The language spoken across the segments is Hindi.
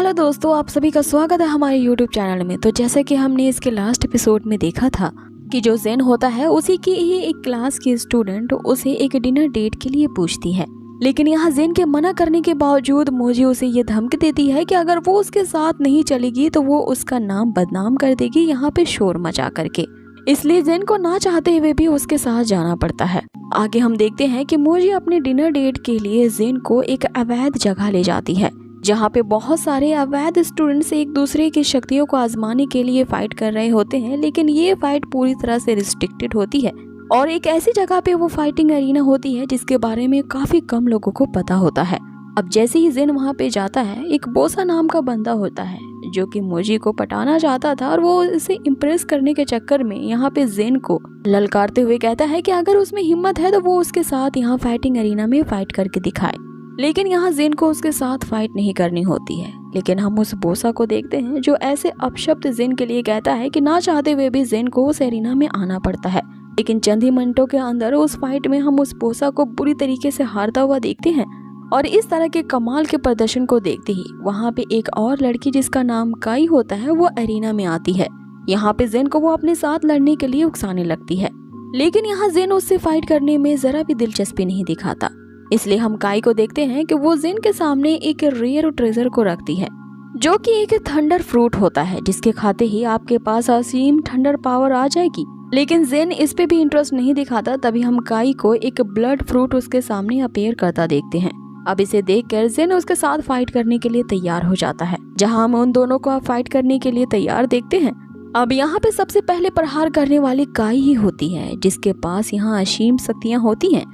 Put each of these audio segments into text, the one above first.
हेलो दोस्तों, आप सभी का स्वागत है हमारे यूट्यूब चैनल में। तो जैसा कि हमने इसके लास्ट एपिसोड में देखा था कि जो जेन होता है उसी की ही एक क्लास की स्टूडेंट उसे एक डिनर डेट के लिए पूछती है, लेकिन यहाँ जेन के मना करने के बावजूद मोजी उसे ये धमकी देती है कि अगर वो उसके साथ नहीं चलेगी तो वो उसका नाम बदनाम कर देगी यहाँ पे शोर मचा करके। इसलिए जेन को ना चाहते हुए भी उसके साथ जाना पड़ता है। आगे हम देखते हैं कि मोजी अपने डिनर डेट के लिए जेन को एक अवैध जगह ले जाती है जहाँ पे बहुत सारे अवैध स्टूडेंट्स एक दूसरे की शक्तियों को आजमाने के लिए फाइट कर रहे होते हैं, लेकिन ये फाइट पूरी तरह से रिस्ट्रिक्टेड होती है और एक ऐसी जगह पे वो फाइटिंग एरिना होती है जिसके बारे में काफी कम लोगों को पता होता है। अब जैसे ही जेन वहाँ पे जाता है, एक बोसा नाम का बंदा होता है जो कि मोजी को पटाना चाहता था और वो इसे इम्प्रेस करने के चक्कर में यहाँ पे जेन को ललकारते हुए कहता है कि अगर उसमें हिम्मत है तो वो उसके साथ यहाँ फाइटिंग एरिना में फाइट करके दिखाए। लेकिन यहाँ जेन को उसके साथ फाइट नहीं करनी होती है, लेकिन हम उस बोसा को देखते हैं जो ऐसे अपशब्द जेन के लिए कहता है कि ना चाहते हुए भी जेन को उस एरिना में आना पड़ता है। लेकिन चंद ही मिनटों के अंदर उस फाइट में हम उस बोसा को बुरी तरीके से हारता हुआ देखते हैं और इस तरह के कमाल के प्रदर्शन को देखते ही वहाँ पे एक और लड़की जिसका नाम काई होता है वो एरिना में आती है। यहाँ पे जेन को वो अपने साथ लड़ने के लिए उकसाने लगती है, लेकिन यहाँ जेन उससे फाइट करने में जरा भी दिलचस्पी नहीं दिखाता। इसलिए हम काई को देखते हैं कि वो जेन के सामने एक रेयर ट्रेजर को रखती है जो कि एक थंडर फ्रूट होता है जिसके खाते ही आपके पास असीम थंडर पावर आ जाएगी। लेकिन जेन इस पे भी इंटरेस्ट नहीं दिखाता। तभी हम काई को एक ब्लड फ्रूट उसके सामने अपीयर करता देखते हैं। अब इसे देखकर जेन उसके साथ फाइट करने के लिए तैयार हो जाता है, जहां हम उन दोनों को फाइट करने के लिए तैयार देखते हैं। अब यहाँ पे सबसे पहले प्रहार करने वाली काई ही होती है जिसके पास यहाँ असीम शक्तियाँ होती हैं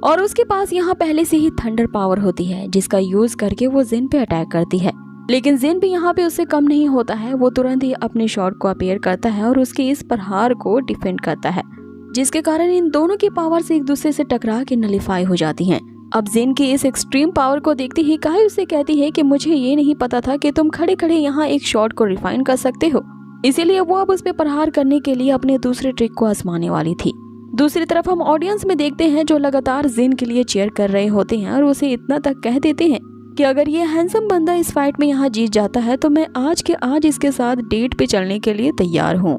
और उसके पास यहाँ पहले से ही थंडर पावर होती है जिसका यूज करके वो जेन पे अटैक करती है। लेकिन जेन भी यहाँ पे उससे कम नहीं होता है। वो तुरंत ही अपने शॉट को अपीयर करता है और उसके इस प्रहार को डिफेंड करता है, जिसके कारण इन दोनों की पावर से एक दूसरे से टकरा के नलीफाई हो जाती हैं। अब जेन की इस एक्सट्रीम पावर को देखते ही काई उसे कहती है कि मुझे ये नहीं पता था कि तुम खड़े खड़े यहाँ एक शॉट को रिफाइन कर सकते हो। इसीलिए वो अब उस पर प्रहार करने के लिए अपने दूसरे ट्रिक को आजमाने वाली थी। दूसरी तरफ हम ऑडियंस में देखते हैं जो लगातार जेन के लिए चीयर कर रहे होते हैं और उसे इतना तक कह देते हैं कि अगर ये हैंडसम बंदा इस फाइट में यहाँ जीत जाता है तो मैं आज के आज इसके साथ डेट पे चलने के लिए तैयार हूँ।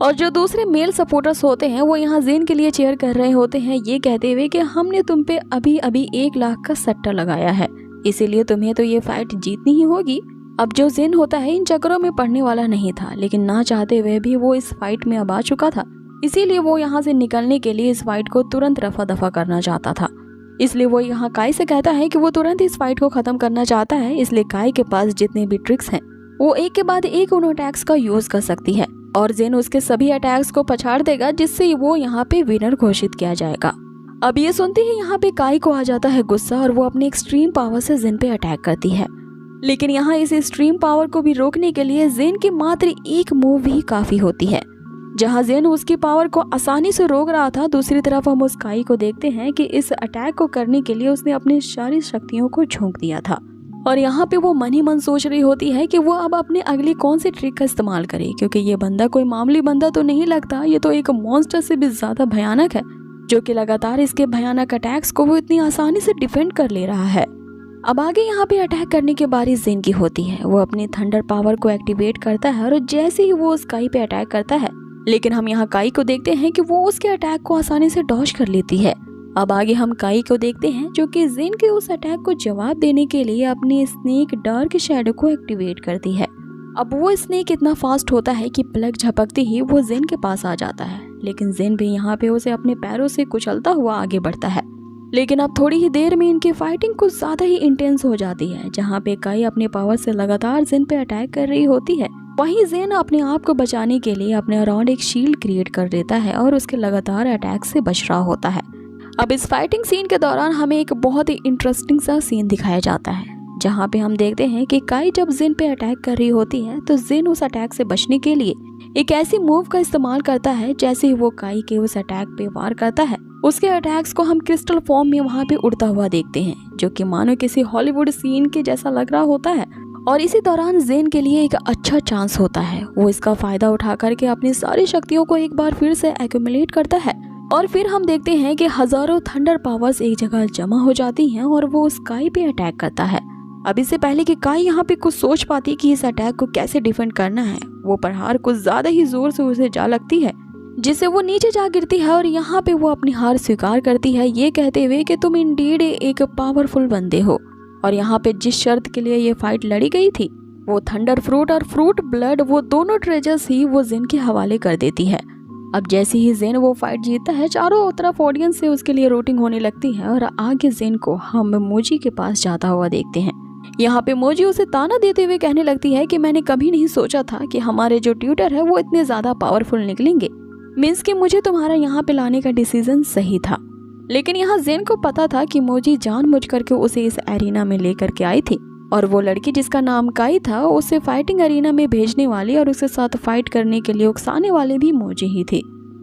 और जो दूसरे मेल सपोर्टर्स होते हैं वो यहाँ जेन के लिए चीयर कर रहे होते हैं ये कहते हुए कि हमने तुम पे अभी अभी 1 लाख का सट्टा लगाया है, इसीलिए तुम्हें तो ये फाइट जीतनी ही होगी। अब जो जेन होता है इन चक्करों में पड़ने वाला नहीं था, लेकिन ना चाहते हुए भी वो इस फाइट में अब आ चुका था। इसीलिए वो यहाँ से निकलने के लिए इस फाइट को तुरंत रफा दफा करना चाहता था। इसलिए वो यहाँ काई से कहता है कि वो तुरंत इस फाइट को खत्म करना चाहता है। इसलिए काई के पास जितने भी ट्रिक्स हैं वो एक के बाद एक उन अटैक्स का यूज कर सकती है और जेन उसके सभी अटैक्स को पछाड़ देगा, जिससे वो यहाँ पे विनर घोषित किया जाएगा। अब ये सुनते ही यहाँ पे काई को आ जाता है गुस्सा और वो अपनी एक्सट्रीम पावर से जेन पे अटैक करती है। लेकिन यहाँ इस एक्सट्रीम पावर को भी रोकने के लिए जेन की मात्र एक मूव ही काफी होती है। जहां जेन उसकी पावर को आसानी से रोक रहा था, दूसरी तरफ हम उस काई को देखते हैं कि इस अटैक को करने के लिए उसने अपनी सारी शक्तियों को झोंक दिया था और यहाँ पे वो मन ही मन सोच रही होती है कि वो अब अपने अगली कौन सी ट्रिक का इस्तेमाल करे, क्योंकि ये बंदा कोई मामूली बंदा तो नहीं लगता। ये तो एक मॉन्स्टर से भी ज्यादा भयानक है जो कि लगातार इसके भयानक अटैक्स को वो इतनी आसानी से डिफेंड कर ले रहा है। अब आगे यहाँ पे अटैक करने की बारी जेन की होती है। वो अपनी थंडर पावर को एक्टिवेट करता है और जैसे ही वो उस काई पे अटैक करता है, लेकिन हम यहाँ काई को देखते हैं कि वो उसके अटैक को आसानी से डॉज कर लेती है। अब आगे हम काई को देखते हैं जो कि जेन के उस अटैक को जवाब देने के लिए अपनी स्नेक डार्क शैडो को एक्टिवेट करती है। अब वो स्नेक इतना फास्ट होता है कि पलक झपकते ही वो जेन के पास आ जाता है, लेकिन जेन भी यहाँ पे उसे अपने पैरों से कुचलता हुआ आगे बढ़ता है। लेकिन अब थोड़ी ही देर में इनकी फाइटिंग कुछ ज्यादा ही इंटेंस हो जाती है, जहाँ पे काई अपने पावर से लगातार जेन पे अटैक कर रही होती है। वहीं जेन अपने आप को बचाने के लिए अपने अराउंड एक शील्ड क्रिएट कर देता है और उसके लगातार अटैक से बच रहा होता है। अब इस फाइटिंग सीन के दौरान हमें एक बहुत ही इंटरेस्टिंग सा सीन दिखाया जाता है, जहाँ पे हम देखते हैं कि काई जब जेन पे अटैक कर रही होती है तो जेन उस अटैक से बचने के लिए एक ऐसी मूव का इस्तेमाल करता है। जैसे ही वो काई के उस अटैक पे वार करता है, उसके अटैक्स को हम क्रिस्टल फॉर्म में वहाँ पे उड़ता हुआ देखते हैं, जो कि मानो किसी हॉलीवुड सीन के जैसा लग रहा होता है। और इसी दौरान जेन के लिए एक अच्छा चांस होता है। वो इसका फायदा उठा करके अपनी सारी शक्तियों को एक बार फिर से एक्यूमुलेट करता है और फिर हम देखते हैं कि हजारों थंडर पावर्स एक जगह जमा हो जाती हैं और वो स्काई पे अटैक करता है। अब इससे पहले कि काई यहाँ पे कुछ सोच पाती कि इस अटैक को कैसे डिफेंड करना है, वो प्रहार कुछ ज्यादा ही जोर से उसे जा लगती है, जिससे वो नीचे जा गिरती है और यहाँ पे वो अपनी हार स्वीकार करती है, ये कहते हुए कि तुम इंडीड एक पावरफुल बंदे हो। और यहाँ पे जिस शर्त के लिए ये फाइट लड़ी गई थी, वो थंडर फ्रूट और फ्रूट ब्लड, वो दोनों ट्रेजर्स ही वो जिन के हवाले कर देती है। अब जैसे ही जेन वो फाइट जीतता है, चारों तरफ ऑडियंस से उसके लिए रोटिंग होने लगती है और आगे जेन को हम मोजी के पास जाता हुआ देखते हैं। यहाँ पे मोजी उसे ताना देते हुए कहने लगती है कि मैंने कभी नहीं सोचा था कि हमारे जो ट्यूटर है वो इतने ज्यादा पावरफुल निकलेंगे, मीन्स कि मुझे तुम्हारा यहाँ पे लाने का डिसीजन सही था। लेकिन यहाँ जेन को पता था कि मोजी जानबूझ करके उसे इस एरिना में लेकर के आई थी और वो लड़की जिसका नाम काई था उसे फाइटिंग एरिना में भेजने वाली और उसके साथ फाइट करने के लिए उकसाने वाले भी मोजी ही थे।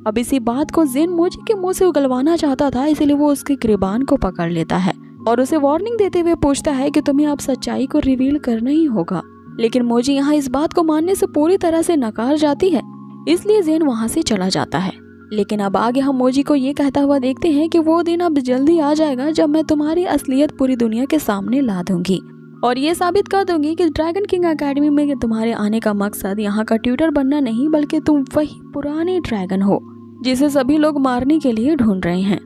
अब इसी बात को जेन मोजी के मुंह से उगलवाना चाहता था, इसलिए वो उसकी गिरबान को पकड़ लेता है और उसे वार्निंग देते हुए पूछता है कि तुम्हें अब सच्चाई को रिवील करना ही होगा। लेकिन मोजी यहाँ इस बात को मानने से पूरी तरह से नकार जाती है, इसलिए जेन वहाँ से चला जाता है। लेकिन अब आगे हम मोजी को ये कहता हुआ देखते हैं कि वो दिन अब जल्दी आ जाएगा जब मैं तुम्हारी असलियत पूरी दुनिया के सामने ला दूंगी और ये साबित कर दूंगी कि ड्रैगन किंग एकेडमी में तुम्हारे आने का मकसद यहाँ का ट्यूटर बनना नहीं, बल्कि तुम वही पुराने ड्रैगन हो जिसे सभी लोग मारने के लिए ढूंढ रहे हैं।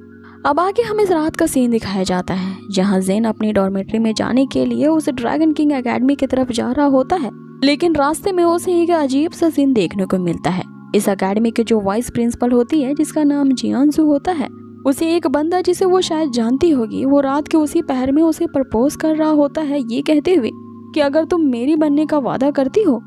अब आगे हमें इस रात का सीन दिखाया जाता है जहाँ जेन अपनी डॉर्मेट्री में जाने के लिए उस ड्रैगन किंग एकेडमी की तरफ जा रहा होता है, लेकिन रास्ते में उसे एक अजीब सा सीन देखने को मिलता है। इस एकेडमी के जो वाइस प्रिंसिपल होती है, जिसका नाम जियांसु होता है, उसे एक बंदा जिसे वो शायद जानती होगी, वो रात के उसी पहर में उसे प्रपोज कर रहा होता है, ये कहते हुए कि अगर तुम मेरी बनने का वादा करती हो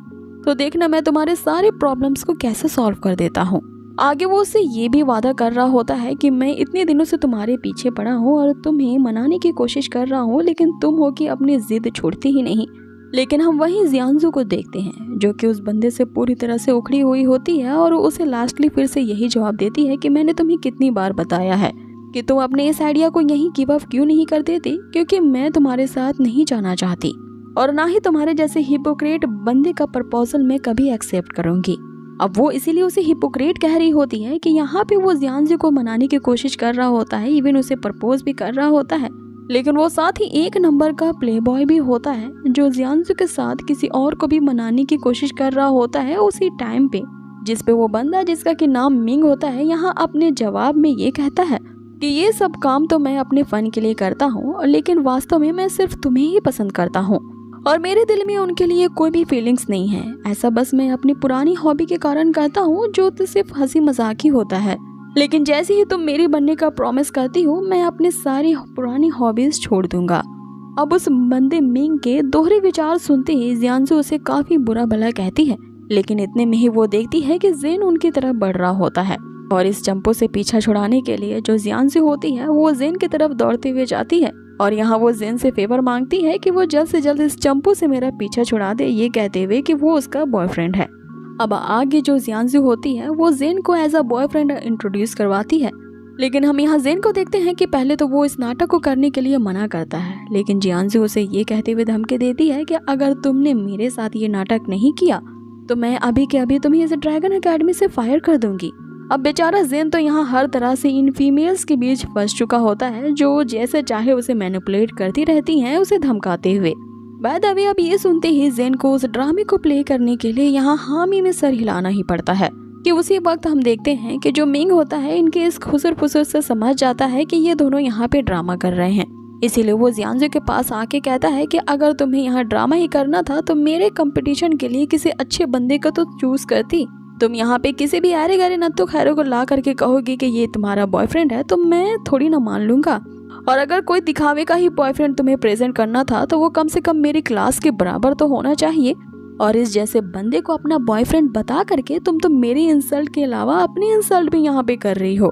तो देखना मैं तुम्हारे सारे प्रॉब्लम्स को कैसे सॉल्व कर देता हूँ। आगे वो उससे ये भी वादा कर रहा होता है कि मैं इतने दिनों से तुम्हारे पीछे पड़ा हूँ और तुम्हें मनाने की कोशिश कर रहा हूँ, लेकिन तुम हो कि अपनी जिद छोड़ती ही नहीं। लेकिन हम वहीं जियांसु को देखते हैं जो कि उस बंदे से पूरी तरह से उखड़ी हुई होती है और उसे लास्टली फिर से यही जवाब देती है कि मैंने तुम्हें कितनी बार बताया है कि तुम अपने इस आइडिया को यहीं गिव अप क्यों नहीं कर देती, क्योंकि मैं तुम्हारे साथ नहीं जाना चाहती और ना ही तुम्हारे जैसे हिपोक्रेट बंदे का प्रपोजल मैं कभी एक्सेप्ट करूंगी। अब वो इसीलिए उसे हिपोक्रेट कह रही होती है कि यहाँ पे वो जियांसु को मनाने की कोशिश कर रहा होता है, इवन उसे प्रपोज भी कर रहा होता है, लेकिन वो साथ ही एक नंबर का प्ले बॉय भी होता है जो जियांसु के साथ किसी और को भी मनाने की कोशिश कर रहा होता है उसी टाइम पे, जिस पे वो बंदा जिसका कि नाम मिंग होता है यहाँ अपने जवाब में ये कहता है कि ये सब काम तो मैं अपने फन के लिए करता हूँ, लेकिन वास्तव में मैं सिर्फ तुम्हें ही पसंद करता हूँ और मेरे दिल में उनके लिए कोई भी फीलिंग्स नहीं है। ऐसा बस मैं अपनी पुरानी हॉबी के कारण करता हूँ जो तो सिर्फ हंसी मजाक ही होता है, लेकिन जैसे ही तुम मेरी बनने का प्रॉमिस करती हो मैं अपनी सारी पुरानी हॉबीज छोड़ दूंगा। अब उस बंदे मिंग के दोहरे विचार सुनते ही जियांसु उसे काफी बुरा भला कहती है, लेकिन इतने में ही वो देखती है कि जेन उनकी तरफ बढ़ रहा होता है और इस चंपू से पीछा छुड़ाने के लिए जो जियांसु होती है वो जेन की तरफ दौड़ते हुए जाती है और यहाँ वो जेन से फेवर मांगती है कि वो जल्द से जल्द इस चंपू से मेरा पीछा छुड़ा दे, ये कहते हुए कि वो उसका बॉयफ्रेंड है। अब आगे जो जियांसु होती है वो जेन को एज अ बॉयफ्रेंड इंट्रोड्यूस करवाती है, लेकिन हम यहाँ जेन को देखते हैं कि पहले तो वो इस नाटक को करने के लिए मना करता है, लेकिन जियांसु उसे ये कहते हुए धमकी देती है कि अगर तुमने मेरे साथ ये नाटक नहीं किया तो मैं अभी के अभी तुम्हें इस ड्रैगन एकेडमी से फायर कर दूंगी। अब बेचारा जेन तो यहाँ हर तरह से इन फीमेल्स के बीच फंस चुका होता है जो जैसे चाहे उसे मैनिपुलेट करती रहती हैं उसे धमकाते हुए। बाद अभी अब ये सुनते ही जेन को उस ड्रामे को प्ले करने के लिए यहाँ हामी में सर हिलाना ही पड़ता है कि उसी वक्त हम देखते हैं कि जो मिंग होता है इनके इस खुसर फुसर से समझ जाता है कि ये दोनों यहाँ पे ड्रामा कर रहे हैं, इसीलिए वो जियांसु के पास आके कहता है कि अगर तुम्हें यहाँ ड्रामा ही करना था तो मेरे कंपटीशन के लिए किसी अच्छे बंदे को तो चूज करती। तुम यहाँ पे किसी भी अरे गरे नत्थु खैरों को ला करके कहोगी कि ये तुम्हारा बॉयफ्रेंड है तो मैं थोड़ी ना मान लूंगा, और अगर कोई दिखावे का ही बॉयफ्रेंड तुम्हें प्रेजेंट करना था तो वो कम से कम मेरी क्लास के बराबर तो होना चाहिए, और इस जैसे बंदे को अपना बॉयफ्रेंड बता करके तुम तो मेरी इंसल्ट के अलावा अपनी इंसल्ट भी यहाँ पे कर रही हो।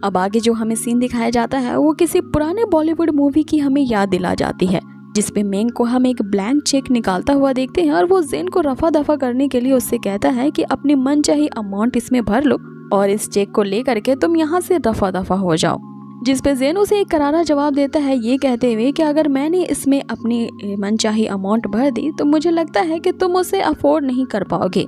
अब आगे जो हमें सीन दिखाया जाता है वो किसी पुराने बॉलीवुड मूवी की हमें याद दिला जाती है, जिसपे मेंग को हम एक ब्लैंक चेक निकालता हुआ देखते हैं और वो जेन को रफा दफा करने के लिए उससे कहता है कि अपनी मन चाही अमाउंट इसमें भर लो और इस चेक को लेकर के तुम यहाँ से रफा दफा हो जाओ, जिसपे जेन उसे एक करारा जवाब देता है ये कहते हुए कि अगर मैंने इसमें अपनी मनचाही अमाउंट भर दी तो मुझे लगता है कि तुम उसे अफोर्ड नहीं कर पाओगे,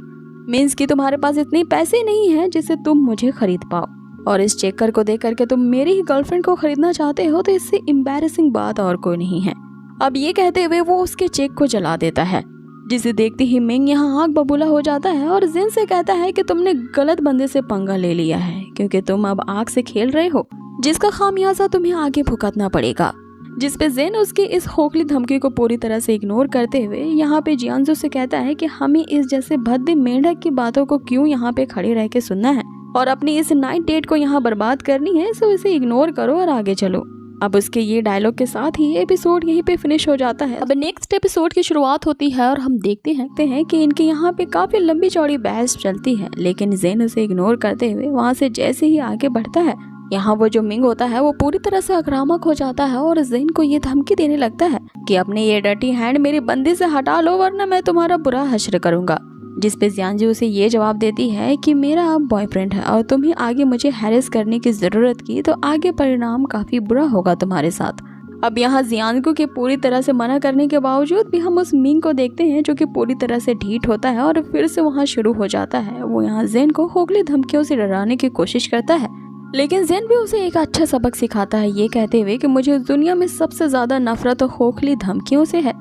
मीन्स कि तुम्हारे पास इतने पैसे नहीं है जिससे तुम मुझे खरीद पाओ, और इस चेकर को देख करके तुम मेरी ही गर्लफ्रेंड को खरीदना चाहते हो तो इससे एम्बैरेसिंग बात और कोई नहीं है। अब ये कहते हुए वो उसके चेक को जला देता है, जिसे देखते ही मिंग यहाँ आग बबूला हो जाता है और जिन से कहता है कि तुमने गलत बंदे से पंगा ले लिया है, क्योंकि तुम अब आग से खेल रहे हो, जिसका खामियाजा तुम्हें आगे भुगतना पड़ेगा। जिस पे जेन उसकी इस खोखली धमकी को पूरी तरह से इग्नोर करते हुए यहाँ पे जियांजू से कहता है कि हमें इस जैसे भद्दे मेंढक की बातों को क्यों यहाँ पे खड़े रह के सुनना है और अपनी इस नाइट डेट को यहाँ बर्बाद करनी है, सो इसे इग्नोर करो और आगे चलो। अब उसके ये डायलॉग के साथ ही एपिसोड यहीं पे फिनिश हो जाता है। अब नेक्स्ट एपिसोड की शुरुआत होती है और हम देखते हैं कि इनके यहाँ पे काफी लंबी चौड़ी बहस चलती है, लेकिन जेन उसे इग्नोर करते हुए वहाँ से जैसे ही आगे बढ़ता है, यहाँ वो जो मिंग होता है वो पूरी तरह से आक्रामक हो जाता है और जेन को ये धमकी देने लगता है कि अपने ये डर्टी हैंड मेरी बंदी से हटा लो वरना मैं तुम्हारा बुरा हश्र करूंगा। जिस पे जियांजू उसे ये जवाब देती है कि मेरा अब बॉयफ्रेंड है और तुम्हें आगे मुझे हैरेस करने की जरूरत की तो आगे परिणाम काफी बुरा होगा तुम्हारे साथ। अब यहाँ जियांजू के पूरी तरह से मना करने के बावजूद भी हम उस मिंग को देखते हैं जो कि पूरी तरह से ढीठ होता है और फिर से वहाँ शुरू हो जाता है। वो यहाँ जेन को खोखली धमकियों से डराने की कोशिश करता है, लेकिन जेन भी उसे एक अच्छा सबक सिखाता है, ये कहते हुए कि मुझे दुनिया में सबसे ज्यादा नफरत और खोखली धमकियों से है।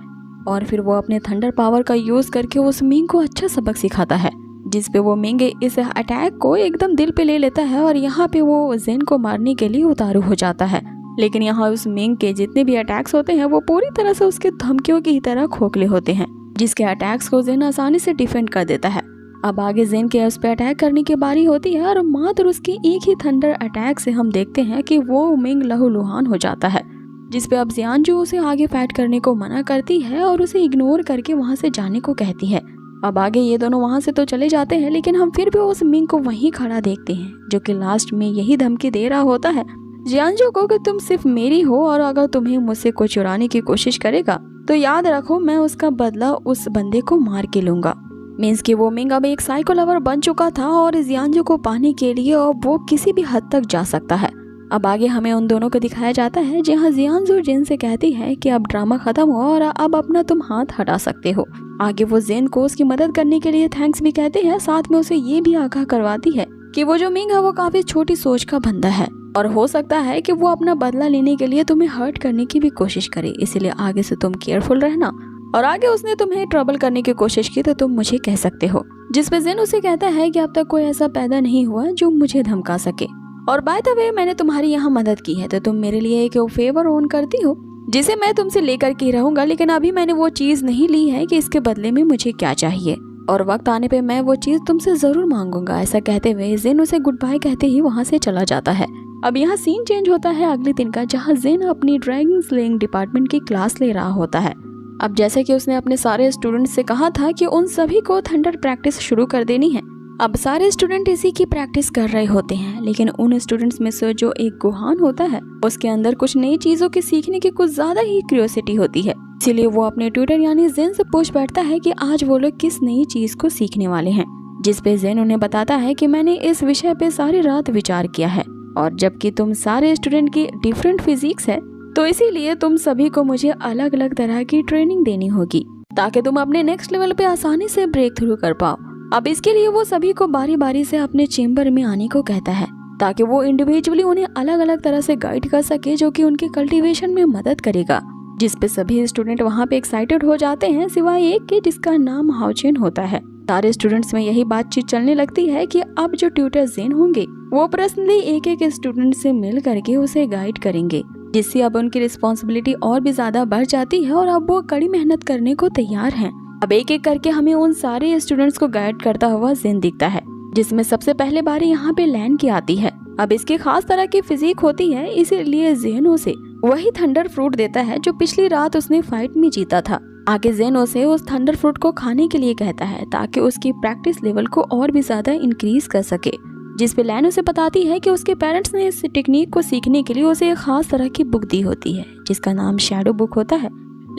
और फिर वो अपने थंडर पावर का यूज करके उस मिंग को अच्छा सबक सिखाता है, जिस पे वो मिंग इस अटैक को एकदम दिल पे ले लेता है और यहाँ पे वो जेन को मारने के लिए उतारू हो जाता है। लेकिन यहाँ उस मिंग के जितने भी अटैक्स होते हैं वो पूरी तरह से उसके धमकियों की तरह खोखले होते हैं, जिसके अटैक्स को जेन आसानी से डिफेंड कर देता है। अब आगे जेन के उस पर अटैक करने की बारी होती है और मात्र उसके एक ही थंडर अटैक से हम देखते हैं कि वो मिंग लहूलुहान हो जाता है, जिस पे अब जियांजू उसे आगे फाइट करने को मना करती है और उसे इग्नोर करके वहां से जाने को कहती है। अब आगे ये दोनों वहां से तो चले जाते हैं, लेकिन हम फिर भी उस मिंग को वहीं खड़ा देखते हैं, जो कि लास्ट में यही धमकी दे रहा होता है जियांजू को कि तुम सिर्फ मेरी हो और अगर तुम्हें मुझसे कुछ चुराने की कोशिश करेगा तो याद रखो मैं उसका बदला उस बंदे को मार के लूंगा। मीन्स कि वो मिंग अब एक साइको लवर बन चुका था और जियांजू को पाने के लिए अब वो किसी भी हद तक जा सकता है। अब आगे हमें उन दोनों को दिखाया जाता है जहाँ जियांजू जेन से कहती है कि अब ड्रामा खत्म हो और अब अपना तुम हाथ हटा सकते हो। आगे वो जेन को उसकी मदद करने के लिए थैंक्स भी कहते हैं, साथ में उसे ये भी आगाह करवाती है कि वो जो मिंग है वो काफी छोटी सोच का बंदा है और हो सकता है कि वो अपना बदला लेने के लिए तुम्हें हर्ट करने की भी कोशिश करे, इसलिए आगे से तुम केयरफुल रहना और आगे उसने तुम्हें ट्रबल करने की कोशिश की तो तुम मुझे कह सकते हो। जिस पे जेन उसे कहता है कि अब तक कोई ऐसा पैदा नहीं हुआ जो मुझे धमका सके और बाय द वे मैंने तुम्हारी यहाँ मदद की है तो तुम मेरे लिए एक फेवर ओन करती हो जिसे मैं तुमसे लेकर के रहूंगा, लेकिन अभी मैंने वो चीज नहीं ली है कि इसके बदले में मुझे क्या चाहिए और वक्त आने पे मैं वो चीज तुमसे जरूर मांगूंगा। ऐसा कहते हुए जेन उसे गुड बाय कहते ही वहाँ से चला जाता है। अब यहाँ सीन चेंज होता है अगले दिन का, जहाँ जेन अपनी ड्रैगन स्लेइंग डिपार्टमेंट की क्लास ले रहा होता है। अब जैसे कि उसने अपने सारे स्टूडेंट्स से कहा था कि उन सभी को थंडर प्रैक्टिस शुरू कर देनी है। अब सारे स्टूडेंट इसी की प्रैक्टिस कर रहे होते हैं, लेकिन उन स्टूडेंट्स में से जो एक गुहान होता है उसके अंदर कुछ नई चीजों के सीखने की कुछ ज्यादा ही क्यूरियोसिटी होती है, इसीलिए वो अपने ट्यूटर यानी जेन से पूछ बैठता है कि आज वो लोग किस नई चीज को सीखने वाले हैं। जिस पे जेन उन्हें बताता है कि मैंने इस विषय पे सारी रात विचार किया है और जबकि तुम सारे स्टूडेंट की डिफरेंट फिजिक्स है तो इसीलिए तुम सभी को मुझे अलग अलग तरह की ट्रेनिंग देनी होगी ताकि तुम अपने नेक्स्ट लेवल पे आसानी से ब्रेक थ्रू कर पाओ। अब इसके लिए वो सभी को बारी बारी से अपने चेम्बर में आने को कहता है ताकि वो इंडिविजुअली उन्हें अलग अलग तरह से गाइड कर सके, जो कि उनके कल्टीवेशन में मदद करेगा। जिस पे सभी स्टूडेंट वहाँ पे एक्साइटेड हो जाते हैं सिवाय एक के जिसका नाम हाउचेन होता है। सारे स्टूडेंट्स में यही बातचीत चलने लगती है कि अब जो ट्यूटर जेन होंगे वो पर्सनली एक एक स्टूडेंट से मिल करके उसे गाइड करेंगे, जिससे अब उनकी रिस्पॉन्सिबिलिटी और भी ज्यादा बढ़ जाती है और अब वो कड़ी मेहनत करने को तैयार हैं। अब एक एक करके हमें उन सारे स्टूडेंट्स को गाइड करता हुआ जेन दिखता है, जिसमें सबसे पहले बारी यहाँ पे लैन की आती है। अब इसकी खास तरह की फिजिक होती है, इसीलिए जेन उसे वही थंडर फ्रूट देता है जो पिछली रात उसने फाइट में जीता था। आगे जेन उसे उस थंडर फ्रूट को खाने के लिए कहता है ताकि उसकी प्रैक्टिस लेवल को और भी ज्यादा इंक्रीज कर सके। जिस पे लैन उसे बताती है कि उसके पेरेंट्स ने इस टेक्निक को सीखने के लिए उसे एक खास तरह की बुक दी होती है जिसका नाम शैडो बुक होता है,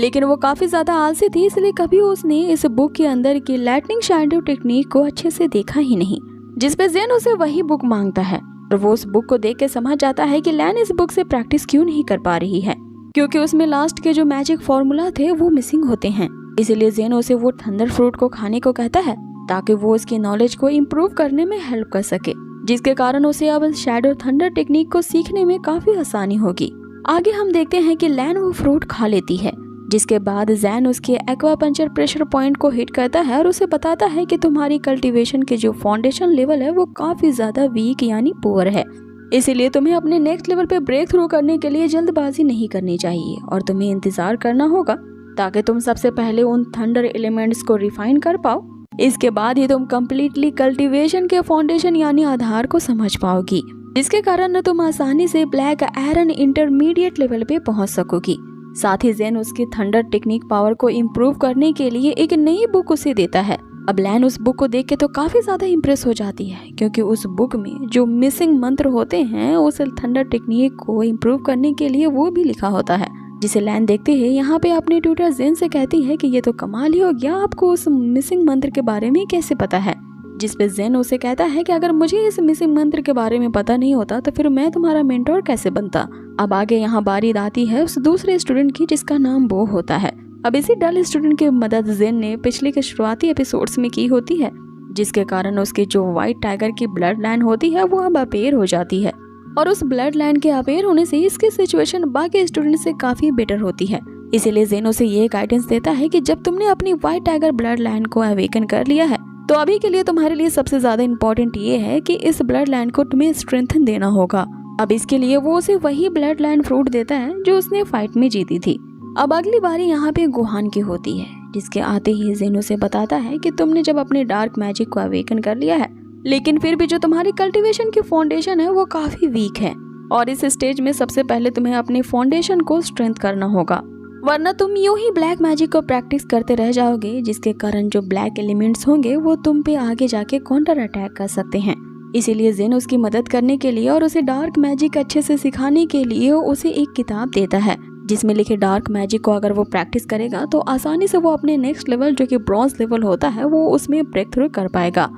लेकिन वो काफी ज्यादा आलसी थी इसलिए कभी उसने इस बुक के अंदर की लाइटनिंग शैडो टेक्निक को अच्छे से देखा ही नहीं। जिस पे जेन उसे वही बुक मांगता है और वो उस बुक को देख के समझ जाता है कि लैन इस बुक से प्रैक्टिस क्यों नहीं कर पा रही है, क्योंकि उसमें लास्ट के जो मैजिक फॉर्मूला थे वो मिसिंग होते हैं। इसीलिए जेन उसे वो थंडर फ्रूट को खाने को कहता है ताकि वो उसकी नॉलेज को इम्प्रूव करने में हेल्प कर सके, जिसके कारण उसे अब शैडो थंडर टेक्निक को सीखने में काफी आसानी होगी। आगे हम देखते हैं कि लैन वो फ्रूट खा लेती है, जिसके बाद जैन उसके एक्वापंचर प्रेशर पॉइंट को हिट करता है और उसे बताता है कि तुम्हारी कल्टीवेशन के जो फाउंडेशन लेवल है वो काफ़ी ज़्यादा वीक यानी पुअर है, इसीलिए तुम्हें अपने नेक्स्ट लेवल पे ब्रेक थ्रू करने के लिए जल्दबाजी नहीं करनी चाहिए और तुम्हें इंतज़ार करना होगा ताकि तुम सबसे पहले उन थंडर एलिमेंट्स को रिफाइन कर पाओ। इसके बाद ही तुम कम्प्लीटली कल्टीवेशन के फाउंडेशन यानी आधार को समझ पाओगी, जिसके कारण न तुम आसानी से ब्लैक आयरन इंटरमीडिएट लेवल पे पहुंच सकोगी। साथ ही जेन उसकी थंडर टेक्निक पावर को इम्प्रूव करने के लिए एक नई बुक उसे देता है। अब लैन उस बुक को देख के तो काफी ज्यादा इम्प्रेस हो जाती है, क्योंकि उस बुक में जो मिसिंग मंत्र होते हैं उस थंडर टेक्निक को इम्प्रूव करने के लिए वो भी लिखा होता है, जिसे लैन देखते ही यहाँ पे अपने ट्यूटर जेन से कहती है कि ये तो कमाल ही हो गया, आपको उस मिसिंग मंत्र के बारे में कैसे पता है। जिस पे जेन उसे कहता है कि अगर मुझे इस मिसिंग मंत्र के बारे में पता नहीं होता तो फिर मैं तुम्हारा मेंटोर कैसे बनता। अब आगे यहाँ बारी आती है उस दूसरे स्टूडेंट की जिसका नाम बो होता है। अब इसी डल स्टूडेंट की मदद जेन ने पिछले के शुरुआती एपिसोड्स में की होती है, जिसके कारण उसकी जो व्हाइट टाइगर की ब्लड लाइन होती है वो अब अपेयर हो जाती है और उस ब्लड लाइन के अपेयर होने से इसकी सिचुएशन बाकी स्टूडेंट से काफी बेटर होती है। इसीलिए जेन उसे ये गाइडेंस देता है कि जब तुमने अपनी व्हाइट टाइगर ब्लड लाइन को अवेकन कर लिया है तो अभी के लिए तुम्हारे लिए सबसे ज्यादा इम्पोर्टेंट ये है कि इस ब्लड लाइन को तुम्हें स्ट्रेंथन देना होगा। अब इसके लिए वो उसे वही ब्लड लाइन फ्रूट देता है जो उसने फाइट में जीती थी। अब अगली बारी यहाँ पे गुहान की होती है, जिसके आते ही जेन उसे बताता है कि तुमने जब अपने डार्क मैजिक को अवेकन कर लिया है, लेकिन फिर भी जो तुम्हारी कल्टीवेशन की फाउंडेशन है वो काफी वीक है और इस स्टेज में सबसे पहले तुम्हें अपने फाउंडेशन को स्ट्रेंथ करना होगा, वरना तुम यूं ही ब्लैक मैजिक को प्रैक्टिस करते रह जाओगे, जिसके कारण जो ब्लैक एलिमेंट्स होंगे वो तुम पे आगे जाके काउंटर अटैक कर सकते हैं। इसीलिए जेन उसकी मदद करने के लिए और उसे डार्क मैजिक अच्छे से सिखाने के लिए उसे एक किताब देता है, जिसमें लिखे डार्क मैजिक को अगर वो प्रैक्टिस करेगा तो आसानी से वो अपने नेक्स्ट लेवल जो कि ब्रॉन्ज लेवल होता है वो उसमें ब्रेक थ्रू कर पाएगा।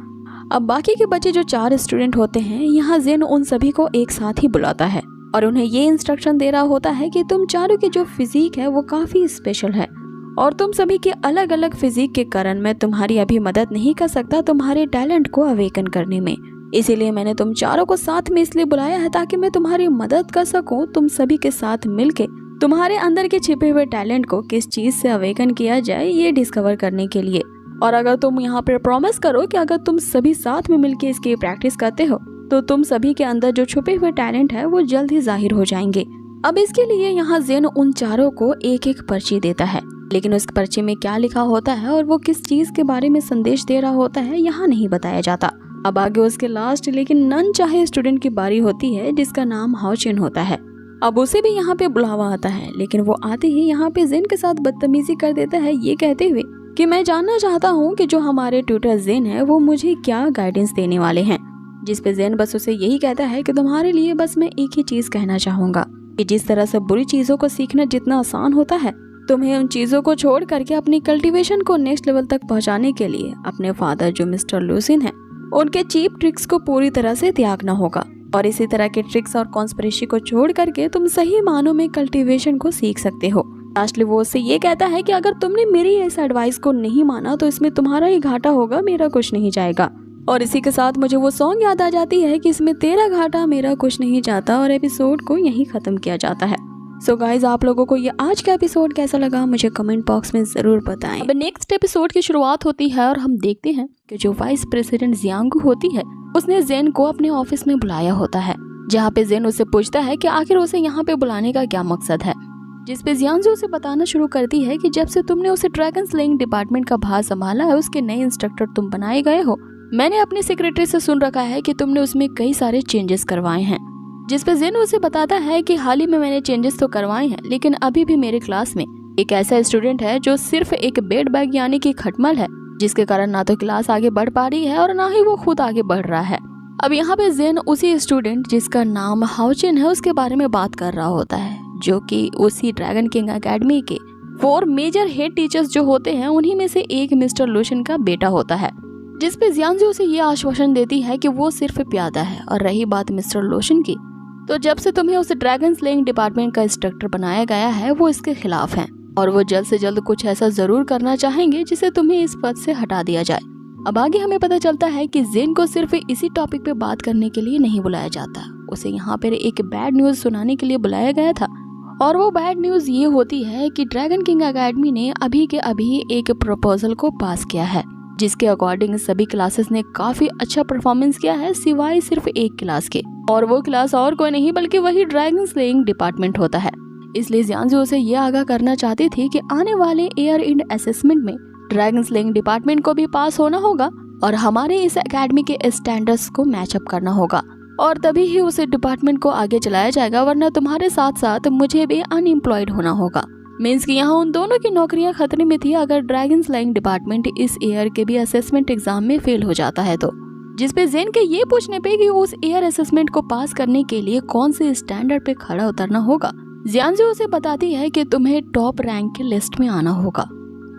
अब बाकी के बचे जो 4 स्टूडेंट होते हैं, यहाँ जेन उन सभी को एक साथ ही बुलाता है और उन्हें ये इंस्ट्रक्शन दे रहा होता है कि तुम चारों की जो फिजिक है वो काफी स्पेशल है और तुम सभी के अलग अलग फिजिक के कारण मैं तुम्हारी अभी मदद नहीं कर सकता तुम्हारे टैलेंट को अवेकन करने में। इसीलिए मैंने तुम चारों को साथ में इसलिए बुलाया है ताकि मैं तुम्हारी मदद कर सकूं, तुम सभी के साथ मिलके तुम्हारे अंदर के छिपे हुए टैलेंट को किस चीज से अवेकन किया जाए ये डिस्कवर करने के लिए। और अगर तुम यहाँ पे प्रॉमिस करो कि अगर तुम सभी साथ में मिलके इसकी प्रैक्टिस करते हो तो तुम सभी के अंदर जो छुपे हुए टैलेंट है वो जल्द ही जाहिर हो जाएंगे। अब इसके लिए यहाँ जेन उन चारों को एक एक पर्ची देता है, लेकिन उस पर्ची में क्या लिखा होता है और वो किस चीज के बारे में संदेश दे रहा होता है यहाँ नहीं बताया जाता। अब आगे उसके लास्ट लेकिन नन चाहे स्टूडेंट की बारी होती है, जिसका नाम हाओचिन होता है। अब उसे भी यहाँ पे बुलावा आता है, लेकिन वो आते ही यहाँ पे जेन के साथ बदतमीजी कर देता है, ये कहते हुए कि मैं जानना चाहता हूँ कि जो हमारे ट्यूटर जेन है वो मुझे क्या गाइडेंस देने वाले हैं। जिस पे जेन बस उसे यही कहता है कि तुम्हारे लिए बस मैं एक ही चीज कहना चाहूंगा कि जिस तरह से बुरी चीजों को सीखना जितना आसान होता है, तुम्हें उन चीजों को छोड़ करके अपनी कल्टीवेशन को नेक्स्ट लेवल तक पहुंचाने के लिए अपने फादर जो मिस्टर लूसिन है उनके चीप ट्रिक्स को पूरी तरह से त्यागना होगा और इसी तरह के ट्रिक्स और कॉन्स्पिरेसी को छोड़ करके तुम सही मानों में कल्टीवेशन को सीख सकते हो। लास्टली वो उससे ये कहता है कि अगर तुमने मेरी इस एडवाइस को नहीं माना तो इसमें तुम्हारा ही घाटा होगा, मेरा कुछ नहीं जाएगा। और इसी के साथ मुझे वो सॉन्ग याद आ जाती है कि इसमें तेरा घाटा मेरा कुछ नहीं जाता और एपिसोड को यहीं खत्म किया जाता है। सो गाइज, आप लोगों को ये आज का एपिसोड कैसा लगा मुझे कमेंट बॉक्स में जरूर बताएं। अब नेक्स्ट एपिसोड की शुरुआत होती है और हम देखते हैं कि जो वाइस प्रेसिडेंट जियांगू होती है उसने जेन को अपने ऑफिस में बुलाया होता है, जहाँ पे जेन उससे पूछता है कि आखिर उसे यहाँ पे बुलाने का क्या मकसद है। जिस पे जियांगू उसे बताना शुरू करती है कि जब से तुमने उसे ड्रैगन स्लेइंग डिपार्टमेंट का भार संभाला है उसके नए इंस्ट्रक्टर तुम बनाए गए हो। मैंने अपनी सेक्रेटरी से सुन रखा है कि तुमने उसमें कई सारे चेंजेस करवाए हैं। जिस पे जेन उसे बताता है कि हाल ही में मैंने चेंजेस तो करवाए हैं, लेकिन अभी भी मेरे क्लास में एक ऐसा स्टूडेंट है जो सिर्फ एक बेड बैग यानी कि खटमल है, जिसके कारण ना तो क्लास आगे बढ़ पा रही है और ना ही वो खुद आगे बढ़ रहा है। अब यहाँ पे जेन उसी स्टूडेंट जिसका नाम हाओचिन है उसके बारे में बात कर रहा होता है, जो कि उसी ड्रैगन किंग एकेडमी के 4 मेजर हेड टीचर्स जो होते हैं उन्हीं में से एक मिस्टर लूशन का बेटा होता है। जिस पे जियांगू उसे ये आश्वासन देती है कि वो सिर्फ प्यादा है। और रही बात मिस्टर लूशन की, तो जब से तुम्हें उस ड्रैगन स्लेइंग डिपार्टमेंट का इंस्ट्रक्टर बनाया गया है वो इसके खिलाफ हैं और वो जल्द से जल्द कुछ ऐसा जरूर करना चाहेंगे जिसे तुम्हें इस पद से हटा दिया जाए। अब आगे हमें पता चलता है कि जेन को सिर्फ इसी टॉपिक पे बात करने के लिए नहीं बुलाया जाता, उसे यहाँ पर एक बैड न्यूज सुनाने के लिए बुलाया गया था और वो बैड न्यूज ये होती है कि ड्रैगन किंग एकेडमी ने अभी के अभी एक प्रपोजल को पास किया है, जिसके अकॉर्डिंग सभी क्लासेस ने काफी अच्छा परफॉर्मेंस किया है सिवाय सिर्फ एक क्लास के, और वो क्लास और कोई नहीं बल्कि वही ड्रैगन स्लेइंग डिपार्टमेंट होता है। इसलिए जियांजू उसे ये आगाह करना चाहती थी कि आने वाले ईयर एंड असेसमेंट में ड्रैगन स्लेइंग डिपार्टमेंट को भी पास होना होगा और हमारे इस एकेडमी के स्टैंडर्ड्स को मैचअप करना होगा, और तभी ही उस डिपार्टमेंट को आगे चलाया जाएगा, वरना तुम्हारे साथ साथ मुझे भी अनएम्प्लॉयड होना होगा। मीन्स कि यहाँ उन दोनों की नौकरियां खतरे में थी अगर ड्रैगन स्लेइंग डिपार्टमेंट इस ईयर के भी असेसमेंट एग्जाम में फेल हो जाता है तो। जिसपे जेन के ये पूछने पे कि उस ईयर असेसमेंट को पास करने के लिए कौन से स्टैंडर्ड पे खड़ा उतरना होगा, जियांजू उसे बताती है कि तुम्हें टॉप रैंक की लिस्ट में आना होगा।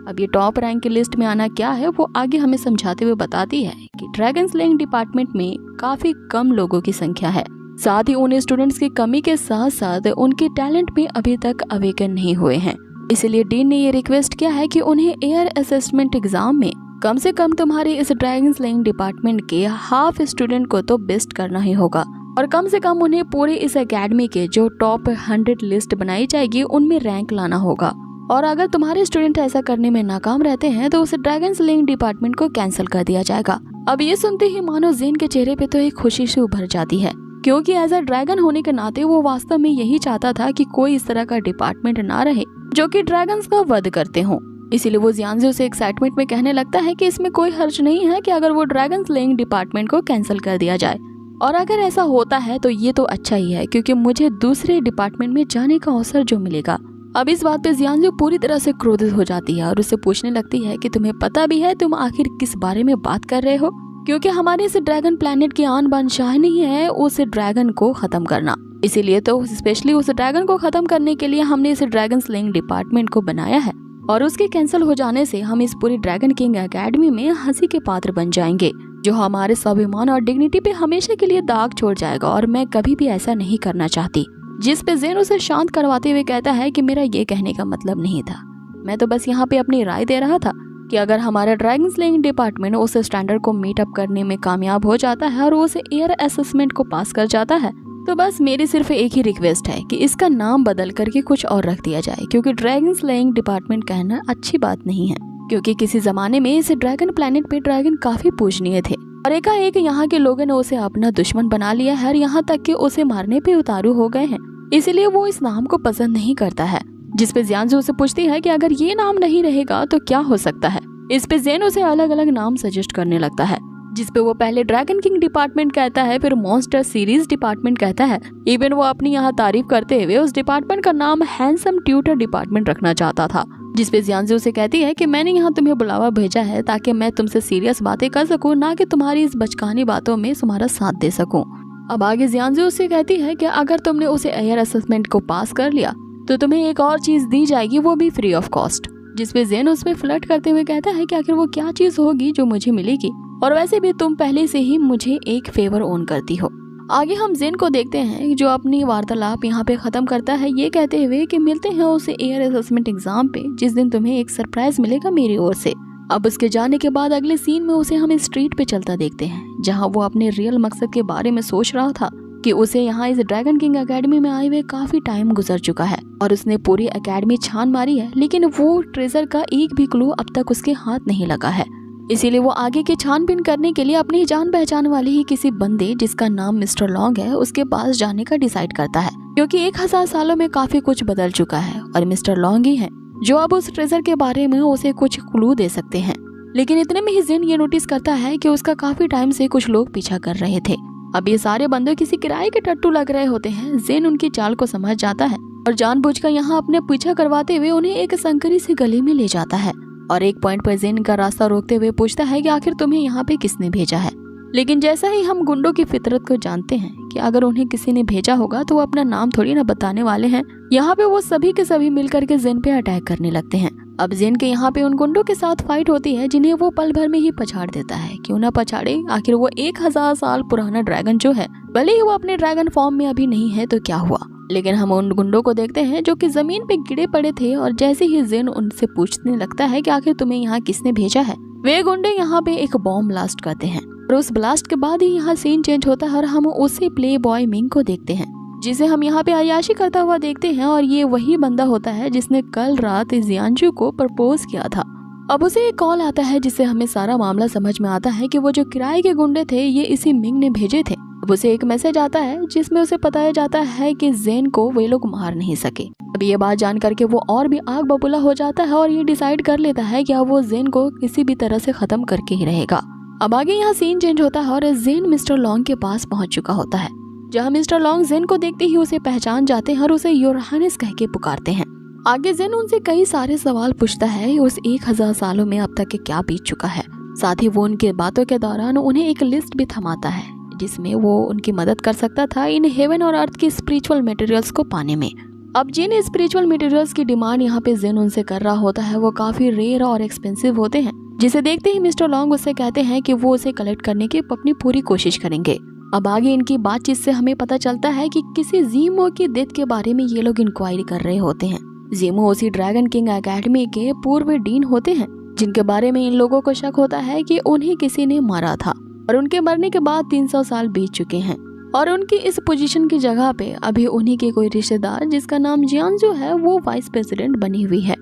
अब ये टॉप रैंक की लिस्ट में आना क्या है वो आगे हमें समझाते हुए बताती है कि ड्रैगन स्लेइंग डिपार्टमेंट में काफी कम लोगों की संख्या है, साथ ही उन स्टूडेंट्स की कमी के साथ साथ उनके टैलेंट भी अभी तक अवेकन नहीं हुए हैं। इसलिए डीन ने ये रिक्वेस्ट किया है कि उन्हें एयर असेसमेंट एग्जाम में कम से कम तुम्हारे इस ड्रैगन स्लेइंग डिपार्टमेंट के हाफ स्टूडेंट को तो बेस्ट करना ही होगा, और कम से कम उन्हें पूरे इस एकेडमी के जो टॉप 100 लिस्ट बनाई जाएगी उनमें रैंक लाना होगा। और अगर तुम्हारे स्टूडेंट ऐसा करने में नाकाम रहते हैं तो उस ड्रैगन स्लेइंग डिपार्टमेंट को कैंसिल कर दिया जाएगा। अब ये सुनते ही मानो जेन के चेहरे पे तो एक खुशी से उभर जाती है, क्योंकि एज अ ड्रैगन होने के नाते वो वास्तव में यही चाहता था कि कोई इस तरह का डिपार्टमेंट ना रहे जो कि ड्रैगन्स का वध करते हों। इसीलिए वो जियांजू से एक्साइटमेंट में कहने लगता है कि इसमें कोई हर्ज नहीं है कि अगर वो ड्रैगन स्लेइंग डिपार्टमेंट को कैंसिल कर दिया जाए, और अगर ऐसा होता है तो ये तो अच्छा ही है क्योंकि मुझे दूसरे डिपार्टमेंट में जाने का अवसर जो मिलेगा। अब इस बात पे जियांजू पूरी तरह से क्रोधित हो जाती है और उससे पूछने लगती है कि तुम्हें पता भी है तुम आखिर किस बारे में बात कर रहे हो, क्योंकि हमारे इस ड्रैगन प्लेनेट की आन बान शाह नहीं है उस ड्रैगन को खत्म करना। इसीलिए तो स्पेशली उस ड्रैगन को खत्म करने के लिए हमने इस ड्रैगन स्लेइंग डिपार्टमेंट को बनाया है, और उसके कैंसिल हो जाने से हम इस पूरी ड्रैगन किंग एकेडमी में हंसी के पात्र बन जाएंगे, जो हमारे स्वाभिमान और डिग्निटी पे हमेशा के लिए दाग छोड़ जाएगा, और मैं कभी भी ऐसा नहीं करना चाहती। जिस पे जेन उसे शांत करवाते हुए कहता है कि मेरा ये कहने का मतलब नहीं था, मैं तो बस यहाँ पे अपनी राय दे रहा था कि अगर हमारा ड्रैगन स्लेइंग डिपार्टमेंट उस स्टैंडर्ड को मीट अप करने में कामयाब हो जाता है और उस एयर असेसमेंट को पास कर जाता है, तो बस मेरी सिर्फ एक ही रिक्वेस्ट है कि इसका नाम बदल करके कुछ और रख दिया जाए, क्योंकि ड्रैगन स्लेइंग डिपार्टमेंट कहना अच्छी बात नहीं है। क्योंकि किसी जमाने में इस ड्रैगन प्लेनेट पे ड्रैगन काफी पूजनीय थे, और एकाएक यहाँ के लोगों ने उसे अपना दुश्मन बना लिया है, यहाँ तक कि उसे मारने पे उतारू हो गए हैं। इसीलिए वो इस नाम को पसंद नहीं करता है। जिस पे जियांजू उसे पूछती है कि अगर ये नाम नहीं रहेगा तो क्या हो सकता है। इस पे जेन उसे अलग अलग नाम सजेस्ट करने लगता है, जिस पे वो पहले ड्रैगन किंग डिपार्टमेंट कहता है, फिर मॉन्स्टर सीरीज डिपार्टमेंट कहता है। इवन वो अपनी यहाँ तारीफ करते हुए उस डिपार्टमेंट का नाम हैंडसम ट्यूटर डिपार्टमेंट रखना चाहता था। जिस पे जियांजू से कहती है कि मैंने यहाँ तुम्हें बुलावा भेजा है ताकि मैं तुमसे सीरियस बातें कर सकूं, ना कि तुम्हारी इस बचकानी बातों में तुम्हारा साथ दे सकूं। अब आगे जियांजू उससे कहती है कि अगर तुमने उसे एयर असेसमेंट को पास कर लिया तो तुम्हें एक और चीज दी जाएगी, वो भी फ्री ऑफ कॉस्ट। जिसपे जेन उसमें फ्लर्ट करते हुए कहता है कि आखिर वो क्या चीज होगी जो मुझे मिलेगी, और वैसे भी तुम पहले से ही मुझे एक फेवर ओन करती हो। आगे हम जेन को देखते हैं जो अपनी वार्तालाप यहाँ पे खत्म करता है ये कहते हुए कि मिलते हैं उसे एयर असेसमेंट एग्जाम पे, जिस दिन तुम्हें एक सरप्राइज मिलेगा मेरी ओर से। अब उसके जाने के बाद अगले सीन में उसे हम स्ट्रीट पे चलता देखते हैं, जहाँ वो अपने रियल मकसद के बारे में सोच रहा था कि उसे यहाँ इस ड्रैगन किंग एकेडमी में आए हुए काफी टाइम गुजर चुका है और उसने पूरी एकेडमी छान मारी है, लेकिन वो ट्रेजर का एक भी क्लू अब तक उसके हाथ नहीं लगा है। इसीलिए वो आगे की छानबीन करने के लिए अपनी जान पहचान वाले ही किसी बंदे जिसका नाम मिस्टर लॉन्ग है उसके पास जाने का डिसाइड करता है, क्योंकि 1000 सालों में काफी कुछ बदल चुका है और मिस्टर लॉन्ग ही है जो अब उस ट्रेजर के बारे में उसे कुछ क्लू दे सकते हैं। लेकिन इतने में ही जेन ये नोटिस करता है कि उसका काफी टाइम से कुछ लोग पीछा कर रहे थे। अब ये सारे बंदे किसी किराए के टट्टू लग रहे होते हैं। जेन उनकी चाल को समझ जाता है और जानबूझकर यहाँ अपने पीछा करवाते हुए उन्हें एक संकरी सी गली में ले जाता है और एक पॉइंट पर जेन का रास्ता रोकते हुए पूछता है कि आखिर तुम्हें यहाँ पे किसने भेजा है। लेकिन जैसा ही हम गुंडों की फितरत को जानते हैं कि अगर उन्हें किसी ने भेजा होगा तो वो अपना नाम थोड़ी ना बताने वाले हैं, यहाँ पे वो सभी के सभी मिलकर के जेन पे अटैक करने लगते हैं। अब जेन के यहाँ पे उन गुंडों के साथ फाइट होती है जिन्हें वो पल भर में ही पछाड़ देता है। क्यों ना पछाड़े, आखिर वो 1000 साल पुराना ड्रैगन जो है, भले ही वो अपने ड्रैगन फॉर्म में अभी नहीं है तो क्या हुआ। लेकिन हम उन गुंडों को देखते हैं जो कि जमीन पे गिरे पड़े थे और जैसे ही जेन उनसे पूछने लगता है कि आखिर तुम्हें यहाँ किसने भेजा है, वे गुंडे यहाँ पे एक बॉम्ब ब्लास्ट करते हैं और उस ब्लास्ट के बाद ही यहाँ सीन चेंज होता है और हम उसे प्ले बॉय मिंग को देखते हैं जिसे हम यहाँ पे अय्याशी करता हुआ देखते हैं और ये वही बंदा होता है जिसने कल रात जियांशु को प्रपोज किया था। अब उसे एक कॉल आता है जिससे हमें सारा मामला समझ में आता है कि वो जो किराए के गुंडे थे ये इसी मिंग ने भेजे थे। अब उसे एक मैसेज आता है जिसमें उसे बताया जाता है कि जेन को वे लोग मार नहीं सके। अब ये बात जान करके वो और भी आग बबूला हो जाता है और ये डिसाइड कर लेता है कि अब वो जेन को किसी भी तरह से खत्म करके ही रहेगा। अब आगे यहाँ सीन चेंज होता है और जेन मिस्टर लॉन्ग के पास पहुंच चुका होता है, जहाँ मिस्टर लॉन्ग जेन को देखते ही उसे पहचान जाते हैं और उसे योर हाइनेस कह के पुकारते हैं। आगे जेन उनसे कई सारे सवाल पूछता है उस 1000 सालों में अब तक के क्या बीत चुका है। साथ ही वो उनके बातों के दौरान उन्हें एक लिस्ट भी थमाता है जिसमें वो उनकी मदद कर सकता था इन हेवन और अर्थ की स्पिरिचुअल मटेरियल्स को पाने में। अब जिन स्पिरिचुअल मटेरियल्स की डिमांड यहाँ पे जेन उनसे कर रहा होता है वो काफी रेयर और एक्सपेंसिव होते हैं, जिसे देखते ही मिस्टर लॉन्ग उससे कहते हैं कि वो उसे कलेक्ट करने की अपनी पूरी कोशिश करेंगे। अब आगे इनकी बातचीत से हमें पता चलता है कि किसी जीमो की डेथ के बारे में ये लोग इंक्वायरी कर रहे होते हैं। जीमो उसी ड्रैगन किंग एकेडमी के पूर्व डीन होते हैं जिनके बारे में इन लोगों को शक होता है कि उन्हें किसी ने मारा था और उनके मरने के बाद 300 साल बीत चुके हैं और उनकी इस पोजीशन की जगह पे अभी उन्हीं के कोई रिश्तेदार जिसका नाम जियांशु है वो वाइस प्रेसिडेंट बनी हुई है।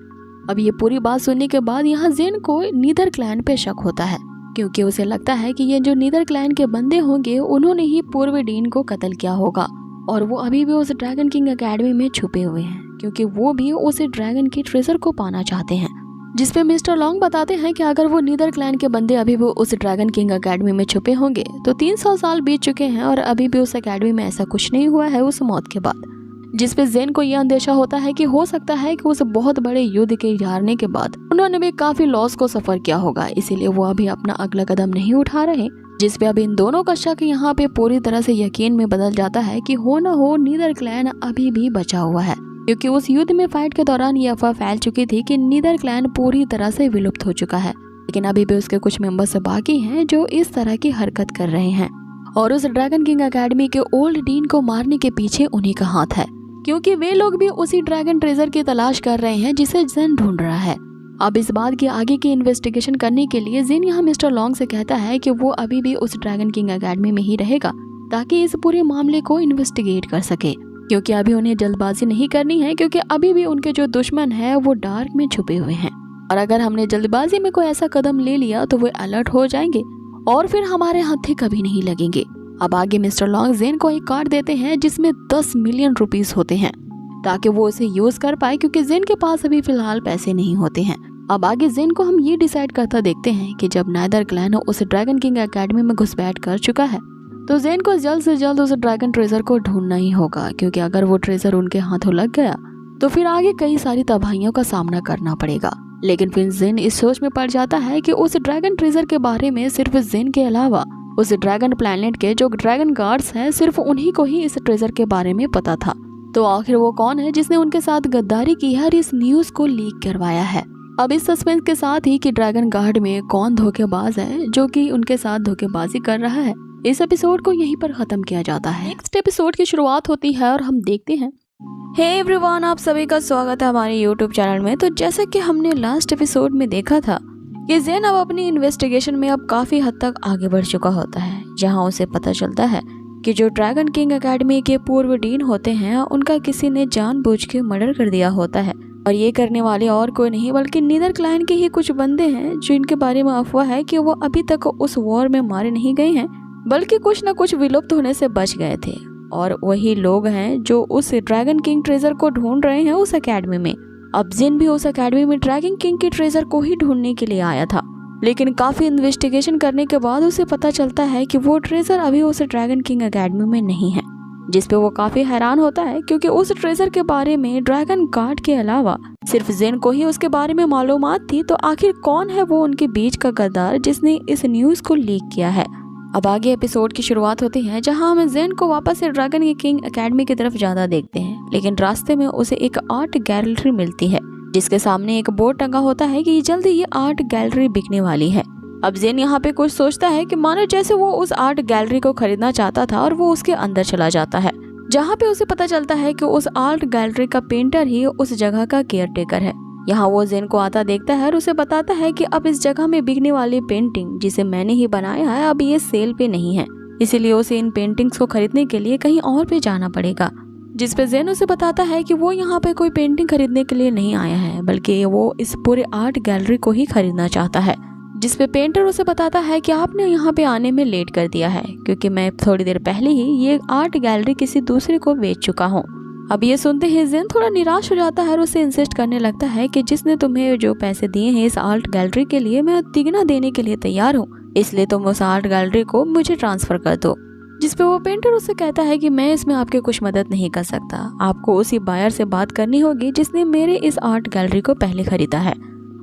अब ये पूरी बात सुनने के बाद यहाँ जेन को नीदर क्लैन पे शक होता है क्योंकि उसे लगता है कि ये जो नीदर क्लैन के बंदे होंगे उन्होंने ही पूर्व डीन को कत्ल किया होगा और वो अभी भी उस ड्रैगन किंग एकेडमी में छुपे हुए हैं क्योंकि वो भी उस ड्रैगन की ट्रेजर को पाना चाहते हैं। जिसपे मिस्टर लॉन्ग बताते हैं कि अगर वो नीदर क्लैन के बंदे अभी भी उस ड्रैगन किंग एकेडमी में छुपे होंगे तो 300 साल बीत चुके हैं और अभी भी उस एकेडमी में ऐसा कुछ नहीं हुआ है उस मौत के बाद। जिसपे जेन को यह अंदेशा होता है कि हो सकता है कि उस बहुत बड़े युद्ध के हारने के बाद उन्होंने भी काफी लॉस को सफर किया होगा, इसीलिए वो अभी अपना अगला कदम नहीं उठा रहे। जिसपे अब इन दोनों का शक यहाँ पे पूरी तरह से यकीन में बदल जाता है कि हो न हो नीदर क्लैन अभी भी बचा हुआ है, क्योंकि उस युद्ध में फाइट के दौरान ये अफवाह फैल चुकी थी कि नीदर क्लैन पूरी तरह से विलुप्त हो चुका है, लेकिन अभी भी उसके कुछ मेंबर्स बाकी हैं जो इस तरह की हरकत कर रहे हैं और उस ड्रैगन किंग एकेडमी के ओल्ड डीन को मारने के पीछे उन्हीं का हाथ है, क्योंकि वे लोग भी उसी ड्रैगन ट्रेजर की तलाश कर रहे हैं जिसे जेन ढूंढ रहा है। अब इस बात की आगे की इन्वेस्टिगेशन करने के लिए जेन यहाँ मिस्टर लॉन्ग से कहता है कि वो अभी भी उस ड्रैगन किंग एकेडमी में ही रहेगा ताकि इस पूरे मामले को इन्वेस्टिगेट कर सके, क्योंकि अभी उन्हें जल्दबाजी नहीं करनी है क्योंकि अभी भी उनके जो दुश्मन है वो डार्क में छुपे हुए हैं और अगर हमने जल्दबाजी में कोई ऐसा कदम ले लिया तो वो अलर्ट हो जाएंगे और फिर हमारे हाथे कभी नहीं लगेंगे। अब आगे मिस्टर लॉन्ग जेन को एक कार्ड देते हैं जिसमें 10 मिलियन रुपीस होते हैं ताकि वो उसे यूज कर पाए, क्योंकि जेन के पास अभी फिलहाल पैसे नहीं होते हैं। अब आगे जेन को हम ये डिसाइड करता देखते हैं कि जब नीदर क्लैन उस ड्रैगन किंग एकेडमी में घुसपैठ कर चुका है तो जेन को जल्द से जल्द उस ड्रैगन ट्रेजर को ढूंढना ही होगा, क्योंकि अगर वो ट्रेजर उनके हाथों लग गया तो फिर आगे कई सारी तबाहियों का सामना करना पड़ेगा। लेकिन फिर जेन इस सोच में पड़ जाता है कि उस ड्रैगन ट्रेजर के बारे में सिर्फ जेन के अलावा उस ड्रैगन प्लैनेट के जो ड्रैगन गार्ड्स हैं सिर्फ उन्हीं को ही इस ट्रेजर के बारे में पता था। तो आखिर वो कौन है जिसने उनके साथ गद्दारी की है और इस न्यूज को लीक करवाया है। अब इस सस्पेंस के साथ ही कि ड्रैगन गार्ड में कौन धोखेबाज है जो कि उनके साथ धोखेबाजी कर रहा है, इस एपिसोड को यहीं पर खत्म किया जाता है। नेक्स्ट एपिसोड की शुरुआत होती है और हम देखते हैं। हे एवरीवन, आप सभी का स्वागत है हमारे यूट्यूब चैनल में। तो जैसा कि हमने लास्ट एपिसोड में देखा था कि जेन अब अपनी इन्वेस्टिगेशन में अब काफी हद तक आगे बढ़ चुका होता है, जहां उसे पता चलता है कि जो ड्रैगन किंग एकेडमी के पूर्व डीन होते हैं उनका किसी ने जानबूझ के मर्डर कर दिया होता है और ये करने वाले और कोई नहीं बल्कि नीदर क्लैन के ही कुछ बंदे हैं जिनके बारे में अफवाह है कि वो अभी तक उस वॉर में मारे नहीं गए हैं बल्कि कुछ न कुछ विलुप्त होने से बच गए थे, और वही लोग हैं जो उस ड्रैगन किंग ट्रेजर को ढूंढ रहे हैं उस एकेडमी में। अब जेन भी उस एकेडमी में ड्रैगन किंग के ट्रेजर को ही ढूंढने के लिए आया था, लेकिन काफी इन्वेस्टिगेशन करने के बाद उसे पता चलता है कि वो ट्रेजर अभी उस ड्रैगन किंग एकेडमी में नहीं है, जिसपे वो काफी हैरान होता है क्योंकि उस ट्रेजर के बारे में ड्रैगन गार्ड के अलावा सिर्फ जेन को ही उसके बारे में मालूमात थी। तो आखिर कौन है वो उनके बीच का गद्दार जिसने इस न्यूज को लीक किया है। अब आगे एपिसोड की शुरुआत होती है जहां हम जेन को वापस से ड्रैगन किंग एकेडमी की तरफ ज्यादा देखते हैं, लेकिन रास्ते में उसे एक आर्ट गैलरी मिलती है जिसके सामने एक बोर्ड टंगा होता है कि जल्द ये आर्ट गैलरी बिकने वाली है। अब जेन यहाँ पे कुछ सोचता है कि मानो जैसे वो उस आर्ट गैलरी को खरीदना चाहता था और वो उसके अंदर चला जाता है, जहाँ पे उसे पता चलता है कि उस आर्ट गैलरी का पेंटर ही उस जगह का केयरटेकर है। यहाँ वो जेन को आता देखता है और उसे बताता है कि अब इस जगह में बिकने वाली पेंटिंग जिसे मैंने ही बनाया है अब ये सेल पे नहीं है, इसीलिए उसे इन पेंटिंग्स को खरीदने के लिए कहीं और पे जाना पड़ेगा। जिसपे जेन उसे बताता है कि वो यहाँ पे कोई पेंटिंग खरीदने के लिए नहीं आया है, बल्कि वो इस पूरे आर्ट गैलरी को ही खरीदना चाहता है। जिसपे पेंटर उसे बताता है कि आपने यहाँ पे आने में लेट कर दिया है, क्योंकि मैं थोड़ी देर पहले ही ये आर्ट गैलरी किसी दूसरे को बेच चुका हूँ। अब ये सुनते ही जेन थोड़ा निराश हो जाता है और उसे इंसिस्ट करने लगता है कि जिसने तुम्हें जो पैसे दिए हैं इस आर्ट गैलरी के लिए, मैं तिगना देने के लिए तैयार हूँ, इसलिए तुम उस आर्ट गैलरी को मुझे ट्रांसफर कर दो। जिसपे वो पेंटर उससे कहता है कि मैं इसमें आपके कुछ मदद नहीं कर सकता, आपको उसी बायर से बात करनी होगी जिसने मेरे इस आर्ट गैलरी को पहले खरीदा है।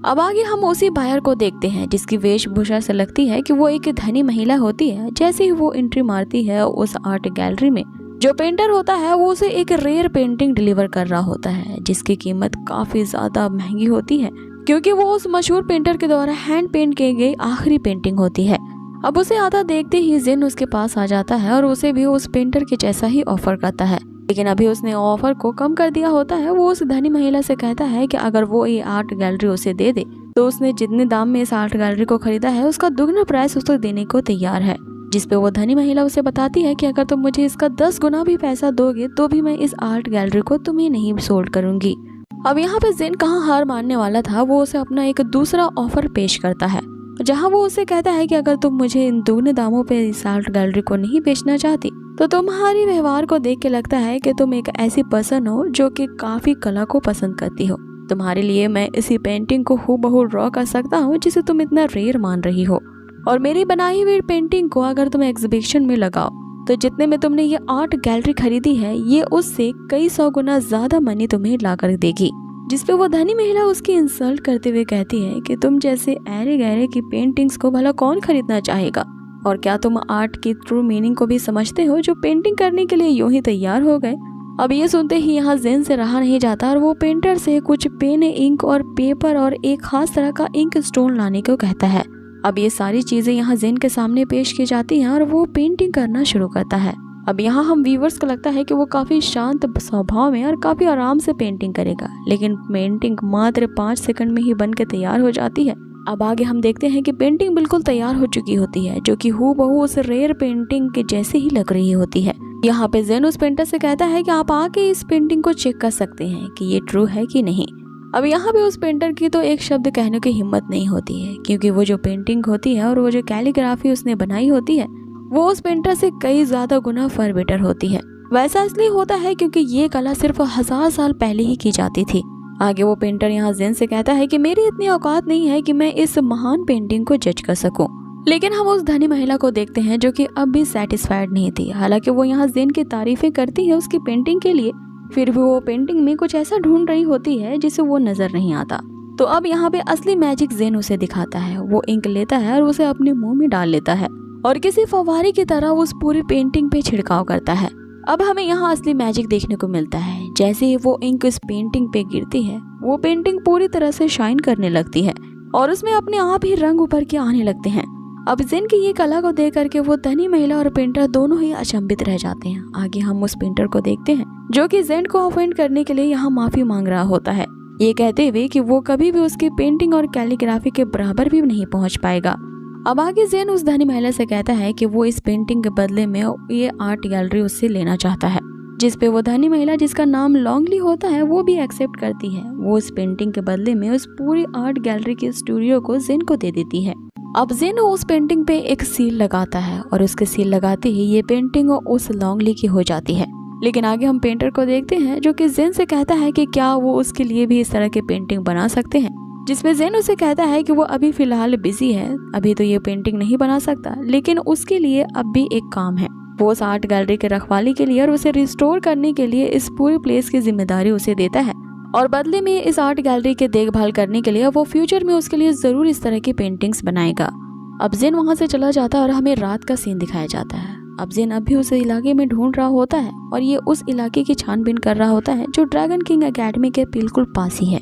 अब आगे हम उसी बायर को देखते हैं जिसकी वेशभूषा से लगती है कि वो एक धनी महिला होती है। जैसे ही वो एंट्री मारती है उस आर्ट गैलरी में, जो पेंटर होता है वो उसे एक रेयर पेंटिंग डिलीवर कर रहा होता है, जिसकी कीमत काफी ज्यादा महंगी होती है, क्योंकि वो उस मशहूर पेंटर के द्वारा हैंड पेंट की गई आखिरी पेंटिंग होती है। अब उसे आधा देखते ही जेन उसके पास आ जाता है और उसे भी उस पेंटर के जैसा ही ऑफर करता है, लेकिन अभी उसने ऑफर को कम कर दिया होता है। वो उस धनी महिला से कहता है कि अगर वो ये आर्ट गैलरी उसे दे दे तो उसने जितने दाम में इस आर्ट गैलरी को खरीदा है उसका दुगना प्राइस उसको देने को तैयार है। जिसपे वो धनी महिला उसे बताती है कि अगर तुम मुझे इसका 10 गुना भी पैसा दोगे तो भी मैं इस आर्ट गैलरी को तुम्हें नहीं सोल्ड करूंगी। अब यहाँ पे जेन कहाँ हार मानने वाला था, वो उसे अपना एक दूसरा ऑफर पेश करता है, जहाँ वो उसे कहता है कि अगर तुम मुझे इन दुगने दामों पे इस आर्ट गैलरी को नहीं बेचना चाहती तो तुम्हारी व्यवहार को देख के लगता है कि तुम एक ऐसी पर्सन हो जो कि काफी कला को पसंद करती हो। तुम्हारे लिए मैं इसी पेंटिंग को हूबहू ड्रॉ कर सकता हूँ जिसे तुम इतना रेयर मान रही हो, और मेरी बनाई हुई पेंटिंग को अगर तुम एग्जीबिशन में लगाओ तो जितने में तुमने ये आर्ट गैलरी खरीदी है ये उससे कई 100 गुना ज्यादा मनी तुम्हें ला कर देगी। जिसपे वो धनी महिला उसकी इंसल्ट करते हुए कहती है कि तुम जैसे ऐरे गहरे की पेंटिंग्स को भला कौन खरीदना चाहेगा, और क्या तुम आर्ट की ट्रू मीनिंग को भी समझते हो जो पेंटिंग करने के लिए यूं ही तैयार हो गए। अब ये सुनते ही यहाँ जेन से रहा नहीं जाता और वो पेंटर से कुछ पेन, इंक और पेपर और एक खास तरह का इंक स्टोन लाने को कहता है। अब ये सारी चीजें यहाँ जेन के सामने पेश की जाती हैं और वो पेंटिंग करना शुरू करता है। अब यहाँ हम व्यूवर्स को लगता है कि वो काफी शांत स्वभाव में और काफी आराम से पेंटिंग करेगा, लेकिन पेंटिंग मात्र 5 सेकंड में ही बन के तैयार हो जाती है। अब आगे हम देखते हैं कि पेंटिंग बिल्कुल तैयार हो चुकी होती है, जो कि हूबहू उस रेयर पेंटिंग के जैसे ही लग रही होती है। यहाँ पे जेन उस पेंटर से कहता है कि आप आके इस पेंटिंग को चेक कर सकते हैं कि ये ट्रू है कि नहीं। अब यहाँ पे उस पेंटर की तो एक शब्द कहने की हिम्मत नहीं होती है, क्योंकि वो जो पेंटिंग होती है और वो जो कैलीग्राफी उसने बनाई होती है वो उस पेंटर से कई ज्यादा गुना फर बेटर होती है। वैसा इसलिए होता है क्योंकि ये कला सिर्फ 1000 साल पहले ही की जाती थी। आगे वो पेंटर यहाँ जेन से कहता है कि मेरी इतनी औकात नहीं है कि मैं इस महान पेंटिंग को जज कर सकूं। लेकिन हम उस धनी महिला को देखते हैं जो कि अब भी सेटिस्फाइड नहीं थी। हालांकि वो यहाँ जेन की तारीफें करती है उसकी पेंटिंग के लिए, फिर भी वो पेंटिंग में कुछ ऐसा ढूंढ रही होती है जिसे वो नजर नहीं आता। तो अब यहाँ पे असली मैजिक जेन उसे दिखाता है। वो इंक लेता है और उसे अपने मुंह में डाल लेता है और किसी फव्वारे की तरह उस पूरी पेंटिंग पे छिड़काव करता है। अब हमें यहाँ असली मैजिक देखने को मिलता है। जैसे ही वो इंक इस पेंटिंग पे गिरती है वो पेंटिंग पूरी तरह से शाइन करने लगती है और उसमें अपने आप ही रंग उभर के आने लगते हैं। अब जेन की ये कला को देख करके वो धनी महिला और पेंटर दोनों ही अचंभित रह जाते हैं। आगे हम उस पेंटर को देखते हैं जो कि जेन को ऑफेंड करने के लिए यहाँ माफी मांग रहा होता है, ये कहते हुए कि वो कभी भी उसकी पेंटिंग और कैलीग्राफी के बराबर भी नहीं पहुंच पाएगा। अब आगे जेन उस धनी महिला से कहता है कि वो इस पेंटिंग के बदले में ये आर्ट गैलरी उससे लेना चाहता है, जिसपे वो धनी महिला जिसका नाम लॉन्गली होता है वो भी एक्सेप्ट करती है। वो उस पेंटिंग के बदले में उस पूरी आर्ट गैलरी के स्टूडियो को जेन को दे देती है। अब जेन उस पेंटिंग पे एक सील लगाता है और उसके सील लगाते ही ये पेंटिंग उस लॉन्गली की हो जाती है। लेकिन आगे हम पेंटर को देखते हैं जो कि जेन से कहता है कि क्या वो उसके लिए भी इस तरह की पेंटिंग बना सकते हैं, जिसमें जेन उसे कहता है कि वो अभी फिलहाल बिजी है, अभी तो ये पेंटिंग नहीं बना सकता, लेकिन उसके लिए अब भी एक काम है। वो उस आर्ट गैलरी के रखवाली के लिए और उसे रिस्टोर करने के लिए इस पूरे प्लेस की जिम्मेदारी उसे देता है और बदले में इस आर्ट गैलरी के देखभाल करने के लिए वो फ्यूचर में उसके लिए जरूर इस तरह की पेंटिंग्स बनाएगा। अब जेन वहाँ से चला जाता है और हमें रात का सीन दिखाया जाता है। अब जेन अभी उस इलाके में ढूंढ रहा होता है और ये उस इलाके की छानबीन कर रहा होता है जो ड्रैगन किंग एकेडमी के बिल्कुल पास ही है।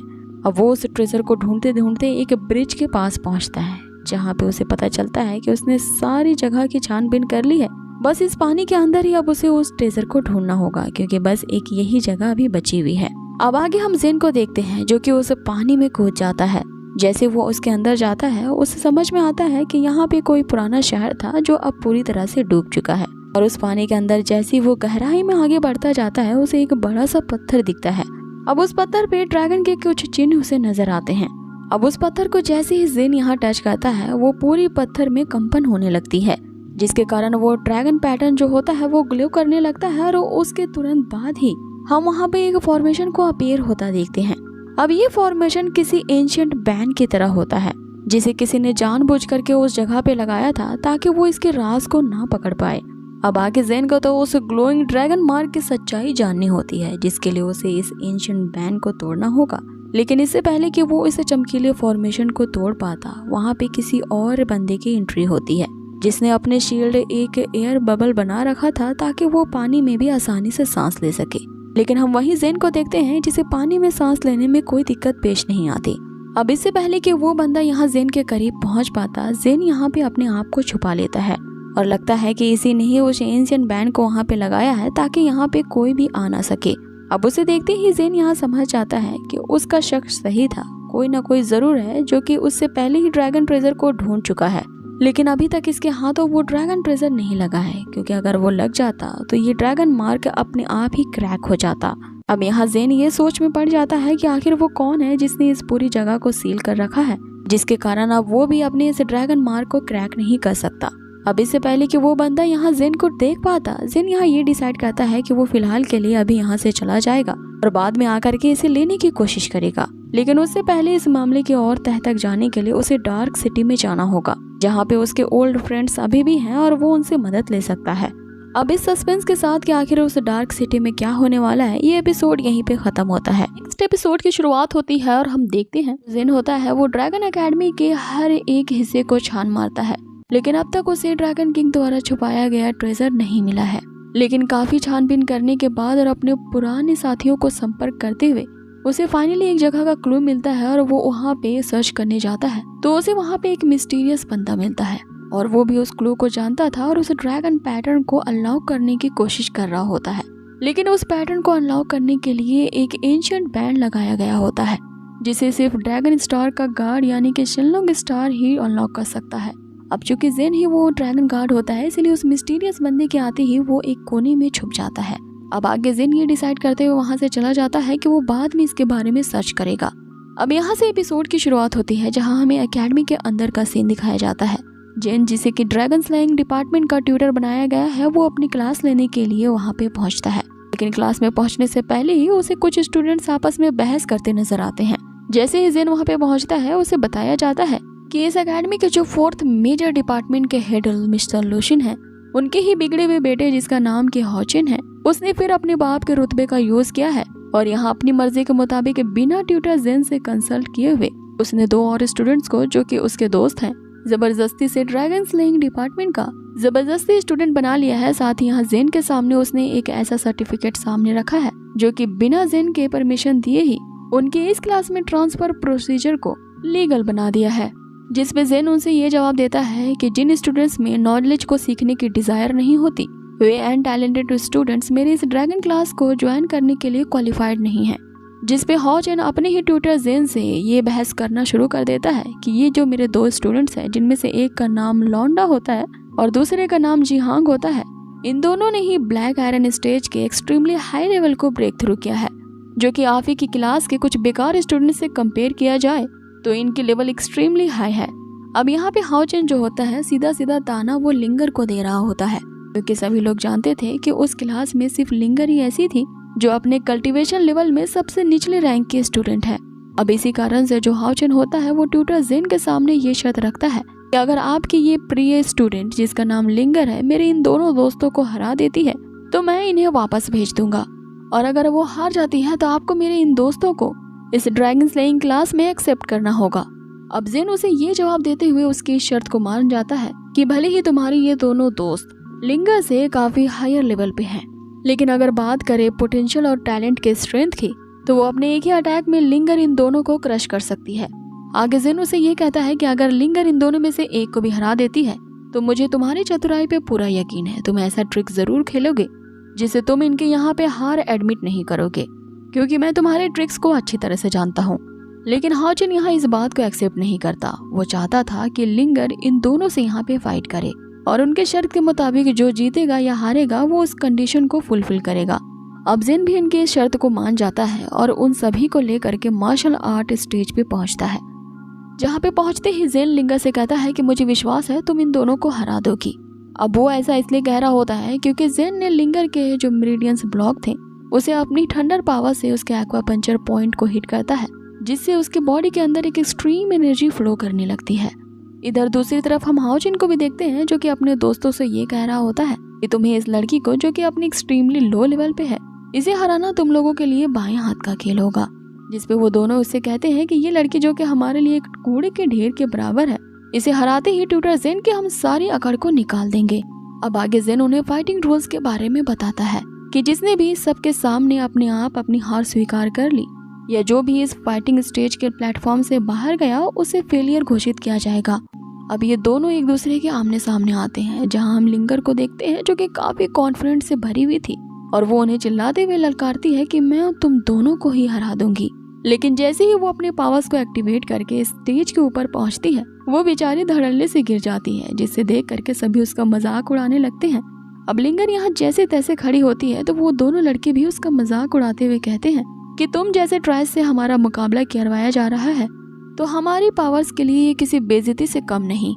अब वो उस ट्रेजर को ढूंढते ढूंढते एक ब्रिज के पास पहुंचता है, जहाँ पे उसे पता चलता है कि उसने सारी जगह की छानबीन कर ली है। बस इस पानी के अंदर ही अब उसे उस ट्रेजर को ढूंढना होगा, क्योंकि बस एक यही जगह अभी बची हुई है। अब आगे हम जेन को देखते हैं जो कि उस पानी में कूद जाता है। जैसे वो उसके अंदर जाता है उसे समझ में आता है कि यहाँ पे कोई पुराना शहर था जो अब पूरी तरह से डूब चुका है और उस पानी के अंदर जैसे ही वो गहराई में आगे बढ़ता जाता है उसे एक बड़ा सा पत्थर दिखता है। अब उस पत्थर पे ड्रैगन के कुछ चिन्ह उसे नजर आते हैं। अब उस पत्थर को जैसे ही जेन यहाँ टच करता है वो पूरी पत्थर में कंपन होने लगती है, जिसके कारण वो ड्रैगन पैटर्न जो होता है वो ग्लो करने लगता है और उसके तुरंत बाद ही हम वहाँ पे एक फॉर्मेशन को अपीयर होता देखते हैं। अब ये फॉर्मेशन किसी एंशिएंट बैन की तरह होता है, जिसे किसी ने जानबूझ करके उस जगह पे लगाया था ताकि वो इसके राज को ना पकड़ पाए। अब आगे जेन को तो उस ग्लोइंग ड्रैगन मार्क की सच्चाई जाननी होती है, जिसके लिए उसे इस एंशिएंट बैन को तोड़ना होगा। लेकिन इससे पहले कि वो इस चमकीले फॉर्मेशन को तोड़ पाता, वहाँ पे किसी और बंदे की एंट्री होती है, जिसने अपने शील्ड एक एयर बबल बना रखा था ताकि वो पानी में भी आसानी से सांस ले सके। लेकिन हम वहीं जेन को देखते हैं जिसे पानी में सांस लेने में कोई दिक्कत पेश नहीं आती। अब इससे पहले कि वो बंदा यहाँ जेन के करीब पहुँच पाता, जेन यहाँ पे अपने आप को छुपा लेता है और लगता है कि इसी ने ही उस एंशिएंट बैंड को वहाँ पे लगाया है ताकि यहाँ पे कोई भी आ ना सके। अब उसे देखते ही जेन यहाँ समझ जाता है कि उसका शक सही था, कोई ना कोई जरूर है जो कि उससे पहले ही ड्रैगन ट्रेजर को ढूंढ चुका है। लेकिन अभी तक इसके हाथों वो ड्रैगन ट्रेजर नहीं लगा है, क्योंकि अगर वो लग जाता तो ये ड्रैगन मार्क अपने आप ही क्रैक हो जाता। अब यहाँ जेन ये सोच में पड़ जाता है कि आखिर वो कौन है जिसने इस पूरी जगह को सील कर रखा है, जिसके कारण अब वो भी अपने इस ड्रैगन मार्क को क्रैक नहीं कर सकता। अब इससे पहले कि वो बंदा यहाँ जेन को देख पाता, जेन यहाँ ये डिसाइड करता है कि वो फिलहाल के लिए अभी यहाँ से चला जाएगा और बाद में आकर के इसे लेने की कोशिश करेगा। लेकिन उससे पहले इस मामले की और तह तक जाने के लिए उसे डार्क सिटी में जाना होगा, जहाँ पे उसके ओल्ड फ्रेंड्स अभी भी हैं और वो उनसे मदद ले सकता है। अब इस सस्पेंस के साथ कि आखिर उस डार्क सिटी में क्या होने वाला है, ये एपिसोड यहीं पे खत्म होता है। नेक्स्ट एपिसोड की शुरुआत होती है और हम देखते हैं जेन होता है वो ड्रैगन एकेडमी के हर एक हिस्से को छान मारता है, लेकिन अब तक उसे ड्रैगन किंग द्वारा छुपाया गया ट्रेजर नहीं मिला है। लेकिन काफी छानबीन करने के बाद और अपने पुराने साथियों को संपर्क करते हुए उसे फाइनली एक जगह का क्लू मिलता है और वो वहाँ पे सर्च करने जाता है तो उसे वहाँ पे एक मिस्टीरियस बंदा मिलता है और वो भी उस क्लू को जानता था और उस ड्रैगन पैटर्न को अनलॉक करने की कोशिश कर रहा होता है। लेकिन उस पैटर्न को अनलॉक करने के लिए एक एंशिएंट बैंड लगाया गया होता है, जिसे सिर्फ ड्रैगन स्टार का गार्ड यानी कि शिनलॉन्ग स्टार ही अनलॉक कर सकता है। अब चूंकि जेन ही वो ड्रैगन गार्ड होता है, इसलिए उस मिस्टीरियस बंदे के आते ही वो एक कोने में छुप जाता है। अब आगे जेन ये डिसाइड करते हुए वहाँ से चला जाता है कि वो बाद में इसके बारे में सर्च करेगा। अब यहाँ से एपिसोड की शुरुआत होती है, जहाँ हमें एकेडमी के अंदर का सीन दिखाया जाता है। जेन, जिसे कि ड्रैगन स्लेइंग डिपार्टमेंट का ट्यूटर बनाया गया है, वो अपनी क्लास लेने के लिए वहाँ पे पहुँचता है। लेकिन क्लास में पहुँचने से पहले ही उसे कुछ स्टूडेंट्स आपस में बहस करते नजर आते हैं। जैसे ही जेन वहाँ पे पहुँचता है उसे बताया जाता है कि इस एकेडमी के जो 4th मेजर डिपार्टमेंट के हेड मिस्टर लुशिन है, उनके ही बिगड़े हुए बेटे जिसका नाम के हॉचिन है, उसने फिर अपने बाप के रुतबे का यूज किया है और यहाँ अपनी मर्जी के मुताबिक बिना ट्यूटर जेन से कंसल्ट किए हुए उसने 2 और स्टूडेंट्स को, जो कि उसके दोस्त हैं, जबरदस्ती से ड्रैगन स्लेइंग डिपार्टमेंट का जबरदस्ती स्टूडेंट बना लिया है। साथ ही यहाँ जेन के सामने उसने एक ऐसा सर्टिफिकेट सामने रखा है जो कि बिना जेन के परमिशन दिए ही उनके इस क्लास में ट्रांसफर प्रोसीजर को लीगल बना दिया है, जिसपे जेन उनसे ये जवाब देता है कि जिन स्टूडेंट्स में नॉलेज को सीखने की डिजायर नहीं होती, वे अनटैलेंटेड स्टूडेंट्स मेरे इस ड्रैगन क्लास को ज्वाइन करने के लिए क्वालिफाइड नहीं है। जिसपे हॉचिन अपने ही ट्यूटर जेन से ये बहस करना शुरू कर देता है कि ये जो मेरे 2 स्टूडेंट्स हैं, जिनमें से एक का नाम लॉन्डा होता है और दूसरे का नाम जिहांग होता है, इन दोनों ने ही ब्लैक आयरन स्टेज के एक्सट्रीमली हाई लेवल को ब्रेक थ्रू किया है, जो कि आप ही की क्लास के कुछ बेकार स्टूडेंट से कंपेयर किया जाए तो इनकी लेवल एक्सट्रीमली हाई है। अब यहाँ पे हॉचिन जो होता है सीधा सीधा ताना वो लिंगर को दे रहा होता है, क्योंकि सभी लोग जानते थे कि उस क्लास में सिर्फ लिंगर ही ऐसी थी जो अपने कल्टीवेशन लेवल में सबसे निचले रैंक की स्टूडेंट है। अब इसी कारण से जो हॉचिन होता है वो ट्यूटर जेन के सामने ये शर्त रखता है कि अगर आपकी ये प्रिय स्टूडेंट जिसका नाम लिंगर है मेरे इन दोनों दोस्तों को हरा देती है तो मैं इन्हें वापस भेज दूंगा, और अगर वो हार जाती है तो आपको मेरे इन दोस्तों को इस ड्रैगन स्लेइंग क्लास में एक्सेप्ट करना होगा। अब जेन उसे ये जवाब देते हुए उसकी इस शर्त को मान जाता है कि भले ही तुम्हारी ये दोनों दोस्त लिंगर से काफी हायर लेवल पे हैं, लेकिन अगर बात करें पोटेंशियल और टैलेंट के स्ट्रेंथ की तो वो अपने एक ही अटैक में लिंगर इन दोनों को क्रश कर सकती है। आगे जेन उसे ये कहता है कि अगर लिंगर इन दोनों में से एक को भी हरा देती है तो मुझे तुम्हारी चतुराई पे पूरा यकीन है, तुम ऐसा ट्रिक जरूर खेलोगे जिससे तुम इनके यहाँ पे हार एडमिट नहीं करोगे, क्योंकि मैं तुम्हारे ट्रिक्स को अच्छी तरह से जानता हूँ। लेकिन हॉचिन यहाँ इस बात को एक्सेप्ट नहीं करता। वो चाहता था कि लिंगर इन दोनों से यहाँ पे फाइट करे और उनके शर्त के मुताबिक जो जीतेगा या हारेगा वो उस कंडीशन को फुलफिल करेगा। अब जेन भी इनकी इस शर्त को मान जाता है और उन सभी को लेकर के मार्शल आर्ट स्टेज पे पहुंचता है। जहाँ पे पहुंचते ही जेन लिंगर से कहता है कि मुझे विश्वास है तुम इन दोनों को हरा दोगी। अब वो ऐसा इसलिए कह रहा होता है क्योंकि जेन ने लिंगर के जो मेरिडियंस ब्लॉक थे उसे अपनी थंडर पावर से उसके एक्वापंचर पॉइंट को हिट करता है, जिससे उसके बॉडी के अंदर एक एक्सट्रीम एनर्जी फ्लो करने लगती है। इधर दूसरी तरफ हम हाओजिन को भी देखते हैं जो कि अपने दोस्तों से ये कह रहा होता है कि तुम्हें इस लड़की को जो कि अपनी एक्सट्रीमली लो लेवल पे है इसे हराना तुम लोगों के लिए बाएं हाथ का खेल होगा। जिसपे वो दोनों उससे कहते हैं कि ये लड़की जो कि हमारे लिए एक कूड़े के ढेर के बराबर है, इसे हराते ही ट्यूटर जेन के हम सारी अकड़ को निकाल देंगे। अब आगे जेन उन्हें फाइटिंग रूल्स के बारे में बताता है कि जिसने भी सबके सामने अपने आप अपनी हार स्वीकार कर ली या जो भी इस फाइटिंग स्टेज के प्लेटफॉर्म से बाहर गया उसे फेलियर घोषित किया जाएगा। अब ये दोनों एक दूसरे के आमने सामने आते हैं, जहां हम लिंगर को देखते हैं जो कि काफी कॉन्फिडेंट से भरी हुई थी और वो उन्हें चिल्लाते हुए ललकारती है कि मैं तुम दोनों को ही हरा दूंगी। लेकिन जैसे ही वो अपने पावर्स को एक्टिवेट करके स्टेज के ऊपर पहुंचती है वो बेचारी धड़ल्ले से गिर जाती है, जिससे देख करके सभी उसका मजाक उड़ाने लगते हैं। अब लिंगर यहाँ जैसे तैसे खड़ी होती है तो वो दोनों लड़के भी उसका मजाक उड़ाते हुए कहते हैं कि तुम जैसे ट्राइस से हमारा मुकाबला करवाया जा रहा है तो हमारी पावर्स के लिए ये किसी बेइज्जती से कम नहीं,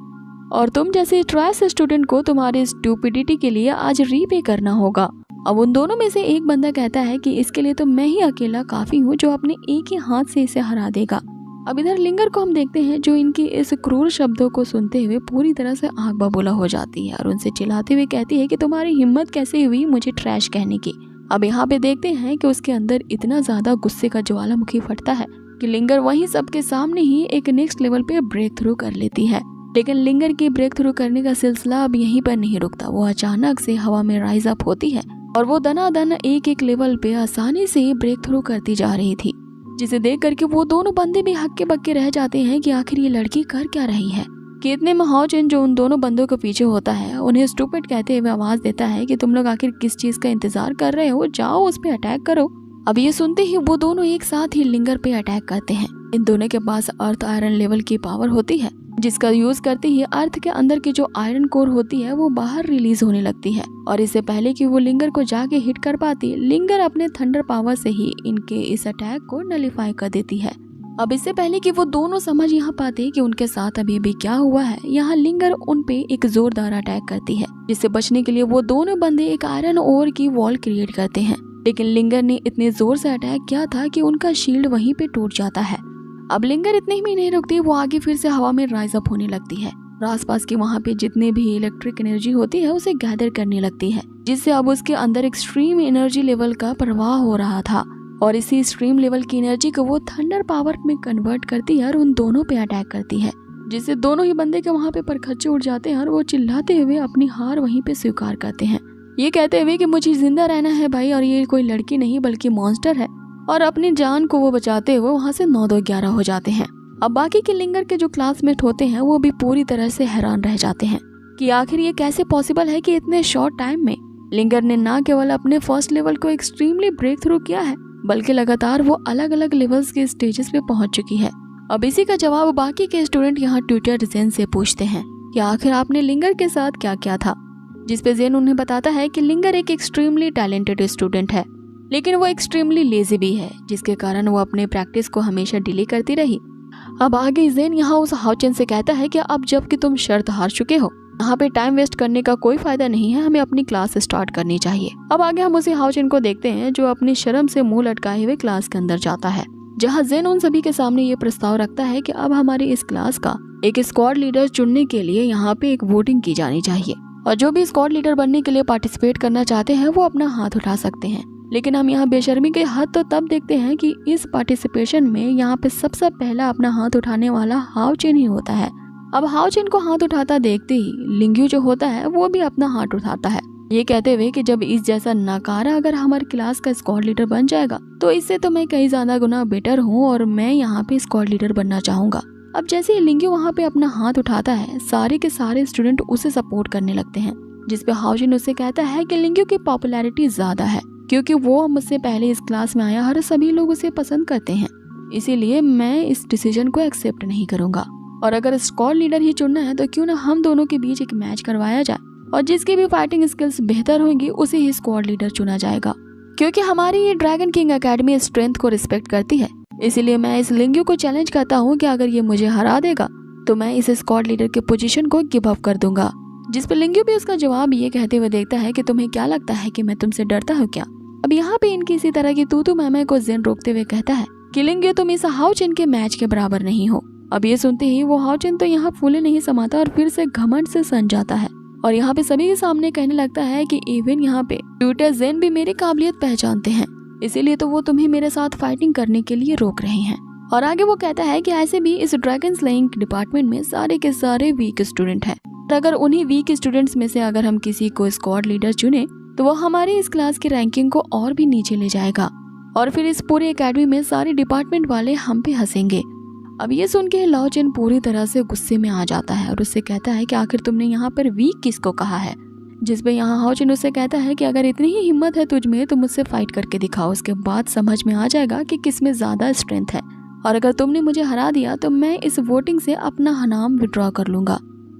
और तुम जैसे ट्राइस स्टूडेंट को तुम्हारी स्टूपिडिटी के लिए आज रीपे करना होगा। अब उन दोनों में से एक बंदा कहता है कि इसके लिए तो मैं ही अकेला काफी हूँ जो अपने एक ही हाथ से इसे हरा देगा। अब इधर लिंगर को हम देखते हैं जो इनकी इस क्रूर शब्दों को सुनते हुए पूरी तरह से आग बबूला हो जाती है और उनसे चिल्लाते हुए कहती है कि तुम्हारी हिम्मत कैसे हुई मुझे ट्रैश कहने की। अब यहाँ पे देखते हैं कि उसके अंदर इतना ज्यादा गुस्से का ज्वालामुखी फटता है कि लिंगर वहीं सबके सामने ही एक नेक्स्ट लेवल पे ब्रेक थ्रू कर लेती है। लेकिन लिंगर की ब्रेक थ्रू करने का सिलसिला अब यहीं पर नहीं रुकता, वो अचानक से हवा में राइज अप होती है और वो दनादन एक एक लेवल पे आसानी से ब्रेक थ्रू करती जा रही थी, जिसे देख करके वो दोनों बंदे भी हक्के बक्के रह जाते हैं कि आखिर ये लड़की कर क्या रही है। कि इतने में हाओजिन जो उन दोनों बंदों के पीछे होता है उन्हें स्टूपिड कहते हुए आवाज देता है कि तुम लोग आखिर किस चीज का इंतजार कर रहे हो, जाओ उस पे अटैक करो। अब ये सुनते ही वो दोनों एक साथ ही लिंगर पे अटैक करते हैं। इन दोनों के पास अर्थ आयरन लेवल की पावर होती है, जिसका यूज करते ही अर्थ के अंदर की जो आयरन कोर होती है वो बाहर रिलीज होने लगती है और इससे पहले कि वो लिंगर को जाके हिट कर पाती, लिंगर अपने थंडर पावर से ही इनके इस अटैक को नलिफाई कर देती है। अब इससे पहले कि वो दोनों समझ यहाँ पाते कि उनके साथ अभी भी क्या हुआ है, यहाँ लिंगर उन पे एक जोरदार अटैक करती है, जिससे बचने के लिए वो दोनों बंदे एक आयरन ओर की वॉल क्रिएट करते हैं। लेकिन लिंगर ने इतने जोर से अटैक किया था कि उनका शील्ड वहीं पे टूट जाता है। अब लिंगर इतने ही नहीं रुकती, वो आगे फिर से हवा में राइज अप होने लगती है। आसपास की वहाँ पे जितने भी इलेक्ट्रिक एनर्जी होती है उसे गैदर करने लगती है, जिससे अब उसके अंदर एक्सट्रीम एनर्जी लेवल का प्रवाह हो रहा था और इसी एक्सट्रीम लेवल की एनर्जी को वो थंडर पावर में कन्वर्ट करती है और उन दोनों पे अटैक करती है, जिससे दोनों ही बंदे के वहाँ पे परखच्चे उड़ जाते हैं और वो चिल्लाते हुए अपनी हार वहीं पे स्वीकार करते हैं, ये कहते हुए कि मुझे जिंदा रहना है भाई और ये कोई लड़की नहीं बल्कि मॉन्स्टर है, और अपनी जान को वो बचाते हुए वहाँ से 9-2-11 हो जाते हैं। अब बाकी के लिंगर के जो क्लासमेट होते हैं वो भी पूरी तरह से हैरान रह जाते हैं कि आखिर ये कैसे पॉसिबल है कि इतने शॉर्ट टाइम में लिंगर ने न केवल अपने फर्स्ट लेवल को एक्सट्रीमली ब्रेक थ्रू किया है बल्कि लगातार वो अलग अलग लेवल्स के स्टेजेस पे पहुंच चुकी है। अब इसी का जवाब बाकी के स्टूडेंट यहाँ ट्यूटर जेन से पूछते हैं कि आखिर आपने लिंगर के साथ क्या किया था, जिसपे जेन उन्हें बताता है कि लिंगर एक एक्सट्रीमली टैलेंटेड स्टूडेंट है, लेकिन वो एक्सट्रीमली लेजी भी है, जिसके कारण वो अपने प्रैक्टिस को हमेशा डिले करती रही। अब आगे जेन यहाँ उस हाओजिन से कहता है कि अब जबकि तुम शर्त हार चुके हो, यहाँ पे टाइम वेस्ट करने का कोई फायदा नहीं है, हमें अपनी क्लास स्टार्ट करनी चाहिए। अब आगे हम उसी हाओजिन को देखते हैं जो अपनी शर्म से मुंह लटकाए हुए क्लास के अंदर जाता है, जहाँ जेन उन सभी के सामने ये प्रस्ताव रखता है कि अब हमारी इस क्लास का एक स्क्वाड लीडर चुनने के लिए यहाँ पे एक वोटिंग की जानी चाहिए और जो भी स्क्वाड लीडर बनने के लिए पार्टिसिपेट करना चाहते हैं वो अपना हाथ उठा सकते हैं। लेकिन हम यहाँ बेशर्मी के हद तो तब देखते हैं कि इस पार्टिसिपेशन में यहाँ पे सबसे पहला अपना हाथ उठाने वाला हाओजिन ही होता है। अब हाओजिन को हाथ उठाता देखते ही लिंग्यू जो होता है वो भी अपना हाथ उठाता है, ये कहते हुए कि जब इस जैसा नकारा अगर हमारी क्लास का स्क्वाड लीडर बन जाएगा तो इससे तो मैं कई ज्यादा गुना बेटर हूँ और मैं यहाँ पे स्क्वाड लीडर बनना चाहूंगा। अब जैसे ही लिंग्यू वहाँ पे अपना हाथ उठाता है सारे के सारे स्टूडेंट उसे सपोर्ट करने लगते हैं, जिसपे हाओजिन उससे कहता है कि लिंग्यू की पॉपुलैरिटी ज्यादा है क्योंकि वो मुझसे पहले इस क्लास में आया, हर सभी लोग उसे पसंद करते हैं, इसीलिए मैं इस डिसीजन को एक्सेप्ट नहीं करूंगा। और अगर स्क्वाड लीडर ही चुनना है तो क्यों ना हम दोनों के बीच एक मैच करवाया जाए और जिसकी भी फाइटिंग स्किल्स बेहतर होंगी उसे ही स्क्वाड लीडर चुना जाएगा, क्योंकि हमारी ये ड्रैगन किंग एकेडमी स्ट्रेंथ को रिस्पेक्ट करती है। इसीलिए मैं इस लिंग्यू को चैलेंज करता हूँ कि अगर ये मुझे हरा देगा तो मैं इस स्क्वाड लीडर के पोजीशन को गिव अप कर दूंगा। जिस पर लिंग्यू भी उसका जवाब ये कहते हुए देखता है कि तुम्हें क्या लगता है कि मैं तुमसे डरता हूँ क्या। अब यहाँ पे इनकी इसी तरह की तू मैमे को जेन रोकते हुए कहता है कि लिंग्यू तुम इस हाओचिन के मैच के बराबर नहीं हो। अब ये सुनते ही वो हाओचिन तो यहाँ फूले नहीं समाता और फिर से घमंड से सन जाता है और यहाँ पे सभी के सामने कहने लगता है कि इवन यहाँ पे ट्यूटर जेन भी मेरी काबिलियत पहचानते हैं, इसीलिए तो वो तुम्हें मेरे साथ फाइटिंग करने के लिए रोक रहे हैं। और आगे वो कहता है कि ऐसे भी इस ड्रैगन स्लेइंग डिपार्टमेंट में सारे के सारे वीक स्टूडेंट हैं, और अगर उन्हीं वीक स्टूडेंट्स में से अगर हम किसी को स्क्वाड लीडर चुने तो वो हमारी इस क्लास की रैंकिंग को और भी नीचे ले जाएगा और फिर इस पूरे एकेडमी में सारे डिपार्टमेंट वाले हम पे हंसेंगे। अब ये सुन के लाओ चिन पूरी तरह से गुस्से में आ जाता है और उससे कहता है कि आखिर तुमने यहाँ पर वीक किसको कहा है। जिस पे यहाँ हाओ चिन उससे कहता है कि अगर इतनी ही हिम्मत है तुझ में तो मुझसे फाइट करके दिखाओ, उसके बाद समझ में आ जाएगा कि किस में ज्यादा स्ट्रेंथ है, और अगर तुमने मुझे हरा दिया तो मैं इस वोटिंग से अपना नाम विड्रॉ कर लूंगा।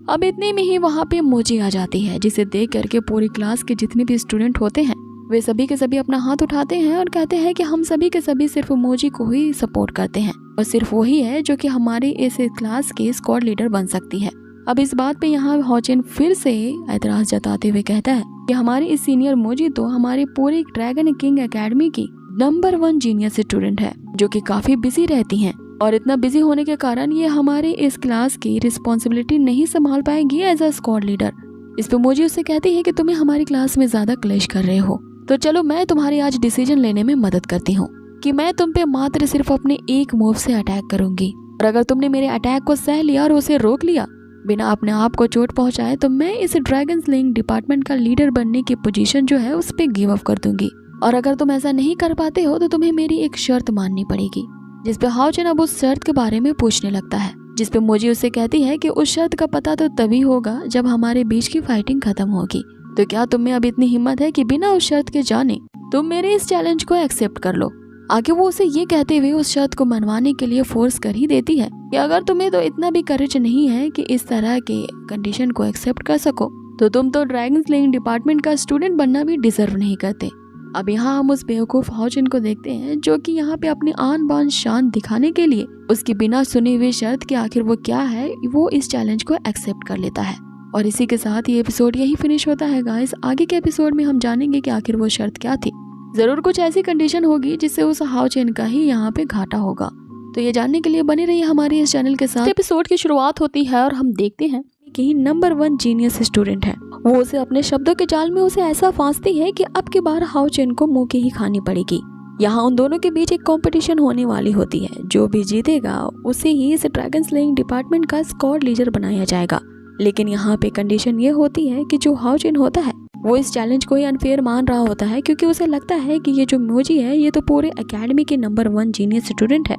अब इतने में ही वहाँ पे मोजी आ जाती है, जिसे देख करके पूरी क्लास के जितने भी स्टूडेंट होते हैं वे सभी के सभी अपना हाथ उठाते हैं और कहते हैं कि हम सभी के सभी सिर्फ मोजी को ही सपोर्ट करते हैं और सिर्फ वही है जो कि हमारी इस क्लास के स्क्वाड लीडर बन सकती है। अब इस बात पे यहाँ हाओचिन फिर से एतराज जताते हुए कहता है कि हमारी इस सीनियर मोजी तो हमारी पूरी ड्रैगन किंग एकेडमी की नंबर 1 जीनियस स्टूडेंट है, जो कि काफी बिजी रहती हैं और इतना बिजी होने के कारण ये हमारे इस क्लास की रिस्पॉन्सिबिलिटी नहीं संभाल पाएंगी एज अ स्क्वाड लीडर। इस पे मोजी उससे कहती है कि तुम्हें हमारी क्लास में ज्यादा क्लेश कर रहे हो, तो चलो मैं तुम्हारी आज डिसीजन लेने में मदद करती हूँ कि मैं तुम पे मात्र सिर्फ अपने एक मूव से अटैक करूंगी, और अगर तुमने मेरे अटैक को सह लिया और उसे रोक लिया बिना अपने आप को चोट पहुंचाए तो मैं इस ड्रैगन स्लेइंग डिपार्टमेंट का लीडर बनने की पोजीशन जो है उस पे गिव अप कर दूंगी, और अगर तुम ऐसा नहीं कर पाते हो तो तुम्हें मेरी एक शर्त माननी पड़ेगी। जिस पे हाओचिन अब उस शर्त के बारे में पूछने लगता है, जिस पे मोजी उससे कहती है कि उस शर्त का पता तो तभी होगा जब हमारे बीच की फाइटिंग खत्म होगी, तो क्या तुम में अब इतनी हिम्मत है कि बिना उस शर्त के जाने तुम मेरे इस चैलेंज को एक्सेप्ट कर लो। आगे वो उसे ये कहते हुए उस शर्त को मनवाने के लिए फोर्स कर ही देती है कि अगर तुम्हें तो इतना भी करेज नहीं है कि इस तरह के कंडीशन को एक्सेप्ट कर सको तो तुम तो ड्रैगन स्लेइंग डिपार्टमेंट का स्टूडेंट बनना भी डिजर्व नहीं करते। अब यहाँ हम उस बेवकूफ हाओचिन को देखते हैं जो कि यहाँ पे अपनी आन बान शान दिखाने के लिए उसकी बिना सुनी हुई शर्त कि आखिर वो क्या है वो इस चैलेंज को एक्सेप्ट कर लेता है। और इसी के साथ ये एपिसोड यही फिनिश होता है गाइस। आगे के एपिसोड में हम जानेंगे कि आखिर वो शर्त क्या थी। जरूर कुछ ऐसी कंडीशन होगी जिससे उस हाओचिन का ही यहाँ पे घाटा होगा। तो ये जानने के लिए बने रहिए हमारे इस चैनल के साथ। एपिसोड की शुरुआत होती है और हम देखते हैं कि नंबर 1 जीनियस स्टूडेंट है, वो उसे अपने शब्दों के जाल में उसे ऐसा फांसती है कि अब की बार हाओचिन को मुंह की ही खानी पड़ेगी। यहाँ उन दोनों के बीच एक कंपटीशन होने वाली होती है, जो भी जीतेगा उसे ही इस ड्रैगन स्लेइंग डिपार्टमेंट का स्क्वाड लीडर बनाया जाएगा। लेकिन यहाँ पे कंडीशन ये होती है कि जो हाओचिन होता है वो इस चैलेंज को ही अनफेयर मान रहा होता है, क्योंकि उसे लगता है कि ये जो मोजी है ये तो पूरे एकेडमी के नंबर 1 जीनियस स्टूडेंट है,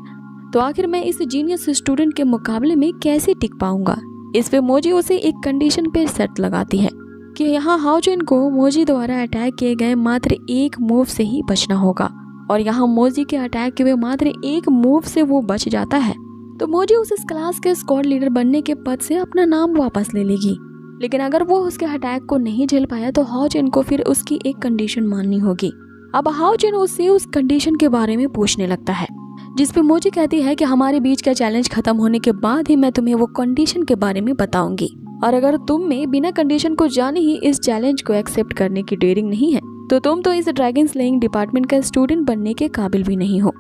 तो आखिर मैं इस जीनियस स्टूडेंट के मुकाबले में कैसे टिक पाऊंगा। इस पे मोजी उसे एक कंडीशन पे शर्त लगाती है कि यहाँ हाओचिन को मोजी द्वारा अटैक किए गए मात्र एक मूव से ही बचना होगा, और यहाँ मोजी के अटैक के हुए मात्र एक मूव से वो बच जाता है तो मोजी उस क्लास के स्क्वाड लीडर बनने के पद से अपना नाम वापस ले लेगी। लेकिन अगर वो उसके अटैक को नहीं झेल पाया तो हाओचिन को फिर उसकी एक कंडीशन माननी होगी। अब हाओचिन उससे उस कंडीशन के बारे में पूछने लगता है, जिस पे मोजी कहती है कि हमारे बीच का चैलेंज खत्म होने के बाद ही मैं तुम्हें वो कंडीशन के बारे में बताऊंगी, और अगर तुम में बिना कंडीशन को जाने ही इस चैलेंज को एक्सेप्ट करने की डेयरिंग नहीं है तो तुम तो इस ड्रैगन स्लेइंग डिपार्टमेंट का स्टूडेंट बनने के काबिल भी नहीं हो।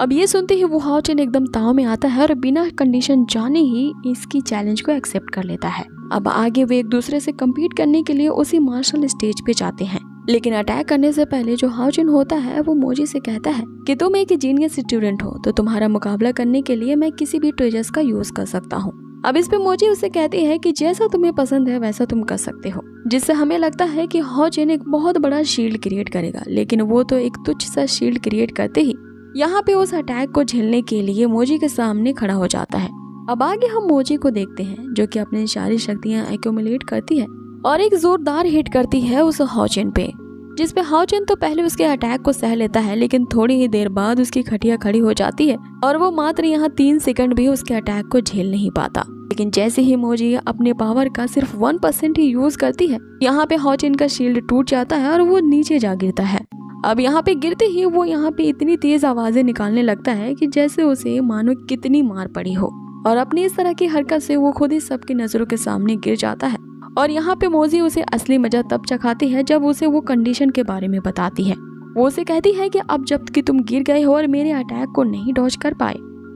अब ये सुनते ही वो हाओचिन एकदम ताव में आता है और बिना कंडीशन जाने ही इसकी चैलेंज को एक्सेप्ट कर लेता है। अब आगे वे एक दूसरे से कम्पीट करने के लिए उसी मार्शल स्टेज पे जाते हैं, लेकिन अटैक करने से पहले जो हाओचिन होता है वो मोजी से कहता है कि तुम एक जीनियस स्टूडेंट हो तो तुम्हारा मुकाबला करने के लिए मैं किसी भी ट्रेजर्स का यूज कर सकता हूँ। अब इस पे मोजी उसे कहती है कि जैसा तुम्हें पसंद है वैसा तुम कर सकते हो, जिससे हमें लगता है कि हाओचिन एक बहुत बड़ा शील्ड क्रिएट करेगा, लेकिन वो तो एक तुच्छ सा शील्ड क्रिएट करते ही यहाँ पे उस अटैक को झेलने के लिए मोजी के सामने खड़ा हो जाता है। अब आगे हम मोजी को देखते हैं जो कि अपनी सारी शक्तियाँ एक्यूमुलेट करती है और एक जोरदार हिट करती है उस हाओचिन पे, जिसपे हाओचन तो पहले उसके अटैक को सह लेता है, लेकिन थोड़ी ही देर बाद उसकी खटिया खड़ी हो जाती है और वो मात्र यहाँ 3 सेकंड भी उसके अटैक को झेल नहीं पाता। लेकिन जैसे ही मोजी अपने पावर का सिर्फ 1% ही यूज करती है, यहाँ पे हाओचन का शील्ड टूट जाता है और वो नीचे जा गिरता है। अब यहाँ पे गिरते ही वो यहाँ पे इतनी तेज आवाजें निकालने लगता है कि जैसे उसे मानो कितनी मार पड़ी हो, और अपनी इस तरह की हरकत से वो खुद ही सबकी नजरों के सामने गिर जाता है। और यहाँ पे मोजी उसे असली मजा तब चखाती है जब उसे वो कंडीशन के बारे में बताती है। वो उसे कहती है कि अब जब कि तुम गिर गए हो और मेरे अटैक को नहीं डॉज कर पाए,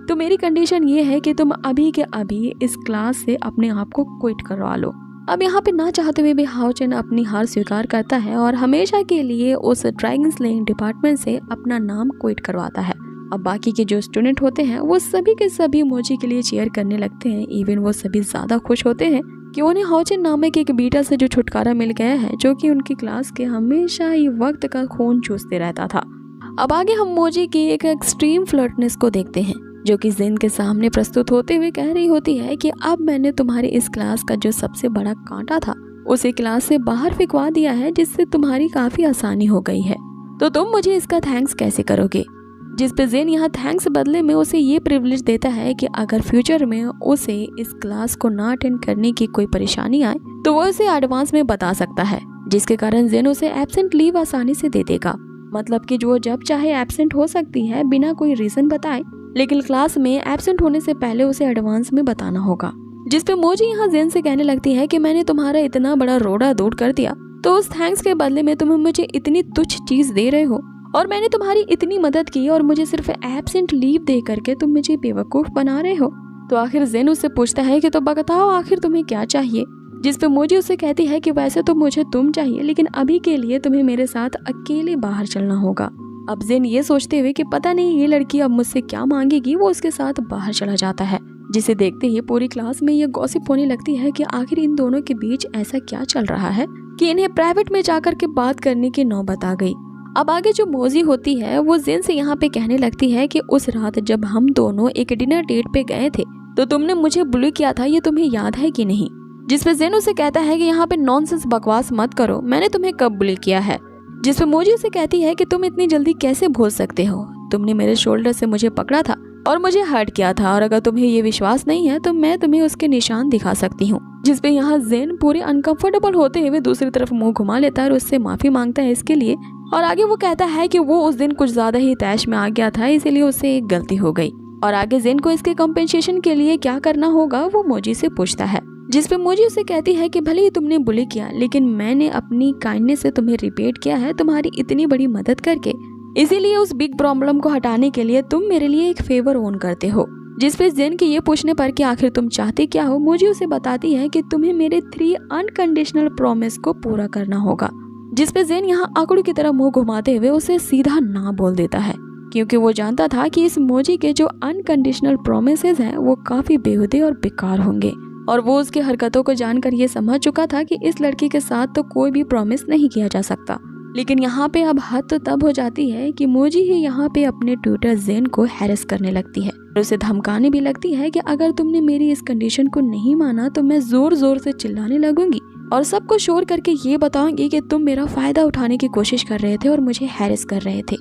तो मेरी कंडीशन ये है कि तुम अभी के अभी इस क्लास से अपने आप को क्विट करवा लो। अब यहाँ पे ना चाहते हुए भी हाओचन अपनी हार स्वीकार करता है और हमेशा के लिए उस ड्रैगन स्लेइंग डिपार्टमेंट से अपना नाम क्विट करवाता है। अब बाकी के जो स्टूडेंट होते हैं वो सभी के सभी मोजी के लिए चीयर करने लगते हैं। इवन वो सभी ज्यादा खुश होते हैं कि उन्हें हाओचन नामक एक बीटा से जो छुटकारा मिल गया है, जो कि उनकी क्लास के हमेशा ही वक्त का खून चूसते रहता था। अब आगे हम मोजी की एक एक्सट्रीम फ्लर्टनेस को देखते हैं, जो कि जेन के सामने प्रस्तुत होते हुए कह रही होती है कि अब मैंने तुम्हारी इस क्लास का जो सबसे बड़ा कांटा था उसे क्लास से बाहर फेंकवा दिया है, जिससे तुम्हारी काफी आसानी हो गई है, तो तुम मुझे इसका थैंक्स कैसे करोगे। जिस पे जेन यहाँ थैंक्स बदले में उसे ये प्रिविलेज देता है कि अगर फ्यूचर में उसे इस क्लास को ना अटेंड करने की कोई परेशानी आए तो वो उसे एडवांस में बता सकता है, जिसके कारण जेन उसे एब्सेंट लीव आसानी से दे देगा। मतलब कि जो जब चाहे एब्सेंट हो सकती है बिना कोई रीजन बताए, लेकिन क्लास में एब्सेंट होने से पहले उसे एडवांस में बताना होगा। जिस पे मोजी यहाँ जेन से कहने लगती है कि मैंने तुम्हारा इतना बड़ा रोड़ा दूर कर दिया, तो उस थैंक्स के बदले में तुम मुझे इतनी तुच्छ चीज दे रहे हो, और मैंने तुम्हारी इतनी मदद की और मुझे सिर्फ एब्सेंट लीव दे करके तुम मुझे बेवकूफ बना रहे हो। तो आखिर जेन उससे पूछता है कि तो बताओ आखिर तुम्हें क्या चाहिए। जिस पे मोजी उससे कहती है कि वैसे तो मुझे तुम चाहिए, लेकिन अभी के लिए तुम्हें मेरे साथ अकेले बाहर चलना होगा। अब जेन ये सोचते हुए कि पता नहीं ये लड़की अब मुझसे क्या मांगेगी, वो उसके साथ बाहर चला जाता है। जिसे देखते ही पूरी क्लास में ये गॉसिप होने लगती है कि आखिर इन दोनों के बीच ऐसा क्या चल रहा है कि इन्हें प्राइवेट में जाकर के बात करने की नौबत आ गई। अब आगे जो मोजी होती है वो जेन से यहाँ पे कहने लगती है कि उस रात जब हम दोनों एक डिनर डेट पे गए थे तो तुमने मुझे बुली किया था, ये तुम्हें याद है कि नहीं। जिस पे जेन उसे कहता है कि यहाँ पे नॉनसेंस बकवास मत करो, मैंने तुम्हें कब बुली किया है। जिस पे मोजी उसे कहती है कि तुम इतनी जल्दी कैसे भूल सकते हो, तुमने मेरे शोल्डर से मुझे पकड़ा था और मुझे हर्ट किया था, और अगर तुम्हें ये विश्वास नहीं है तो मैं तुम्हें उसके निशान दिखा सकती हूँ। जिस पे यहाँ जेन पूरे अनकंफर्टेबल होते हुए दूसरी तरफ मुंह घुमा लेता है और उससे माफी मांगता है इसके लिए। और आगे वो कहता है कि वो उस दिन कुछ ज्यादा ही तैश में आ गया था, इसीलिए उससे एक गलती हो गई, और आगे जेन को इसके कंपेंसेशन के लिए क्या करना होगा वो मोजी से पूछता है। जिस पे मोजी उसे कहती है कि भले ही तुमने बुली किया, लेकिन मैंने अपनी काइंडनेस से तुम्हें रिपेट किया है तुम्हारी इतनी बड़ी मदद करके, इसीलिए उस बिग प्रॉब्लम को हटाने के लिए तुम मेरे लिए एक फेवर ओन करते हो। जिस पे जेन के ये पूछने पर कि आखिर तुम चाहते क्या हो, मोजी उसे बताती है कि तुम्हें मेरे 3 अनकंडीशनल प्रॉमिस को पूरा करना होगा। जिस पे जेन यहाँ आकड़ू की तरह मुंह घुमाते हुए उसे सीधा ना बोल देता है, क्योंकि वो जानता था कि इस मोजी के जो अनकंडीशनल प्रोमिसेस हैं वो काफी बेहुदे और बेकार होंगे, और वो उसकी हरकतों को जानकर ये समझ चुका था कि इस लड़की के साथ तो कोई भी प्रॉमिस नहीं किया जा सकता। लेकिन यहाँ पे अब हद तो तब हो जाती है कि मोजी ही यहाँ पे अपने ट्यूटर जेन को हैरेस करने लगती है और उसे धमकाने भी लगती है कि अगर तुमने मेरी इस कंडीशन को नहीं माना तो मैं जोर जोर से चिल्लाने लगूंगी और सबको शोर करके ये बताऊंगी कि तुम मेरा फायदा उठाने की कोशिश कर रहे थे और मुझे हैरेस कर रहे थे,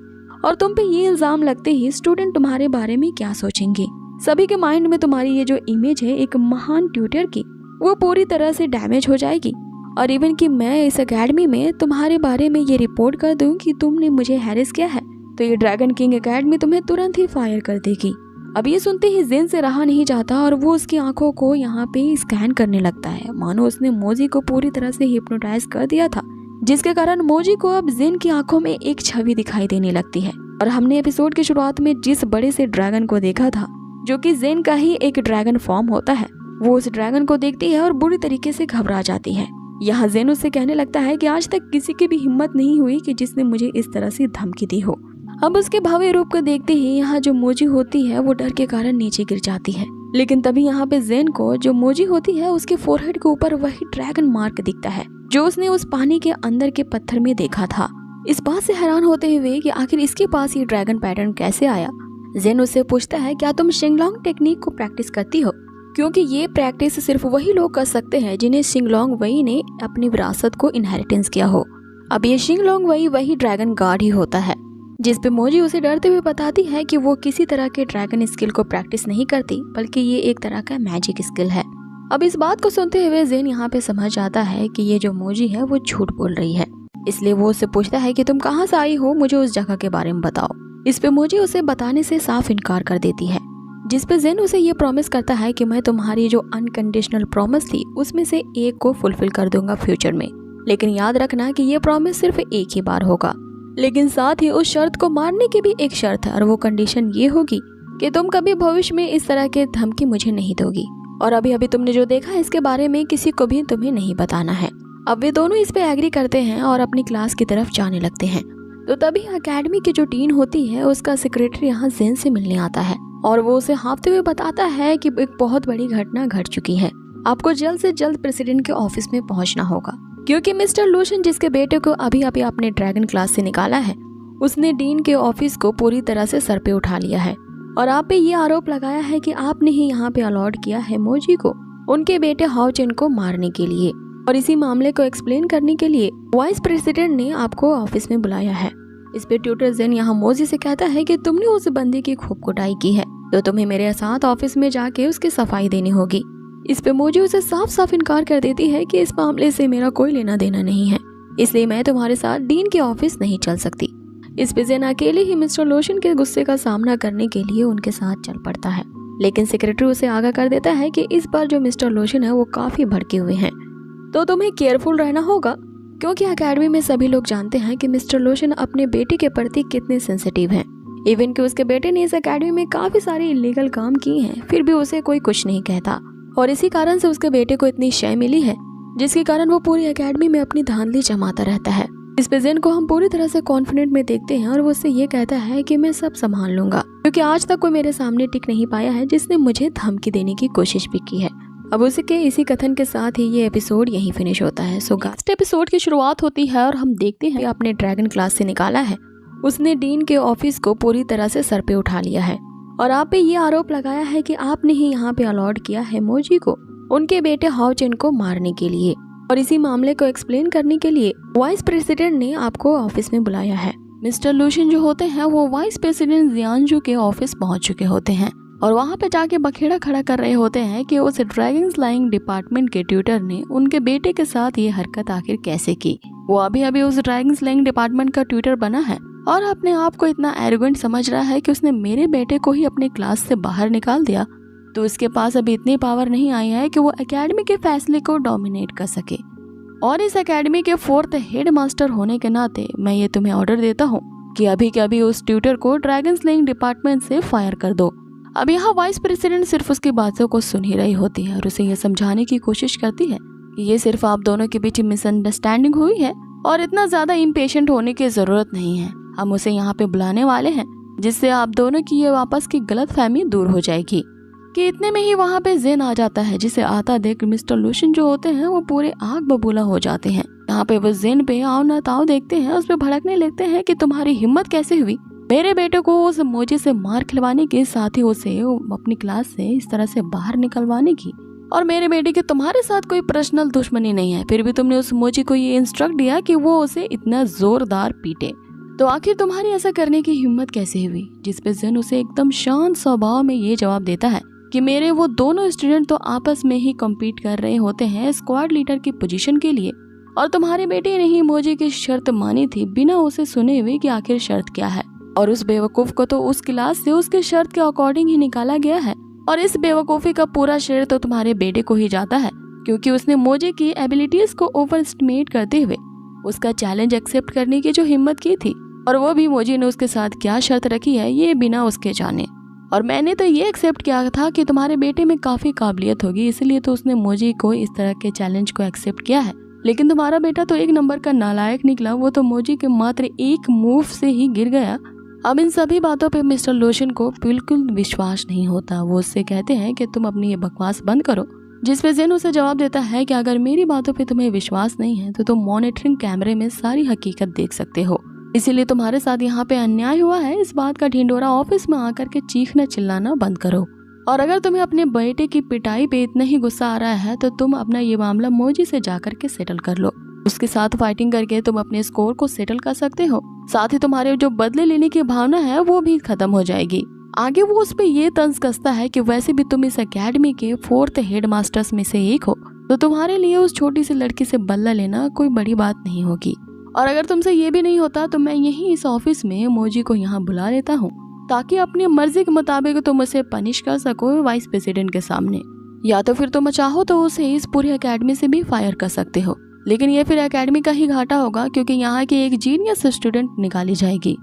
और तुम पे ये इल्जाम लगते ही स्टूडेंट तुम्हारे बारे में क्या सोचेंगे। सभी के माइंड में तुम्हारी ये जो इमेज है एक महान ट्यूटर की, वो पूरी तरह से डैमेज हो जाएगी, और इवन कि मैं इस एकेडमी में तुम्हारे बारे में ये रिपोर्ट कर दूं कि तुमने मुझे हैरेस किया है तो ये ड्रैगन किंग एकेडमी तुम्हें तुरंत ही फायर कर देगी। अब ये सुनते ही जेन से रहा नहीं जाता और वो उसकी आंखों को यहाँ पे स्कैन करने लगता है, मानो उसने मोजी को पूरी तरह से हिप्नोटाइज कर दिया था, जिसके कारण मोजी को अब जेन की आंखों में एक छवि दिखाई देने लगती है। और हमने एपिसोड की शुरुआत में जिस बड़े से ड्रैगन को देखा था जो कि जेन का ही एक ड्रैगन फॉर्म होता है, वो उस ड्रैगन को देखती है और बुरी तरीके से घबरा जाती है। यहाँ जेन उससे कहने लगता है कि आज तक किसी की भी हिम्मत नहीं हुई कि जिसने मुझे इस तरह से धमकी दी हो। अब उसके भव्य रूप को देखते ही यहाँ जो मोजी होती है वो डर के कारण नीचे गिर जाती है, लेकिन तभी यहाँ पे जेन को जो मोजी होती है उसके फोरहेड के ऊपर वही ड्रैगन मार्क दिखता है जो उसने उस पानी के अंदर के पत्थर में देखा था। इस बात से हैरान होते हुए कि आखिर इसके पास ये ड्रैगन पैटर्न कैसे आया, जेन उससे पूछता है क्या तुम शिंगलोंग टेक्निक को प्रैक्टिस करती हो, क्योंकि ये प्रैक्टिस सिर्फ वही लोग कर सकते हैं जिन्हें शिंगलोंग वही ने अपनी विरासत को इनहेरिटेंस किया हो। अब ये शिंगलोंग वही ड्रैगन गार्ड ही होता है, जिस पे मोजी उसे डरते हुए बताती है कि वो किसी तरह के ड्रैगन स्किल को प्रैक्टिस नहीं करती, बल्कि ये एक तरह का मैजिक स्किल है। अब इस बात को सुनते हुए जेन यहाँ पे समझ जाता है कि ये जो मोजी है वो झूठ बोल रही है, इसलिए वो उससे पूछता है कि तुम कहाँ से आई हो, मुझे उस जगह के बारे में बताओ। इस पे मोजी उसे बताने से साफ इनकार कर देती है, जिस पे जेन उसे ये प्रॉमिस करता है कि मैं तुम्हारी जो अनकंडीशनल प्रॉमिस थी उसमें से एक को फुलफिल कर दूंगा फ्यूचर में, लेकिन याद रखना कि ये प्रॉमिस सिर्फ एक ही बार होगा। लेकिन साथ ही उस शर्त को मारने की भी एक शर्त है, और वो कंडीशन ये होगी कि तुम कभी भविष्य में इस तरह के धमकी मुझे नहीं दोगी, और अभी अभी तुमने जो देखा इसके बारे में किसी को भी तुम्हें नहीं बताना है। अब वे दोनों इस पे एग्री करते हैं और अपनी क्लास की तरफ जाने लगते हैं। तो तभी एकेडमी की जो डीन होती है उसका सेक्रेटरी यहाँ जेन से मिलने आता है, और वो उसे हाँफते हुए बताता है कि एक बहुत बड़ी घटना घट चुकी है, आपको जल्द से जल्द प्रेसिडेंट के ऑफिस में पहुंचना होगा, क्योंकि मिस्टर लूशन जिसके बेटे को अभी अभी अपने ड्रैगन क्लास से निकाला है, उसने डीन के ऑफिस को पूरी तरह से सर पे उठा लिया है, और आप पे ये आरोप लगाया है कि आपने ही यहाँ पे अलॉट किया है मोजी को उनके बेटे हाओ चेन को मारने के लिए, और इसी मामले को एक्सप्लेन करने के लिए वाइस प्रेसिडेंट ने आपको ऑफिस में बुलाया है। इस पे ट्यूटर जेन यहाँ मोजी से कहता है कि तुमने उस बंदे की खूब कुटाई की है, तो तुम्हें मेरे साथ ऑफिस में जाके उसकी सफाई देनी होगी। इस पे मोजी उसे साफ साफ इनकार कर देती है कि इस मामले से मेरा कोई लेना देना नहीं है, इसलिए मैं तुम्हारे साथ डीन के ऑफिस नहीं चल सकती। इस पे जेन अकेले ही मिस्टर लोशन के गुस्से का सामना करने के लिए उनके साथ चल पड़ता है, लेकिन सेक्रेटरी उसे आगाह कर देता है कि इस बार जो मिस्टर लोशन है वो काफी भड़के हुए हैं, तो तुम्हें केयरफुल रहना होगा, क्योंकि अकेडमी में सभी लोग जानते हैं कि मिस्टर लोशन अपने बेटे के प्रति कितने सेंसिटिव हैं। इवन कि उसके बेटे ने इस अकेडमी में काफी सारे इलीगल काम किए हैं, फिर भी उसे कोई कुछ नहीं कहता, और इसी कारण से उसके बेटे को इतनी शय मिली है, जिसके कारण वो पूरी अकेडमी में अपनी धांधली जमाता रहता है। इस पे जेन को हम पूरी तरह से कॉन्फिडेंट में देखते हैं, और वो उससे ये कहता है कि मैं सब संभाल लूंगा, क्योंकि आज तक कोई मेरे सामने टिक नहीं पाया है जिसने मुझे धमकी देने की कोशिश भी की है। अब उसके इसी कथन के साथ ही ये एपिसोड यहीं फिनिश होता है। सो नेक्स्ट एपिसोड की शुरुआत होती है और हम देखते हैं अपने ड्रैगन क्लास से निकाला है, उसने डीन के ऑफिस को पूरी तरह से सर पे उठा लिया है, और आप पे ये आरोप लगाया है कि आपने ही यहाँ पे अलॉट किया है मोजी को उनके बेटे हाओ चेन को मारने के लिए, और इसी मामले को एक्सप्लेन करने के लिए वाइस प्रेसिडेंट ने आपको ऑफिस में बुलाया है। मिस्टर लूशन जो होते हैं वो वाइस प्रेसिडेंट जियांजू के ऑफिस पहुंच चुके होते हैं, और वहाँ पे जाके बखेड़ा खड़ा कर रहे होते हैं कि उस ड्रैगन स्लाइंग डिपार्टमेंट के ट्यूटर ने उनके बेटे के साथ ये हरकत आखिर कैसे की। वो अभी अभी उस ड्रैगन स्लाइंग डिपार्टमेंट का ट्यूटर बना है, और अपने आप को इतना एरोगेंट समझ रहा है कि उसने मेरे बेटे को ही अपने क्लास से बाहर निकाल दिया, तो उसके पास अभी इतनी पावर नहीं आई है कि वो एकेडमी के फैसले को डोमिनेट कर सके। और इस एकेडमी के 4th हेड मास्टर होने के नाते मैं ये तुम्हें ऑर्डर देता हूँ कि अभी के अभी उस ट्यूटर को ड्रैगन स्लेइंग डिपार्टमेंट से फायर कर दो। अब यहाँ वाइस प्रेसिडेंट सिर्फ उसकी बातों को सुन ही रही होती है और उसे ये समझाने की कोशिश करती है कि ये सिर्फ आप दोनों के बीच मिसअंडरस्टैंडिंग हुई है और इतना ज्यादा इम्पेशेंट होने की जरूरत नहीं है। हम उसे यहाँ पे बुलाने वाले हैं जिससे आप दोनों की ये वापस की गलतफहमी दूर हो जाएगी। कि इतने में ही वहाँ पे जेन आ जाता है, जिसे आता देख मिस्टर लूशन जो होते हैं वो पूरे आग बबूला हो जाते हैं। यहाँ पे वो जेन पे आओ न ताओ देखते हैं, उस पे भड़कने लगते हैं कि तुम्हारी हिम्मत कैसे हुई मेरे बेटे को उस मोजे से मार खिलवाने के, साथ ही उसे अपनी क्लास से इस तरह से बाहर निकलवाने की। और मेरे बेटे की तुम्हारे साथ कोई पर्सनल दुश्मनी नहीं है, फिर भी तुमने उस मोजी को ये इंस्ट्रक्ट दिया कि वो उसे इतना जोरदार पीटे। तो आखिर तुम्हारी ऐसा करने की हिम्मत कैसे हुई? जिस पे जेन उसे एकदम शांत स्वभाव में ये जवाब देता है कि मेरे वो दोनों स्टूडेंट तो आपस में ही कम्पीट कर रहे होते हैं स्क्वाड लीडर की पोजीशन के लिए, और तुम्हारे बेटे ने ही मोजे की शर्त मानी थी बिना उसे सुने हुए कि आखिर शर्त क्या है। और उस बेवकूफ को तो उस क्लास से उसके शर्त के अकॉर्डिंग ही निकाला गया है, और इस बेवकूफी का पूरा श्रेय तो तुम्हारे बेटे को ही जाता है, क्योंकि उसने मोजे की एबिलिटीज को ओवर एस्टिमेट करते हुए उसका चैलेंज एक्सेप्ट करने की जो हिम्मत की थी, और वो भी मोजे ने उसके साथ क्या शर्त रखी है ये बिना उसके जाने। और मैंने तो ये एक्सेप्ट किया था कि तुम्हारे बेटे में काफी काबिलियत होगी, इसलिए तो उसने मोजी को इस तरह के चैलेंज को एक्सेप्ट किया है। लेकिन तुम्हारा बेटा तो एक नंबर का नालायक निकला, वो तो मोजी के मात्र एक मूव से ही गिर गया। अब इन सभी बातों पे मिस्टर लोशन को बिल्कुल विश्वास नहीं होता। वो उससे कहते हैं कि तुम अपनी ये बकवास बंद करो, जिस पे जेन उसे जवाब देता है कि अगर मेरी बातों पे तुम्हें विश्वास नहीं है तो तुम मॉनिटरिंग कैमरे में सारी हकीकत देख सकते हो, इसीलिए तुम्हारे साथ यहाँ पे अन्याय हुआ है। इस बात का ढिंडोरा ऑफिस में आकर के चीखना चिल्लाना बंद करो, और अगर तुम्हें अपने बेटे की पिटाई पे इतना ही गुस्सा आ रहा है तो तुम अपना ये मामला मोजी से जाकर के सेटल कर लो, उसके साथ फाइटिंग करके तुम अपने स्कोर को सेटल कर सकते हो। साथ ही तुम्हारे जो बदले लेने की भावना है वो भी खत्म हो जाएगी। आगे वो उस पे ये तंज कसता है कि वैसे भी तुम इस एकेडमी के 4th हेड मास्टर्स में से एक हो, तो तुम्हारे लिए उस छोटी सी लड़की से बदला लेना कोई बड़ी बात नहीं होगी। और अगर तुमसे ये भी नहीं होता तो मैं यहीं इस ऑफिस में मोजी को यहाँ बुला लेता हूँ, ताकि अपनी मर्जी के मुताबिक तुम उसे पनिश कर सको वाइस प्रेसिडेंट के सामने। या तो फिर तुम चाहो तो उसे इस पूरी एकेडमी से भी फायर कर सकते हो, लेकिन ये फिर एकेडमी का ही घाटा होगा, क्योंकि यहाँ की एक जीनियस स्टूडेंट निकाली जाएगी।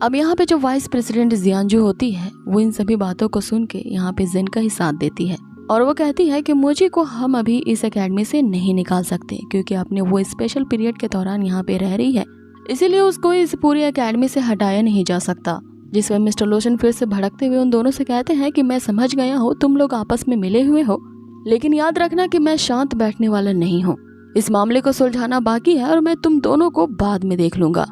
अब यहाँ पे जो वाइस प्रेसिडेंट जियांजू होती है वो इन सभी बातों को सुन के यहाँ पे जिन का ही साथ देती है, और वो कहती है कि मोजी को हम अभी इस एकेडमी से नहीं निकाल सकते, क्योंकि अपने वो स्पेशल पीरियड के दौरान यहाँ पे रह रही है, इसीलिए उसको इस पूरी एकेडमी से हटाया नहीं जा सकता। जिसमें मिस्टर लोशन फिर से भड़कते हुए उन दोनों से कहते हैं कि मैं समझ गया हूँ तुम लोग आपस में मिले हुए हो, लेकिन याद रखना कि मैं शांत बैठने वाला नहीं हूँ। इस मामले को सुलझाना बाकी है और मैं तुम दोनों को बाद में देख लूंगा।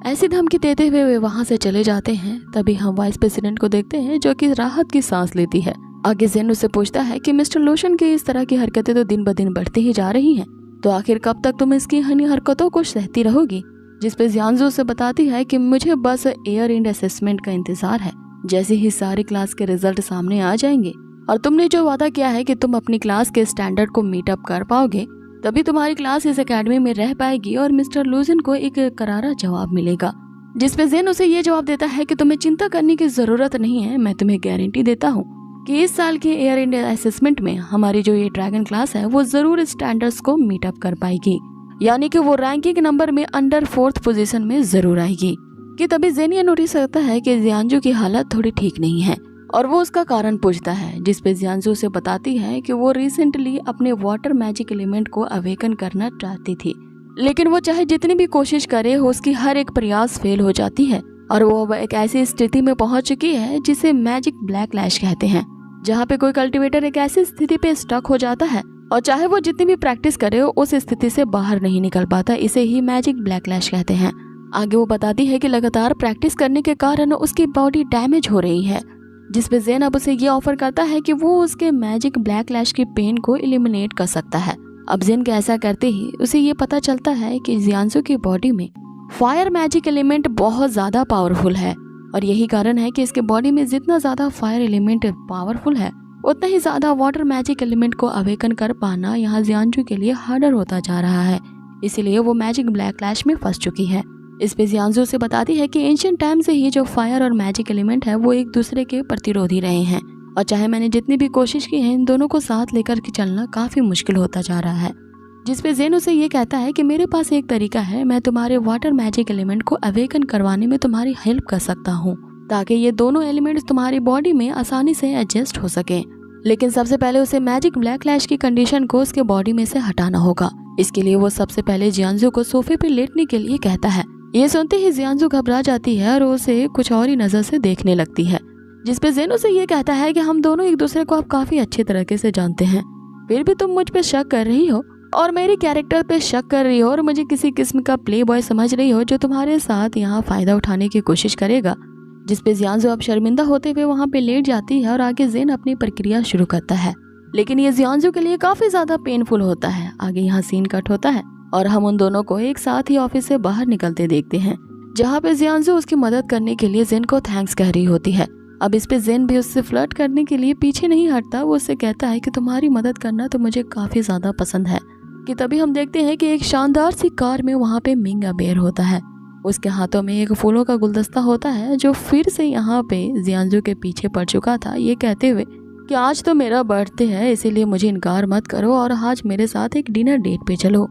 ऐसी धमकी देते हुए वे वहाँ से चले जाते हैं। तभी हम वाइस प्रेसिडेंट को देखते हैं जो कि राहत की सांस लेती है। आगे जेन उससे पूछता है कि मिस्टर लोशन की इस तरह की हरकतें तो दिन ब दिन बढ़ती ही जा रही हैं, तो आखिर कब तक तुम इसकी हनी हरकतों को सहती रहोगी। जिस पे जियांजू से बताती है कि मुझे बस ईयर एंड असेसमेंट का इंतजार है। जैसे ही सारी क्लास के रिजल्ट सामने आ जाएंगे और तुमने जो वादा किया है कि तुम अपनी क्लास के स्टैंडर्ड को मीट अप कर पाओगे, तभी तुम्हारी क्लास इस एकेडमी में रह पाएगी और मिस्टर लूजन को एक करारा जवाब मिलेगा। जिसपे जेन उसे ये जवाब देता है कि तुम्हें चिंता करने की जरूरत नहीं है, मैं तुम्हें गारंटी देता हूँ कि इस साल के एयर इंडिया असेसमेंट में हमारी जो ये ड्रैगन क्लास है वो जरूर स्टैंडर्ड्स को मीट अप कर पाएगी, यानी कि वो रैंकिंग नंबर में अंडर 4th पोजीशन में जरूर आएगी। कि तभी जेन ये नोटिस करता है कि जियांजू की हालत थोड़ी ठीक नहीं है और वो उसका कारण पूछता है। जिसपे जियांजू से बताती है कि वो रिसेंटली अपने वाटर मैजिक एलिमेंट को अवेकन करना चाहती थी, लेकिन वो चाहे जितनी भी कोशिश करे उसकी हर एक प्रयास फेल हो जाती है और वो अब एक ऐसी स्थिति में पहुंच चुकी है जिसे मैजिक ब्लैक लैश कहते हैं, जहाँ पे कोई कल्टीवेटर एक ऐसी स्थिति पे स्टक हो जाता है और चाहे वो जितनी भी प्रैक्टिस करे उस स्थिति से बाहर नहीं निकल पाता। इसे ही मैजिक ब्लैक लैश कहते हैं। आगे वो बताती है कि लगातार प्रैक्टिस करने के कारण उसकी बॉडी डैमेज हो रही है, जिसपे जेन अब उसे ये ऑफर करता है कि वो उसके मैजिक ब्लैक लैश की पेन को एलिमिनेट कर सकता है। अब जेन के ऐसा करते ही उसे ये पता चलता है कि जियांजू की बॉडी में फायर मैजिक एलिमेंट बहुत ज्यादा पावरफुल है और यही कारण है कि इसके बॉडी में जितना ज्यादा फायर एलिमेंट पावरफुल है उतना ही ज्यादा वाटर मैजिक एलिमेंट को अवेकन कर पाना यहाँ जियांजू के लिए हार्डर होता जा रहा है। इसीलिए वो मैजिक ब्लैक लैश में फंस चुकी है। इस पे जियांजू से बताती है कि एंशिएंट टाइम से ही जो फायर और मैजिक एलिमेंट है वो एक दूसरे के प्रतिरोधी रहे हैं और चाहे मैंने जितनी भी कोशिश की है इन दोनों को साथ लेकर के चलना काफी मुश्किल होता जा रहा है। जिसपे जेन उसे ये कहता है कि मेरे पास एक तरीका है, मैं तुम्हारे वाटर मैजिक एलिमेंट को अवेकन करवाने में तुम्हारी हेल्प कर सकता हूँ, ताकि ये दोनों एलिमेंट्स तुम्हारी बॉडी में आसानी से एडजस्ट हो सके। लेकिन सबसे पहले उसे मैजिक ब्लैक लैश की कंडीशन को उसके बॉडी में से हटाना होगा। इसके लिए वो सबसे पहले जियांजू को सोफे पे लेटने के लिए कहता है। ये सुनते ही जियांजू घबरा जाती है और उसे कुछ और ही नजर से देखने लगती है। जिसपे जेन उसे ये कहता है कि हम दोनों एक दूसरे को अब काफी अच्छे तरीके से जानते हैं, फिर भी तुम मुझ पे शक कर रही हो और मेरे कैरेक्टर पे शक कर रही हो और मुझे किसी किस्म का प्ले बॉय समझ रही हो जो तुम्हारे साथ यहाँ फायदा उठाने की कोशिश करेगा। जिसपे जियांजू अब शर्मिंदा होते हुए वहाँ पे लेट जाती है और आगे जेन अपनी प्रक्रिया शुरू करता है, लेकिन ये जियांजू के लिए काफी ज्यादा पेनफुल होता है। आगे यहाँ सीन कट होता है और हम उन दोनों को एक साथ ही ऑफिस से बाहर निकलते देखते हैं, जहाँ पे जियांजू उसकी मदद करने के लिए जेन को थैंक्स कह रही होती है। अब इस पे जेन भी उससे फ्लर्ट करने के लिए पीछे नहीं हटता। वो उससे कहता है कि तुम्हारी मदद करना तो मुझे काफी ज्यादा पसंद है। कि तभी हम देखते हैं कि एक शानदार सी कार में वहाँ पे मिंगा बेयर होता है। उसके हाथों में एक फूलों का गुलदस्ता होता है जो फिर से यहाँ पे जियांजू के पीछे पड़ चुका था, ये कहते हुए कि आज तो मेरा बर्थडे है, इसीलिए मुझे इनकार मत करो और आज मेरे साथ एक डिनर डेट पे चलो।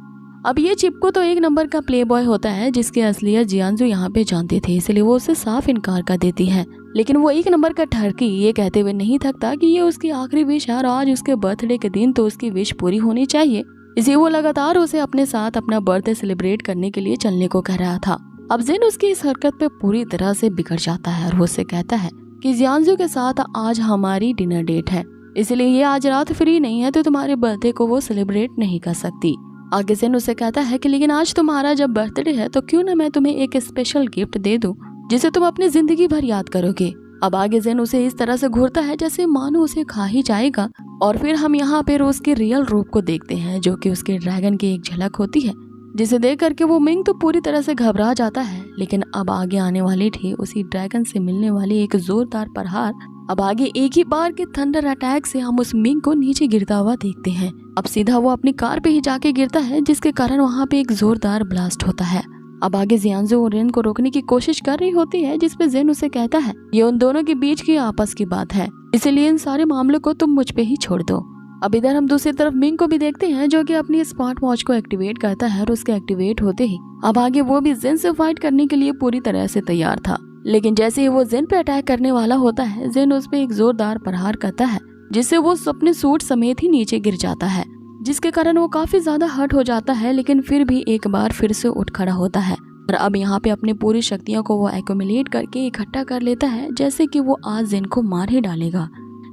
अब ये चिपको तो एक नंबर का प्ले बॉय होता है जिसकी असलियत जियांजू यहाँ पे जानती थी, इसलिए वो उसे साफ इनकार कर देती है। लेकिन वो एक नंबर का ठरकी ये कहते हुए नहीं थकता कि ये उसकी आखिरी विश है और आज उसके बर्थडे के दिन तो उसकी विश पूरी होनी चाहिए। इसलिए वो लगातार उसे अपने साथ अपना बर्थडे सेलिब्रेट करने के लिए चलने को कह रहा था। अब जेन उसकी इस हरकत पे पूरी तरह से बिगड़ जाता है और वो उससे कहता है कि जियांजू के साथ आज हमारी डिनर डेट है, इसलिए ये आज रात फ्री नहीं है तो तुम्हारे बर्थडे को वो सेलिब्रेट नहीं कर सकती। आगे जेन उसे कहता है कि लेकिन आज तुम्हारा जब बर्थडे है तो क्यों ना मैं तुम्हें एक स्पेशल गिफ्ट दे दूं जिसे तुम अपनी जिंदगी भर याद करोगे। अब आगे जेन उसे इस तरह से घूरता है जैसे मानो उसे खा ही जाएगा और फिर हम यहाँ पे रोज के रियल रूप को देखते हैं जो कि उसके ड्रैगन की एक झलक होती है। जिसे देख करके वो मिंग तो पूरी तरह से घबरा जाता है। लेकिन अब आगे आने वाली थी उसी ड्रैगन से मिलने वाली एक जोरदार प्रहार। अब आगे एक ही बार के थंडर अटैक से हम उस मिंग को नीचे गिरता हुआ देखते हैं। अब सीधा वो अपनी कार पे ही जाके गिरता है, जिसके कारण वहाँ पे एक जोरदार ब्लास्ट होता है। अब आगे जियांजू रेन को रोकने की कोशिश कर रही होती है, जिसपे जेन उसे कहता है ये उन दोनों के बीच की आपस की बात है, इसलिए इन सारे मामलों को तुम मुझ पे ही छोड़ दो। अब इधर हम दूसरी तरफ मिंग को भी देखते हैं, जो कि अपनी स्मार्ट वॉच को एक्टिवेट करता है और उसके एक्टिवेट होते ही अब आगे वो भी जेन से फाइट करने के लिए पूरी तरह से तैयार था। लेकिन जैसे ही वो जेन पे अटैक करने वाला होता है, जेन उस पे एक जोरदार प्रहार करता है, जिससे वो अपने सूट समेत ही नीचे गिर जाता है, जिसके कारण वो काफी ज्यादा हर्ट हो जाता है। लेकिन फिर भी एक बार फिर से उठ खड़ा होता है और अब यहाँ पे अपनी पूरी शक्तियों को वो एक्यूमुलेट करके इकट्ठा कर लेता है, जैसे कि वो आज जेन को मार ही डालेगा।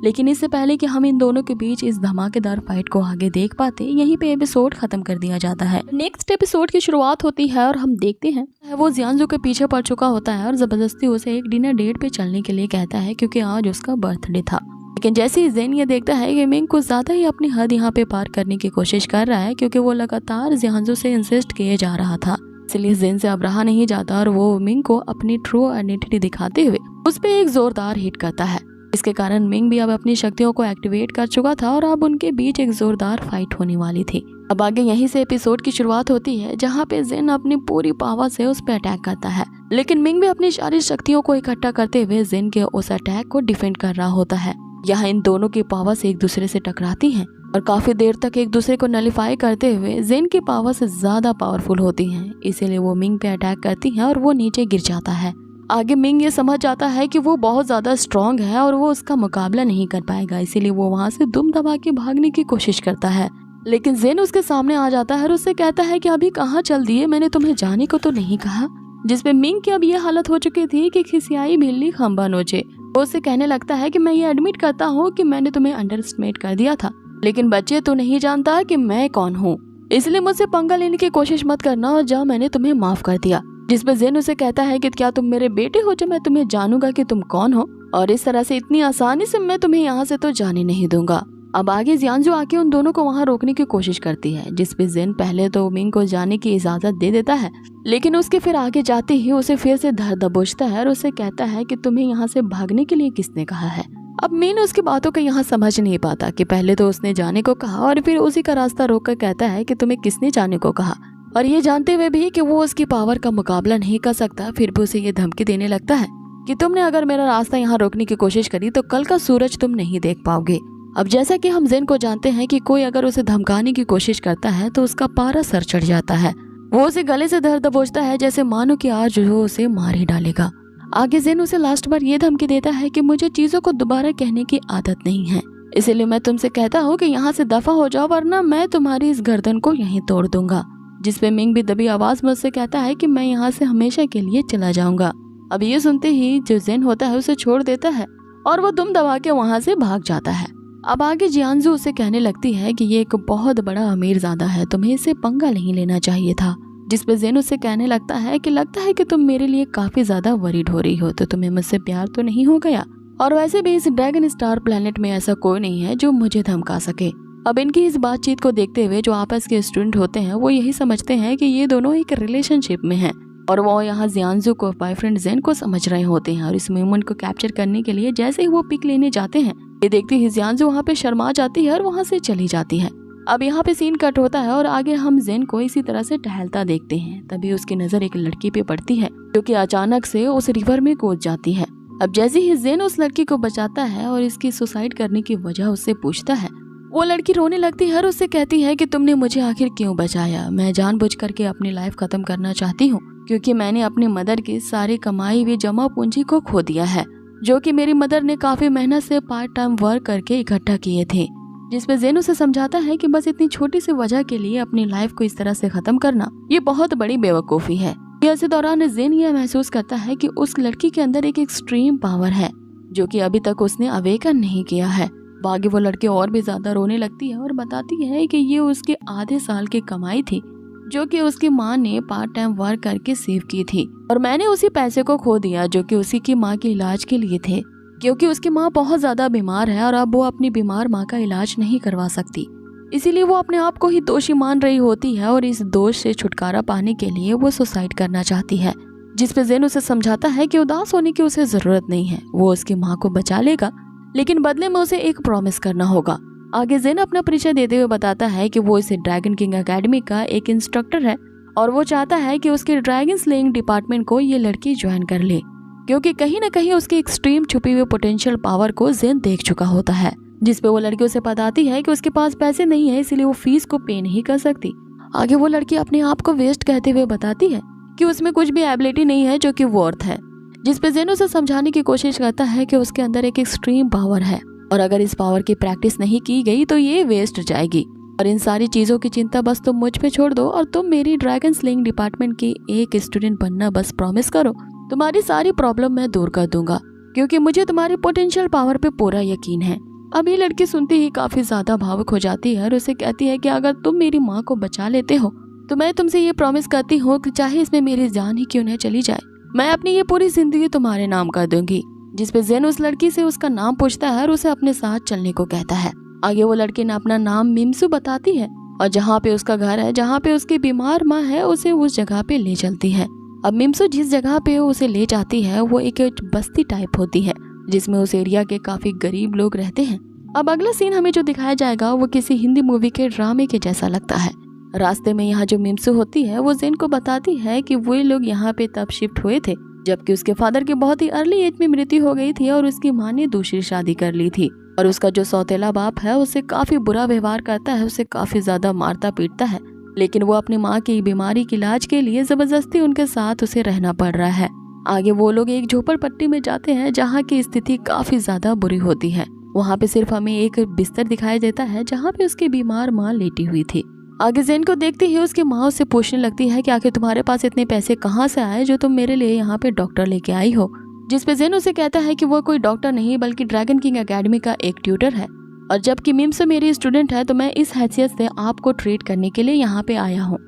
लेकिन इससे पहले कि हम इन दोनों के बीच इस धमाकेदार फाइट को आगे देख पाते, यहीं पे एपिसोड खत्म कर दिया जाता है। नेक्स्ट एपिसोड की शुरुआत होती है और हम देखते हैं वो जियांजू के पीछे पड़ चुका होता है और जबरदस्ती उसे एक डिनर डेट पे चलने के लिए कहता है, क्योंकि आज उसका बर्थडे था। लेकिन जैसे ही जेन ये देखता है कि मिंग कुछ ज्यादा ही अपनी हद यहाँ पे पार करने की कोशिश कर रहा है, क्योंकि वो लगातार जियांजू से इंसिस्ट किए जा रहा था, इसलिए जेन से अब रहा नहीं जाता और वो मिंग को अपनी ट्रू आइडेंटिटी दिखाते हुए उस पे एक जोरदार हिट करता है। इसके कारण मिंग भी अब अपनी शक्तियों को एक्टिवेट कर चुका था और अब उनके बीच एक जोरदार फाइट होने वाली थी। अब आगे यहीं से एपिसोड की शुरुआत होती है, जहाँ पे जेन अपनी पूरी पावर से उस पर अटैक करता है। लेकिन मिंग भी अपनी सारी शक्तियों को इकट्ठा करते हुए जेन के उस अटैक को डिफेंड कर रहा होता है। यहाँ इन दोनों की पावर्स एक दूसरे से टकराती हैं और काफी देर तक एक दूसरे को नलिफाई करते हुए जेन की पावर से ज्यादा पावरफुल होती हैं, इसीलिए वो मिंग पे अटैक करती हैं और वो नीचे गिर जाता है। आगे मिंग ये समझ जाता है कि वो बहुत ज्यादा स्ट्रांग है और वो उसका मुकाबला नहीं कर पाएगा, इसीलिए वो वहाँ से दुम दबा के भागने की कोशिश करता है। लेकिन जेन उसके सामने आ जाता है और उससे कहता है कि अभी कहाँ चल दिए, मैंने तुम्हें जाने को तो नहीं कहा। जिसपे मिंग की अब ये हालत हो चुकी थी कि खिसियाई बिल्ली खंबा नोचे। वो उससे कहने लगता है कि मैं ये एडमिट करता हूँ कि मैंने तुम्हें अंडर एस्टिमेट कर दिया था, लेकिन बच्चे तो नहीं जानता कि मैं कौन हूँ, इसलिए मुझसे पंगा लेने की कोशिश मत करना और जा, मैंने तुम्हें माफ कर दिया। जिसपे जेन उसे कहता है कि क्या तुम मेरे बेटे हो जो मैं तुम्हें जानूंगा कि तुम कौन हो, और इस तरह से इतनी आसानी से मैं तुम्हें यहाँ से तो जाने नहीं दूंगा। अब आगे जियांजू आके उन दोनों को वहाँ रोकने की कोशिश करती है, जिसपे जेन पहले तो मिंग को जाने की इजाजत दे देता है, लेकिन उसके फिर आगे जाते ही उसे फिर से धर दबोचता है और उसे कहता है कि तुम्हें यहाँ से भागने के लिए किसने कहा है। अब मीन उसकी बातों को यहाँ समझ नहीं पाता कि पहले तो उसने जाने को कहा और फिर उसी का रास्ता रोककर कहता है कि तुम्हें किसने जाने को कहा, और ये जानते हुए भी कि वो उसकी पावर का मुकाबला नहीं कर सकता, फिर भी उसे ये धमकी देने लगता है कि तुमने अगर मेरा रास्ता यहाँ रोकने की कोशिश करी तो कल का सूरज तुम नहीं देख पाओगे। अब जैसा कि हम जेन को जानते हैं कि कोई अगर उसे धमकाने की कोशिश करता है तो उसका पारा सर चढ़ जाता है। वो उसे गले से धर दबोचता है, जैसे मानो कि आज वो उसे मार ही डालेगा। आगे जेन उसे लास्ट बार ये धमकी देता है कि मुझे चीजों को दोबारा कहने की आदत नहीं है, इसीलिए मैं तुमसे कहता हूँ कि यहाँ से दफा हो जाओ, वरना मैं तुम्हारी इस गर्दन को यहीं तोड़ दूंगा। जिसपे मिंग भी दबी आवाज में उससे कहता है कि मैं यहाँ से हमेशा के लिए चला जाऊंगा। अब ये सुनते ही जो जेन होता है उसे छोड़ देता है और वो दुम दबा के वहाँ से भाग जाता है। अब आगे जियांजू उसे कहने लगती है कि ये एक बहुत बड़ा अमीरजादा है, तुम्हें इससे पंगा नहीं लेना चाहिए था। जिसपे जेन उसे कहने लगता है कि लगता है कि तुम मेरे लिए काफी ज्यादा वरीड हो रही हो, तो तुम्हें मुझसे प्यार तो नहीं हो गया, और वैसे भी इस ड्रैगन स्टार प्लेनेट में ऐसा कोई नहीं है जो मुझे धमका सके। अब इनकी इस बातचीत को देखते हुए जो आपस के स्टूडेंट होते हैं वो यही समझते हैं कि ये दोनों एक रिलेशनशिप में हैं, और वो यहाँ जियांजू को बॉयफ्रेंड जेन को समझ रहे होते हैं। और इस मोमेंट को कैप्चर करने के लिए जैसे ही वो पिक लेने जाते हैं, ये देखते ही जियांजू वहाँ पे शर्मा जाती है और वहाँ से चली जाती है। अब यहाँ पे सीन कट होता है और आगे हम जेन को इसी तरह से टहलता देखते हैं। तभी उसकी नजर एक लड़की पे पड़ती है जो कि अचानक से उस रिवर में कूद जाती है। अब जैसे ही जेन उस लड़की को बचाता है और इसकी सुसाइड करने की वजह उससे पूछता है, वो लड़की रोने लगती है और उससे कहती है कि तुमने मुझे आखिर क्यों बचाया, मैं जानबूझ करके अपनी लाइफ खत्म करना चाहती हूँ, क्योंकि मैंने अपनी मदर की सारी कमाई हुई जमा पूंजी को खो दिया है, जो कि मेरी मदर ने काफी मेहनत से पार्ट टाइम वर्क करके इकट्ठा किए थे। जिसपे जेन उसे समझाता है कि बस इतनी छोटी सी वजह के लिए अपनी लाइफ को इस तरह से खत्म करना ये बहुत बड़ी बेवकूफ़ी है। इसी दौरान जेन यह महसूस करता है कि उस लड़की के अंदर एक एक्सट्रीम पावर है जो कि अभी तक उसने अवेकन नहीं किया है। बाकी वो लड़की और भी ज्यादा रोने लगती है और बताती है कि ये उसके आधे साल की कमाई थी जो कि उसकी माँ ने पार्ट टाइम वर्क करके सेव की थी, और मैंने उसी पैसे को खो दिया जो कि उसी की माँ के इलाज के लिए थे, क्योंकि उसकी माँ बहुत ज्यादा बीमार है और अब वो अपनी बीमार माँ का इलाज नहीं करवा सकती। इसीलिए वो अपने आप को ही दोषी मान रही होती है और इस दोष से छुटकारा पाने के लिए वो सुसाइड करना चाहती है। जिस पे जेन उसे समझाता है कि उदास होने की उसे जरूरत नहीं है, वो उसकी माँ को बचा लेगा, लेकिन बदले में उसे एक प्रॉमिस करना होगा। आगे जेन अपना परिचय देते हुए बताता है कि वो इस ड्रैगन किंग एकेडमी का एक इंस्ट्रक्टर है और वो चाहता है कि उसके ड्रैगन स्लेइंग डिपार्टमेंट को ये लड़की ज्वाइन कर ले, क्योंकि कहीं ना कहीं उसकी एक्सट्रीम छुपी हुई पोटेंशियल पावर को जेन देख चुका होता है। जिसपे वो लड़की उसे बताती है कि उसके पास पैसे नहीं है, इसलिए वो फीस को पे नहीं कर सकती। आगे वो लड़की अपने आप को वेस्ट कहते हुए बताती है कि उसमें कुछ भी एबिलिटी नहीं है जो कि वर्थ है। जिसपे जेन उसे समझाने की कोशिश करता है कि उसके अंदर एक एक्सट्रीम पावर है और अगर इस पावर की प्रैक्टिस नहीं की गई तो ये वेस्ट जाएगी और इन सारी चीजों की चिंता बस तुम मुझ पे छोड़ दो और तुम मेरी ड्रैगन स्लेइंग डिपार्टमेंट की एक स्टूडेंट बनना बस प्रॉमिस करो, तुम्हारी सारी प्रॉब्लम मैं दूर कर दूंगा, क्योंकि मुझे तुम्हारी पोटेंशियल पावर पे पूरा यकीन है। अब ये लड़की सुनते ही काफी ज्यादा भावुक हो जाती है और उसे कहती है कि अगर तुम मेरी माँ को बचा लेते हो तो मैं तुमसे ये प्रॉमिस करती हूँ कि चाहे इसमें मेरी जान ही क्यों न चली जाए, मैं अपनी ये पूरी जिंदगी तुम्हारे नाम कर दूंगी। जिसपे जेन उस लड़की से उसका नाम पूछता है और उसे अपने साथ चलने को कहता है। आगे वो लड़की ने अपना नाम मिम्सू बताती है और जहाँ पे उसका घर है, जहाँ पे उसकी बीमार माँ है, उसे उस जगह पे ले चलती है। अब मिम्सू जिस जगह पे उसे ले जाती है वो एक बस्ती टाइप होती है जिसमें उस एरिया के काफी गरीब लोग रहते हैं। अब अगला सीन हमें जो दिखाया जाएगा वो किसी हिंदी मूवी के ड्रामे के जैसा लगता है। रास्ते में यहाँ जो मिम्सू होती है वो जेन को बताती है कि वो लोग यहाँ पे तब शिफ्ट हुए थे जबकि उसके फादर की बहुत ही अर्ली एज में मृत्यु हो गई थी और उसकी माँ ने दूसरी शादी कर ली थी और उसका जो सौतेला बाप है उससे काफी बुरा व्यवहार करता है, उसे काफी ज्यादा मारता पीटता है, लेकिन वो अपनी माँ की बीमारी के इलाज के लिए जबरदस्ती उनके साथ उसे रहना पड़ रहा है। आगे वो लोग एक झोपड़पट्टी में जाते हैं जहाँ की स्थिति काफी ज्यादा बुरी होती है। वहाँ पे सिर्फ हमें एक बिस्तर दिखाई देता है जहाँ पे उसकी बीमार माँ लेटी हुई थी। आगे जेन को देखते ही उसकी माँ उससे पूछने लगती है कि आखिर तुम्हारे पास इतने पैसे कहाँ से आए जो तुम मेरे लिए यहाँ पे डॉक्टर लेके आई हो। जिसपे जेन उसे कहता है कि वो कोई डॉक्टर नहीं बल्कि ड्रैगन किंग एकेडमी का एक ट्यूटर है और जबकि मिम्सू मेरी स्टूडेंट है तो मैं इस हैसियत से आपको ट्रीट करने के लिए यहाँ पे आया हूँ।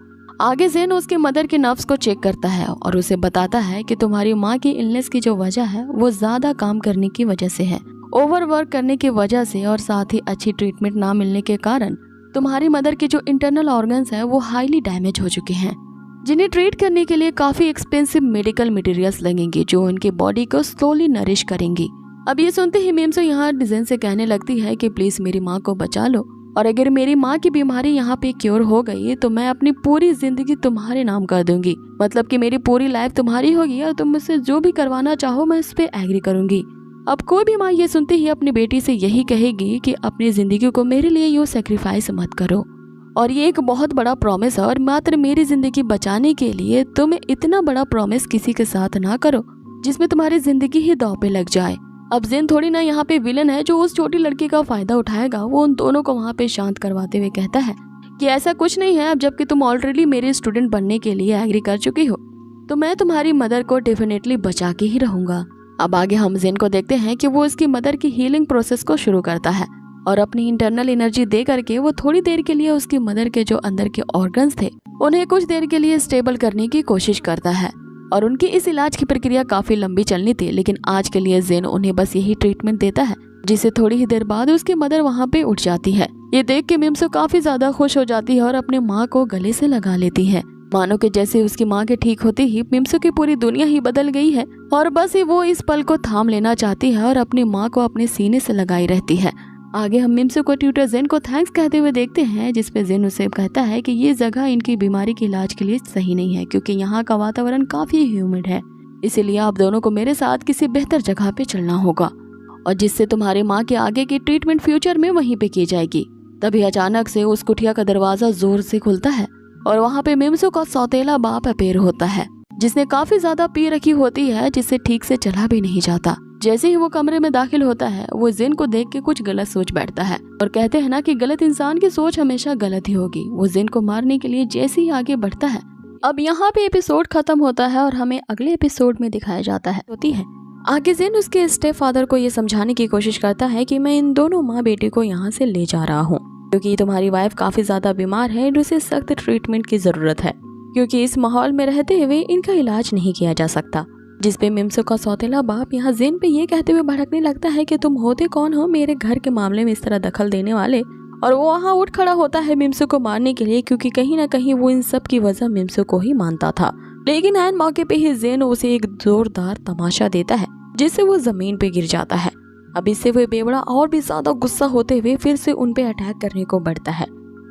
आगे जेन उसके मदर के नर्व्स को चेक करता है और उसे बताता है कि तुम्हारी माँ की इलनेस की जो वजह है वो ज्यादा काम करने की वजह से है, ओवरवर्क करने की वजह से और साथ ही अच्छी ट्रीटमेंट ना मिलने के कारण तुम्हारी मदर के जो इंटरनल ऑर्गन्स हैं वो हाईली डैमेज हो चुके हैं, जिन्हें ट्रीट करने के लिए काफी एक्सपेंसिव मेडिकल मटेरियल्स लगेंगे जो उनकी बॉडी को स्लोली नरिश करेंगी। अब ये सुनते ही मिम्सू यहाँ जेन से कहने लगती है कि प्लीज मेरी माँ को बचा लो और अगर मेरी माँ की बीमारी यहाँ पे क्योर हो गई तो मैं अपनी पूरी जिंदगी तुम्हारे नाम कर दूंगी, मतलब कि मेरी पूरी लाइफ तुम्हारी होगी और तुम मुझसे जो भी करवाना चाहो मैं इस पे एग्री करूंगी। अब कोई भी माँ ये सुनते ही अपनी बेटी से यही कहेगी कि अपनी जिंदगी को मेरे लिए यूँ सेक्रीफाइस मत करो और ये एक बहुत बड़ा प्रॉमिस है और मात्र मेरी जिंदगी बचाने के लिए तुम इतना बड़ा प्रॉमिस किसी के साथ ना करो जिसमें तुम्हारी जिंदगी ही दांव पे लग जाए। अब जेन थोड़ी ना यहाँ पे विलन है जो उस छोटी लड़की का फायदा उठाएगा। वो उन दोनों को वहाँ पे शांत करवाते हुए कहता है कि ऐसा कुछ नहीं है, अब जबकि तुम ऑलरेडी मेरे स्टूडेंट बनने के लिए एग्री कर चुकी हो तो मैं तुम्हारी मदर को डेफिनेटली बचा के ही रहूंगा। अब आगे हम जेन को देखते हैं कि वो इसकी मदर की हीलिंग प्रोसेस को शुरू करता है और अपनी इंटरनल एनर्जी दे करके वो थोड़ी देर के लिए उसकी मदर के जो अंदर के ऑर्गन्स थे उन्हें कुछ देर के लिए स्टेबल करने की कोशिश करता है और उनकी इस इलाज की प्रक्रिया काफी लंबी चलनी थी, लेकिन आज के लिए जेन उन्हें बस यही ट्रीटमेंट देता है जिससे थोड़ी ही देर बाद उसकी मदर वहाँ पे उठ जाती है। ये देख के मिम्सू काफी ज्यादा खुश हो जाती है और अपने माँ को गले से लगा लेती है। मानो कि जैसे उसकी माँ के ठीक होते ही मिम्सू की पूरी दुनिया ही बदल गई है और बस ही वो इस पल को थाम लेना चाहती है और अपनी माँ को अपने सीने से लगाई रहती है। आगे हम मिम्सू को ट्यूटर जेन को थैंक्स कहते हुए देखते हैं जिसपे जेन उसे कहता है कि ये जगह इनकी बीमारी के इलाज के लिए सही नहीं है क्योंकि यहाँ का वातावरण काफी ह्यूमिड है, इसीलिए आप दोनों को मेरे साथ किसी बेहतर जगह पे चलना होगा और जिससे तुम्हारी माँ के आगे की ट्रीटमेंट फ्यूचर में वहीं पे की जाएगी। तभी अचानक से उस कुटिया का दरवाजा जोर से खुलता है और वहाँ पे मिम्सू का सौतेला बाप अपीयर होता है जिसने काफी ज्यादा पी रखी होती है जिससे ठीक से चला भी नहीं जाता। जैसे ही वो कमरे में दाखिल होता है वो जेन को देख के कुछ गलत सोच बैठता है और कहते हैं ना कि गलत इंसान की सोच हमेशा गलत ही होगी। वो जेन को मारने के लिए जैसे ही आगे बढ़ता है। अब यहाँ पे एपिसोड खत्म होता है और हमें अगले एपिसोड में दिखाया जाता है आगे जेन उसके स्टेप फादर को ये समझाने की कोशिश करता है कि मैं इन दोनों माँ बेटे को यहाँ से ले जा रहा हूँ क्योंकि तुम्हारी वाइफ काफी ज्यादा बीमार है और उसे सख्त ट्रीटमेंट की जरूरत है क्योंकि इस माहौल में रहते हुए इनका इलाज नहीं किया जा सकता। जिसपे मिम्सू का सौतेला बाप यहाँ जेन पे ये कहते हुए भड़कने लगता है कि तुम होते कौन हो मेरे घर के मामले में इस तरह दखल देने वाले और वो वहाँ उठ खड़ा होता है मिम्सू को मारने के लिए, क्योंकि कहीं ना कहीं वो इन सब की वजह मिम्सू को ही मानता था। लेकिन ऐन मौके पे ही जेन उसे एक जोरदार तमाशा देता है जिससे वो जमीन पे गिर जाता है। अब इससे वो बेवड़ा और भी ज्यादा गुस्सा होते हुए फिर से उन पे अटैक करने को बढ़ता है।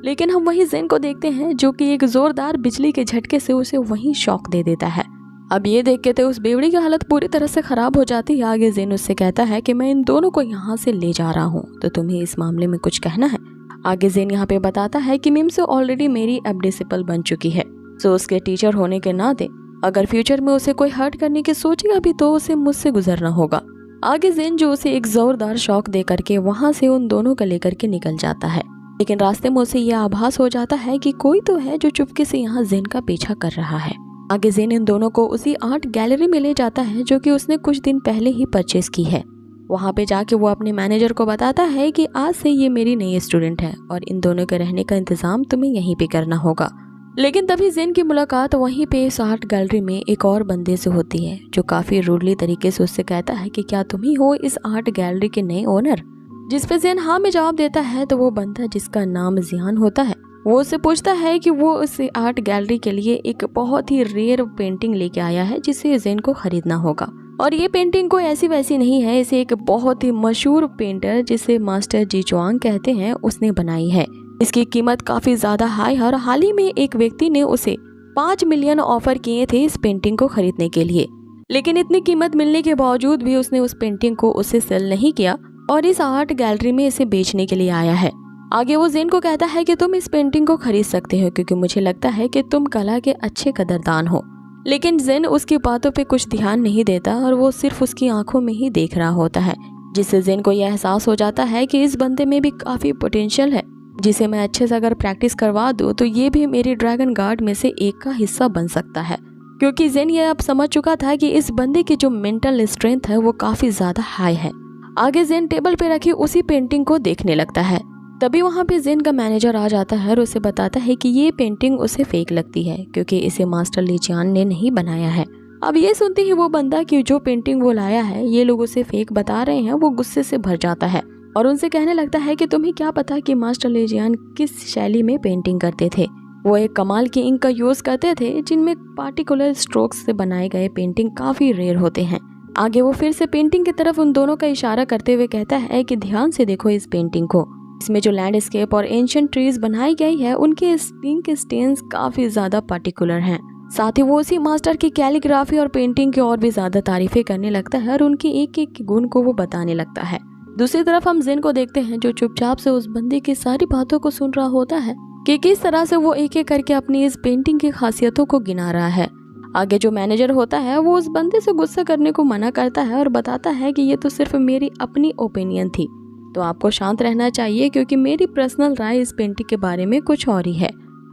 लेकिन हम वही जेन को देखते हैं जो कि एक जोरदार बिजली के झटके से उसे वहीं शॉक दे देता है। अब ये देख के तो उस बेवड़ी की हालत पूरी तरह से खराब हो जाती है। आगे जेन उससे कहता है कि मैं इन दोनों को यहाँ से ले जा रहा हूँ, तो तुम्हें इस मामले में कुछ कहना है। आगे जेन यहाँ पे बताता है कि मिम्सू ऑलरेडी मेरी अब डिसिपल बन चुकी है, सो उसके टीचर होने के नाते अगर फ्यूचर में उसे कोई हर्ट करने की सोचेगा भी तो उसे मुझसे गुजरना होगा। आगे जेन जो उसे एक जोरदार शॉक दे करके वहाँ से उन दोनों को लेकर के निकल जाता है। लेकिन रास्ते में उसे यह आभास हो जाता है कि कोई तो है जो चुपके से यहाँ जेन का पीछा कर रहा है। आगे जेन इन दोनों को उसी आर्ट गैलरी में ले जाता है जो कि उसने कुछ दिन पहले ही परचेज की है। वहाँ पे जाके वो अपने मैनेजर को बताता है कि आज से ये मेरी नई स्टूडेंट है और इन दोनों के रहने का इंतजाम तुम्हें यहीं पे करना होगा। लेकिन तभी जेन की मुलाकात वहीं पे इस आर्ट गैलरी में एक और बंदे से होती है जो काफी रूडली तरीके से उससे कहता है कि क्या तुम ही हो इस आर्ट गैलरी के नए ओनर। जिस पे जेन हाँ में जवाब देता है तो वो बंदा जिसका नाम जियान होता है वो उससे पूछता है कि वो उस आर्ट गैलरी के लिए एक बहुत ही रेयर पेंटिंग लेके आया है जिसे जेन को खरीदना होगा। और ये पेंटिंग कोई ऐसी वैसी नहीं है, इसे एक बहुत ही मशहूर पेंटर जिसे मास्टर जी चुआंग कहते हैं उसने बनाई है। इसकी कीमत काफी ज्यादा हाई है और हाल ही में एक व्यक्ति ने उसे 5 मिलियन ऑफर किए थे इस पेंटिंग को खरीदने के लिए। लेकिन इतनी कीमत मिलने के बावजूद भी उसने उस पेंटिंग को उसे सेल नहीं किया और इस आर्ट गैलरी में इसे बेचने के लिए आया है। आगे वो जेन को कहता है कि तुम इस पेंटिंग को खरीद सकते हो क्योंकि मुझे लगता है कि तुम कला के अच्छे कदरदान हो। लेकिन जेन उसकी बातों पे कुछ ध्यान नहीं देता और वो सिर्फ उसकी आंखों में ही देख रहा होता है, जिससे जेन को यह एहसास हो जाता है कि इस बंदे में भी काफी पोटेंशियल है, जिसे मैं अच्छे से अगर प्रैक्टिस करवा दूं तो ये भी मेरी ड्रैगन गार्ड में से एक का हिस्सा बन सकता है। क्योंकि जेन ये अब समझ चुका था कि इस बंदे की जो मेंटल स्ट्रेंथ है वो काफी ज्यादा हाई है। आगे जेन टेबल पे रखी उसी पेंटिंग को देखने लगता है। तभी वहाँ पे जेन का मैनेजर आ जाता है और उसे बताता है कि ये पेंटिंग उसे फेक लगती है क्योंकि इसे मास्टर ली चियान ने नहीं बनाया है। अब ये सुनते ही वो बंदा कि जो पेंटिंग वो लाया है ये लोग उसे फेक बता रहे हैं, वो गुस्से से भर जाता है और उनसे कहने लगता है कि तुम्हें क्या पता कि मास्टर ली चियान किस शैली में पेंटिंग करते थे। वो एक कमाल की इंक का यूज करते थे जिनमें पार्टिकुलर स्ट्रोक्स से बनाए गए पेंटिंग काफी रेयर होते हैं। आगे वो फिर से पेंटिंग की तरफ उन दोनों का इशारा करते हुए कहता है कि ध्यान से देखो इस पेंटिंग को। इसमें जो लैंडस्केप और एंशिएंट ट्रीज बनाई गई है उनके इंक स्टेन्स काफी ज्यादा पार्टिकुलर हैं। साथ ही वो उसी मास्टर की कैलीग्राफी और पेंटिंग की और भी ज्यादा तारीफें करने लगता है और उनके एक एक गुण को वो बताने लगता है। दूसरी तरफ हम जेन को देखते हैं जो चुपचाप से उस बंदे की सारी बातों को सुन रहा होता है कि किस तरह से वो एक एक करके अपनी इस पेंटिंग की खासियतों को गिना रहा है। आगे जो मैनेजर होता है वो उस बंदे से गुस्सा करने को मना करता है और बताता है कि ये तो सिर्फ मेरी अपनी ओपिनियन थी, तो आपको शांत रहना चाहिए क्योंकि मेरी पर्सनल राय इस पेंटिंग के बारे में कुछ और ही है।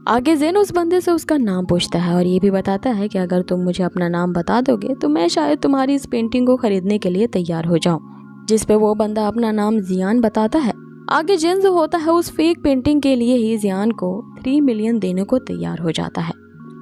आगे जेन उस बंदे से उसका नाम पूछता है और ये भी बताता है कि अगर तुम मुझे अपना नाम बता दोगे तो मैं शायद तुम्हारी इस पेंटिंग को खरीदने के लिए तैयार हो जाऊं। जिस पे वो बंदा अपना नाम जियान बताता है। आगे जेन जो होता है उस फेक पेंटिंग के लिए ही जियान को 3 मिलियन देने को तैयार हो जाता है।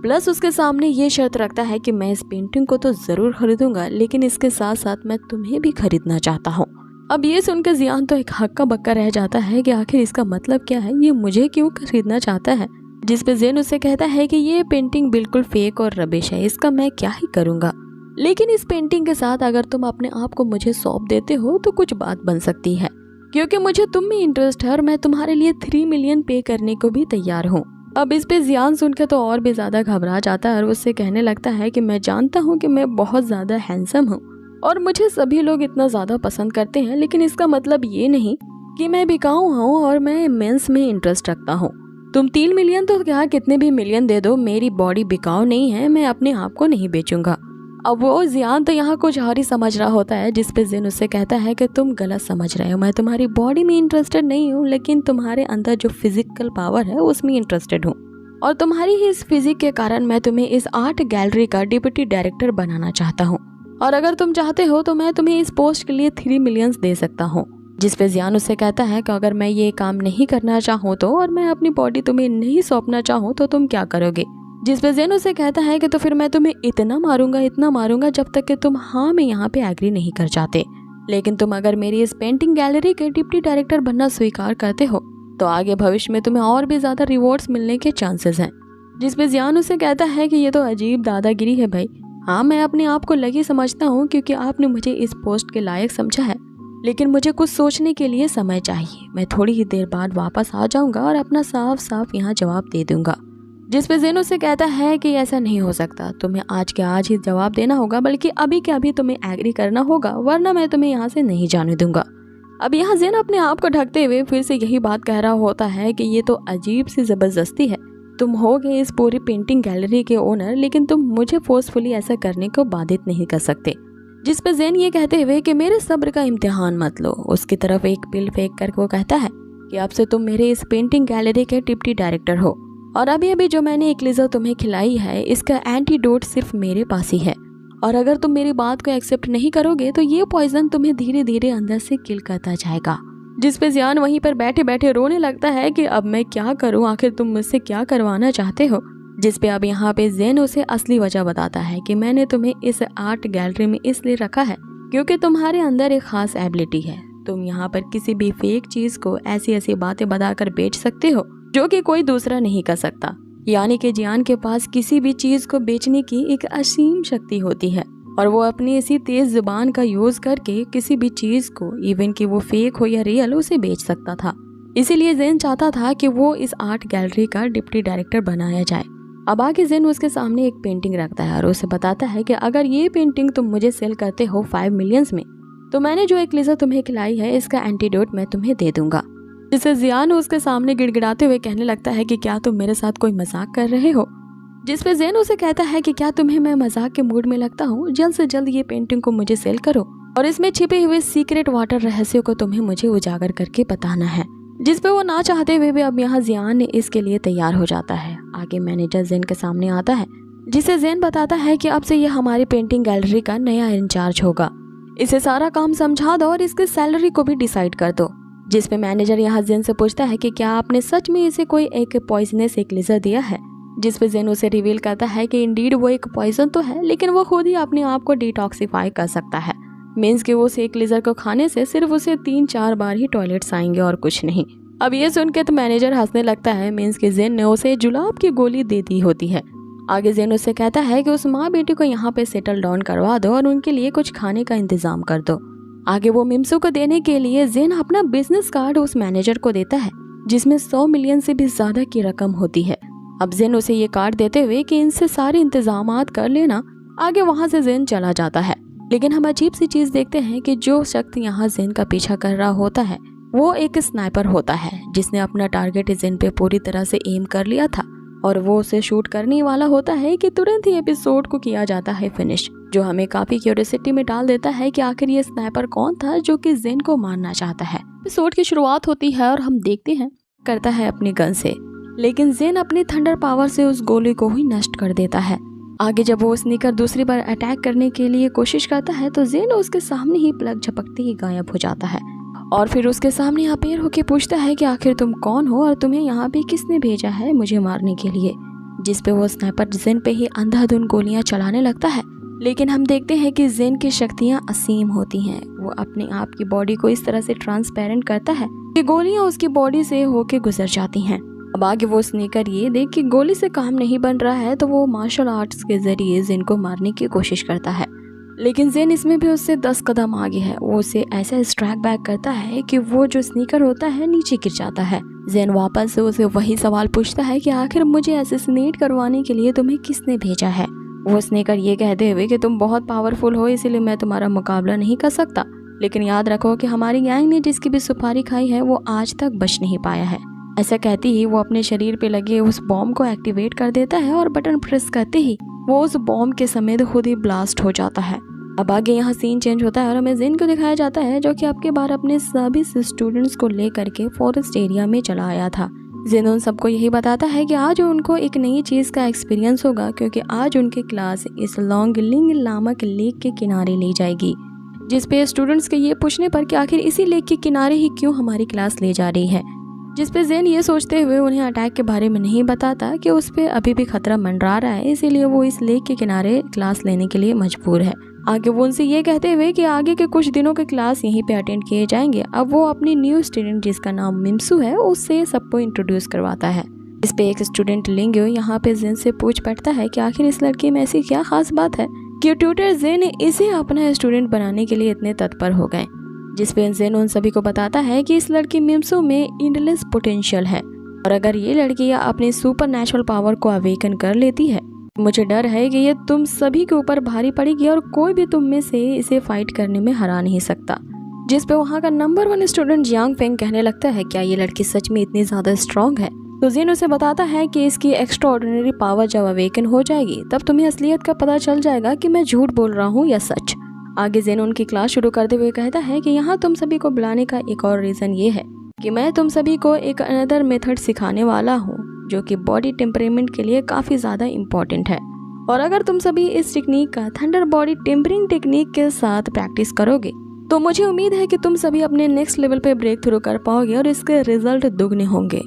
प्लस उसके सामने ये शर्त रखता है कि मैं इस पेंटिंग को तो जरूर खरीदूंगा लेकिन इसके साथ साथ मैं तुम्हें भी खरीदना चाहता हूँ। अब ये सुनकर जियान तो एक हक्का बक्का रह जाता है कि आखिर इसका मतलब क्या है, ये मुझे क्यों खरीदना चाहता है। जिस पे जेन उसे कहता है कि ये पेंटिंग बिल्कुल फेक और रबिश है, इसका मैं क्या ही करूंगा, लेकिन इस पेंटिंग के साथ अगर तुम अपने आप को मुझे सौंप देते हो तो कुछ बात बन सकती है, क्योंकि मुझे तुम में इंटरेस्ट है और मैं तुम्हारे लिए 3 मिलियन पे करने को भी तैयार हूँ। अब इस पे जियान सुनकर तो और भी ज्यादा घबरा जाता है और उससे कहने लगता है कि मैं जानता हूँ कि मैं बहुत ज्यादा हैंडसम हूँ और मुझे सभी लोग इतना ज्यादा पसंद करते हैं, लेकिन इसका मतलब ये नहीं कि मैं बिकाऊ हूँ और मैं मेंस में इंटरेस्ट रखता हूँ। तुम 3 मिलियन तो क्या कितने भी मिलियन दे दो, मेरी बॉडी बिकाऊ नहीं है, मैं अपने आप को नहीं बेचूंगा। अब वो जियान तो यहाँ कुछ और ही समझ रहा होता है, जिस पे जिन उससे कहता है कि तुम गलत समझ रहे हो, मैं तुम्हारी बॉडी में इंटरेस्टेड नहीं हूँ लेकिन तुम्हारे अंदर जो फिजिकल पावर है उसमें इंटरेस्टेड हूँ और तुम्हारी ही इस फिजिक के कारण मैं तुम्हें इस आर्ट गैलरी का डिप्टी डायरेक्टर बनाना चाहता हूँ और अगर तुम चाहते हो तो मैं तुम्हें इस पोस्ट के लिए 3 मिलियन दे सकता हूँ। जिस पे जियान उससे कहता है कि अगर मैं ये काम नहीं करना चाहूँ तो और मैं अपनी बॉडी तुम्हें नहीं सौंपना चाहूँ तो तुम क्या करोगे। जिस पे जियान उसे कहता है कि तो फिर मैं तुम्हें इतना मारूंगा जब तक कि तुम हाँ मैं यहाँ पे एग्री नहीं कर जाते, लेकिन तुम अगर मेरी इस पेंटिंग गैलरी के डिप्टी डायरेक्टर बनना स्वीकार करते हो तो आगे भविष्य में तुम्हें और भी ज़्यादा रिवॉर्ड्स मिलने के चांसेस हैं। जिस पे जियान उसे कहता है कि ये तो अजीब दादागिरी है भाई। हाँ, मैं अपने आप को लकी समझता हूँ क्योंकि आपने मुझे इस पोस्ट के लायक समझा है, लेकिन मुझे कुछ सोचने के लिए समय चाहिए। मैं थोड़ी ही देर बाद वापस आ जाऊंगा और अपना साफ साफ यहाँ जवाब दे दूंगा। जिस पे जेन उसे कहता है कि ऐसा नहीं हो सकता, तुम्हें आज के आज ही जवाब देना होगा, बल्कि अभी के अभी तुम्हें एग्री करना होगा, वरना मैं तुम्हें यहाँ से नहीं जाने दूंगा। अब यहाँ जेन अपने आप को ढकते हुए फिर से यही बात कह रहा होता है कि ये तो अजीब सी जबरदस्ती है। तुम होगे इस पूरी पेंटिंग गैलरी के ओनर, लेकिन तुम मुझे फोर्सफुली ऐसा करने को बाधित नहीं कर सकते। जिस पे जेन ये कहते हुए कि मेरे सब्र का इम्तिहान मत लो, उसकी तरफ एक पिल फेंक कर वो कहता है कि अब से तुम मेरे इस पेंटिंग गैलरी के डिप्टी डायरेक्टर हो, और अभी अभी जो मैंने एक्लिज़र तुम्हें खिलाई है इसका एंटीडोट सिर्फ मेरे पास ही है, और अगर तुम मेरी बात को एक्सेप्ट नहीं करोगे तो ये पॉइजन तुम्हें धीरे धीरे अंदर से किल करता जाएगा। जिस पे जियान वहीं पर बैठे बैठे रोने लगता है कि अब मैं क्या करूं, आखिर तुम मुझसे क्या करवाना चाहते हो। जिस पे अब यहाँ पे जेन उसे असली वजह बताता है कि मैंने तुम्हें इस आर्ट गैलरी में इसलिए रखा है क्योंकि तुम्हारे अंदर एक खास एबिलिटी है। तुम यहाँ पर किसी भी फेक चीज को ऐसी ऐसी बातें बताकर बेच सकते हो जो कि कोई दूसरा नहीं कर सकता। यानी कि जियान के पास किसी भी चीज को बेचने की एक असीम शक्ति होती है, और वो अपनी इसी तेज जुबान का यूज करके किसी भी चीज को, इवन कि वो फेक हो या रियल, उसे बेच सकता था। इसीलिए जेन चाहता था कि वो इस आर्ट गैलरी का डिप्टी डायरेक्टर बनाया जाए। अब आगे जेन उसके सामने एक पेंटिंग रखता है और उसे बताता है कि अगर ये पेंटिंग तुम मुझे सेल करते हो 5 मिलियंस में, तो मैंने जो एक्लिज़र तुम्हें खिलाई है इसका एंटीडोट मैं तुम्हें दे दूंगा। जिसे जियान उसके सामने गिड़गिड़ाते हुए कहने लगता है कि क्या तुम मेरे साथ कोई मजाक कर रहे हो। जिस पे जेन उसे कहता है कि क्या तुम्हें मैं मजाक के मूड में लगता हूँ, जल्द से जल्द ये पेंटिंग को मुझे सेल करो और इसमें छिपे हुए सीक्रेट वाटर रहस्यों को तुम्हें मुझे उजागर करके बताना है। जिस पे वो ना चाहते हुए भी अब यहाँ जियान इसके लिए तैयार हो जाता है। आगे मैनेजर जेन के सामने आता है, जिसे जेन बताता है कि अब से ये हमारी पेंटिंग गैलरी का नया इंचार्ज होगा, इसे सारा काम समझा दो और इसकी सैलरी को भी डिसाइड कर दो। जिस पे मैनेजर यहाँ जेन से पूछता है कि क्या आपने सच में इसे कोई एक पॉइजनस एक्लिज़र दिया है। जिस पे जेन उसे रिवील करता है कि इंडीड वो एक पॉइजन तो है, लेकिन वो खुद ही अपने आप को डिटॉक्सिफाई कर सकता है। मीन्स कि वो एक्लिज़र को खाने से सिर्फ उसे 3-4 बार ही टॉयलेट्स आएंगे और कुछ नहीं। अब ये सुन के तो मैनेजर हंसने लगता है। मीन्स कि जेन ने उसे जुलाब की गोली दे दी होती है। आगे जेन उससे कहता है कि उस माँ बेटी को यहाँ पे सेटल डाउन करवा दो और उनके लिए कुछ खाने का इंतजाम कर दो। आगे वो मिम्सू को देने के लिए जेन अपना बिजनेस कार्ड उस मैनेजर को देता है, जिसमें 100 मिलियन से भी ज्यादा की रकम होती है। अब जेन उसे ये कार्ड देते हुए कि इनसे सारे इंतजामात कर लेना, आगे वहाँ से जेन चला जाता है। लेकिन हम अजीब सी चीज देखते हैं कि जो शख्स यहाँ जेन का पीछा कर रहा होता है वो एक स्नाइपर होता है, जिसने अपना टारगेट जेन पे पूरी तरह से एम कर लिया था और वो उसे शूट करने वाला होता है कि तुरंत ही एपिसोड को किया जाता है फिनिश, जो हमें काफी क्यूरियोसिटी में डाल देता है कि आखिर ये स्नाइपर कौन था जो कि जेन को मारना चाहता है। एपिसोड की शुरुआत होती है और हम देखते हैं करता है अपनी गन से, लेकिन जेन अपनी थंडर पावर से उस गोली को ही नष्ट कर देता है। आगे जब वो स्नीकर दूसरी बार अटैक करने के लिए कोशिश करता है तो जेन उसके सामने ही प्लग झपकते ही गायब हो जाता है और फिर उसके सामने अपेयर होके पूछता है कि आखिर तुम कौन हो और तुम्हें यहाँ पे किसने भेजा है मुझे मारने के लिए। जिस पे वो स्नाइपर जेन पे ही अंधाधुंध गोलियां चलाने लगता है। लेकिन हम देखते हैं कि जेन की शक्तियां असीम होती हैं। वो अपने आप की बॉडी को इस तरह से ट्रांसपेरेंट करता है कि गोलियां उसकी बॉडी से होके गुजर जाती हैं। अब आगे वो स्नीकर ये देख कि गोली से काम नहीं बन रहा है तो वो मार्शल आर्ट्स के जरिए जेन को मारने की कोशिश करता है, लेकिन जेन इसमें भी उससे 10 कदम आगे है। वो उसे ऐसा स्ट्राइक बैक करता है कि वो जो स्नीकर होता है नीचे गिर जाता है। जेन वापस से उसे वही सवाल पूछता है कि आखिर मुझे असैसिनेट करवाने के लिए तुम्हें किसने भेजा है। वो स्नीकर ये कहते हुए कि तुम बहुत पावरफुल हो इसलिए मैं तुम्हारा मुकाबला नहीं कर सकता, लेकिन याद रखो कि हमारी गैंग ने जिसकी भी सुपारी खाई है वो आज तक बच नहीं पाया है। ऐसा कहती ही वो अपने शरीर पे लगे उस बॉम्ब को एक्टिवेट कर देता है और बटन प्रेस करते ही वो उस बॉम्ब के समेत खुद ही ब्लास्ट हो जाता है। अब आगे यहाँ सीन चेंज होता है और हमें जेन को दिखाया जाता है जो कि अब के बार अपने सभी स्टूडेंट्स को लेकर के फॉरेस्ट एरिया में चला आया था। जेन उन सबको यही बताता है कि आज उनको एक नई चीज़ का एक्सपीरियंस होगा क्योंकि आज उनकी क्लास इस लॉन्गलिंग नामक लेक के किनारे ली जाएगी। जिस पे स्टूडेंट्स के ये पूछने पर कि आखिर इसी लेक के किनारे ही क्यों हमारी क्लास ले जा रही है। जिस पे जेन ये सोचते हुए उन्हें अटैक के बारे में नहीं बताता कि उस पे अभी भी खतरा मंडरा रहा है, इसीलिए वो इस लेक के किनारे क्लास लेने के लिए मजबूर है। आगे वो उनसे ये कहते हुए कि आगे के कुछ दिनों के क्लास यहीं पे अटेंड किए जाएंगे। अब वो अपनी न्यू स्टूडेंट जिसका नाम मिम्सू है उससे सबको इंट्रोड्यूस करवाता है। इस पे एक स्टूडेंट लिंग्यो यहाँ पे जेन से पूछ पड़ता है कि आखिर इस लड़की में ऐसी क्या खास बात है कि ट्यूटर जेन इसे अपना स्टूडेंट बनाने के लिए इतने तत्पर हो गए। जिस पे जेन उन सभी को बताता है कि इस लड़की मिम्सू में इंडलेस पोटेंशियल है और अगर ये लड़की अपनी सुपर नेचुरल पावर को अवेकन कर लेती है, मुझे डर है कि ये तुम सभी के ऊपर भारी पड़ेगी और कोई भी तुम में से इसे फाइट करने में हरा नहीं सकता। जिस पे वहाँ का नंबर 1 स्टूडेंट यांग फेंग कहने लगता है क्या ये लड़की सच में इतनी ज्यादा स्ट्रॉन्ग है। तो जेन उसे बताता है कि इसकी एक्स्ट्रा ऑर्डिनरी पावर जब अवेकन हो जाएगी तब तुम्हें असलियत का पता चल जाएगा कि मैं झूठ बोल रहा हूँ या सच। आगे जेन उनकी क्लास शुरू करते हुए कहता है कि यहाँ तुम सभी को बुलाने का एक और रीजन ये है कि मैं तुम सभी को एक अनदर मेथड सिखाने वाला हूँ जो कि बॉडी टेम्परेमेंट के लिए काफी ज्यादा इम्पोर्टेंट है। और अगर तुम सभी इस टेक्निक का थंडर बॉडी टेम्परिंग टेक्निक के साथ प्रैक्टिस करोगे तो मुझे उम्मीद है कि तुम सभी अपने नेक्स्ट लेवल पे ब्रेक थ्रू कर पाओगे और इसके रिजल्ट दुगने होंगे।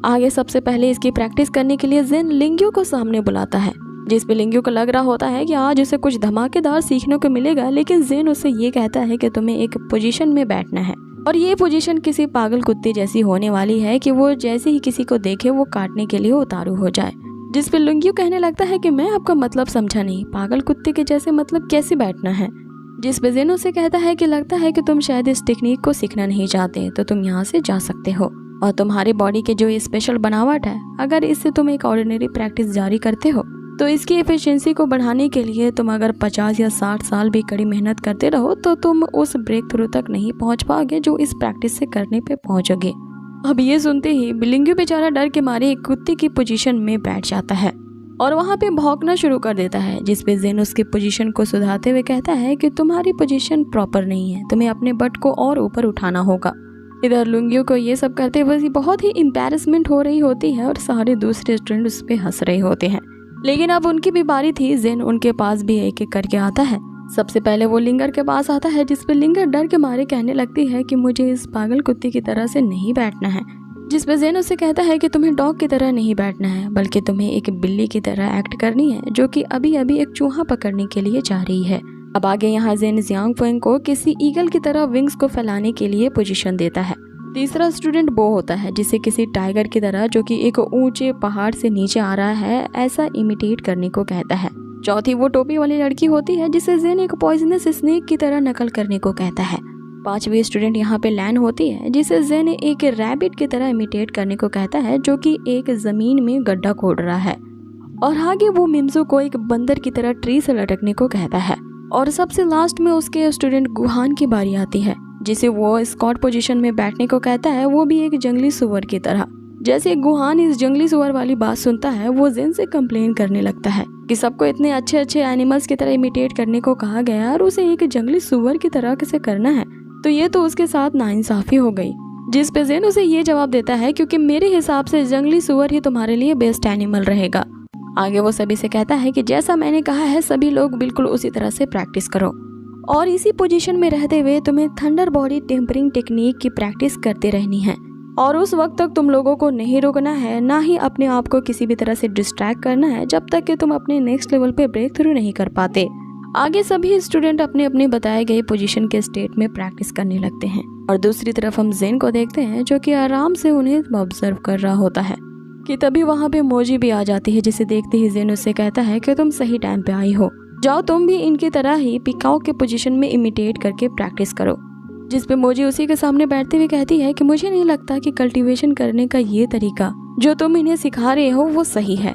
आगे सबसे पहले इसकी प्रैक्टिस करने के लिए जेन लिंग्यो को सामने बुलाता है, जिस पे लिंग्यो को लग रहा होता है कि आज उसे कुछ धमाकेदार सीखने को मिलेगा, लेकिन जेन उसे ये कहता है कि तुम्हें एक पोजीशन में बैठना है और ये पोजीशन किसी पागल कुत्ते जैसी होने वाली है कि वो जैसे ही किसी को देखे वो काटने के लिए उतारू हो जाए। जिस पे लिंग्यो कहने लगता है कि मैं आपका मतलब समझा नहीं, पागल कुत्ते के जैसे मतलब कैसे बैठना है। जिस पे जेन उसे कहता है कि लगता है कि तुम शायद इस टेक्निक को सीखना नहीं चाहते, तो तुम यहाँ से जा सकते हो और तुम्हारी बॉडी के जो ये स्पेशल बनावट है, अगर इससे तुम एक ऑर्डिनरी प्रैक्टिस जारी करते हो तो इसकी एफिशिएंसी को बढ़ाने के लिए तुम अगर 50 या 60 साल भी कड़ी मेहनत करते रहो तो तुम उस ब्रेक थ्रू तक नहीं पहुंच पाओगे जो इस प्रैक्टिस से करने पे पहुंचोगे। अब ये सुनते ही लिंग्यो बेचारा डर के मारे एक कुत्ते की पोजीशन में बैठ जाता है और वहाँ पे भौंकना शुरू कर देता है। जिस पे जेन उसकी पोजीशन को सुधारते हुए कहता है कि तुम्हारी पोजीशन प्रॉपर नहीं है, तुम्हें अपने बट को और ऊपर उठाना होगा। इधर लिंग्यो को ये सब करते हुए बहुत ही एम्बैरेसमेंट हो रही होती है और सारे दूसरे स्टूडेंट उस पे हंस रहे होते हैं। लेकिन अब उनकी भी बारी थी। जेन उनके पास भी एक एक करके आता है। सबसे पहले वो लिंगर के पास आता है, जिस पे लिंगर डर के मारे कहने लगती है कि मुझे इस पागल कुत्ते की तरह से नहीं बैठना है। जिस पे जेन उसे कहता है कि तुम्हें डॉग की तरह नहीं बैठना है, बल्कि तुम्हें एक बिल्ली की तरह एक्ट करनी है जो कि अभी अभी एक चूहा पकड़ने के लिए जा रही है। अब आगे यहाँ जेन यांग फेंग को किसी ईगल की तरह विंग्स को फैलाने के लिए पोजीशन देता है। तीसरा स्टूडेंट बो होता है, जिसे किसी टाइगर की तरह जो कि एक ऊंचे पहाड़ से नीचे आ रहा है ऐसा इमिटेट करने को कहता है। चौथी वो टोपी वाली लड़की होती है, जिसे जेन एक पॉइजनस स्नेक की तरह नकल करने को कहता है। पांचवी स्टूडेंट यहाँ पे लैन होती है, जिसे जेन एक रैबिट की तरह इमिटेट करने को कहता है जो कि एक जमीन में गड्ढा खोद रहा है। और आगे वो मिम्सू को एक बंदर की तरह ट्री से लटकने को कहता है। और सबसे लास्ट में उसके स्टूडेंट गुहान की बारी आती है, जिसे वो स्कॉट पोजीशन में बैठने को कहता है, वो भी एक जंगली सुअर की तरह। जैसे गुहान इस जंगली सुअर वाली बात सुनता है, वो जेन से कंप्लेन करने लगता है कि सबको इतने अच्छे अच्छे एनिमल्स की तरह इमिटेट करने को कहा गया और उसे एक जंगली सुअर की तरह कैसे करना है, तो ये तो उसके साथ नाइंसाफी हो गई। जिस पे जेन उसे ये जवाब देता है क्योंकि मेरे हिसाब से जंगली सुअर ही तुम्हारे लिए बेस्ट एनिमल रहेगा। आगे वो सभी से कहता है कि जैसा मैंने कहा है सभी लोग बिल्कुल उसी तरह से प्रैक्टिस करो और इसी पोजीशन में रहते हुए तुम्हें थंडर बॉडी टेम्परिंग टेक्निक की प्रैक्टिस करते रहनी है और उस वक्त तक तुम लोगों को नहीं रुकना है, ना ही अपने आप को किसी भी तरह से डिस्ट्रैक्ट करना है जब तक कि तुम अपने नेक्स्ट लेवल पे ब्रेक थ्रू नहीं कर पाते। आगे सभी स्टूडेंट अपने अपने बताए गए पोजीशन के स्टेट में प्रैक्टिस करने लगते हैं और दूसरी तरफ हम जेन को देखते हैं जो कि आराम से उन्हें ऑब्जर्व कर रहा होता है कि तभी वहाँ पे मोजी भी आ जाती है, जिसे देखते ही जेन उससे कहता है कि तुम सही टाइम पे आई हो, जाओ तुम भी इनकी तरह ही पिकाओ के पोजीशन में इमिटेट करके प्रैक्टिस करो। जिस पे मोजी उसी के सामने बैठते हुए कहती है कि मुझे नहीं लगता कि कल्टीवेशन करने का ये तरीका जो तुम इन्हें सिखा रहे हो वो सही है।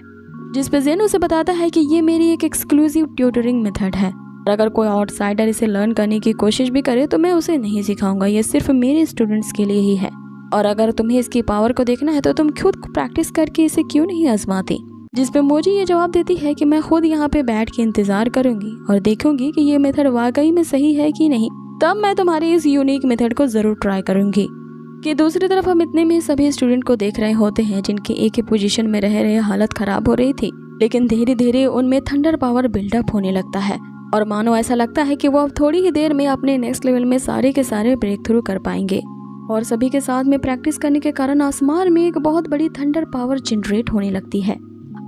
जिस पे जेन उसे बताता है कि ये मेरी एक एक्सक्लूसिव ट्यूटरिंग मेथड है और अगर कोई आउटसाइडर इसे लर्न करने की कोशिश भी करे तो मैं उसे नहीं सिखाऊंगा, ये सिर्फ मेरे स्टूडेंट्स के लिए ही है और अगर तुम्हें इसकी पावर को देखना है तो तुम खुद प्रैक्टिस करके इसे क्यों नहीं आजमाती। जिस पे मोजी ये जवाब देती है कि मैं खुद यहाँ पे बैठ के इंतजार करूंगी और देखूंगी कि ये मेथड वाकई में सही है कि नहीं, तब मैं तुम्हारी इस यूनिक मेथड को जरूर ट्राई करूंगी। कि दूसरी तरफ हम इतने में सभी स्टूडेंट को देख रहे होते हैं जिनकी एक ही पोजीशन में रह रहे हालत खराब हो रही थी, लेकिन धीरे धीरे उनमें थंडर पावर बिल्डअप होने लगता है और मानो ऐसा लगता है कि वो अब थोड़ी ही देर में अपने नेक्स्ट लेवल में सारे के सारे ब्रेक थ्रू कर पाएंगे। और सभी के साथ में प्रैक्टिस करने के कारण आसमान में एक बहुत बड़ी थंडर पावर जनरेट होने लगती है।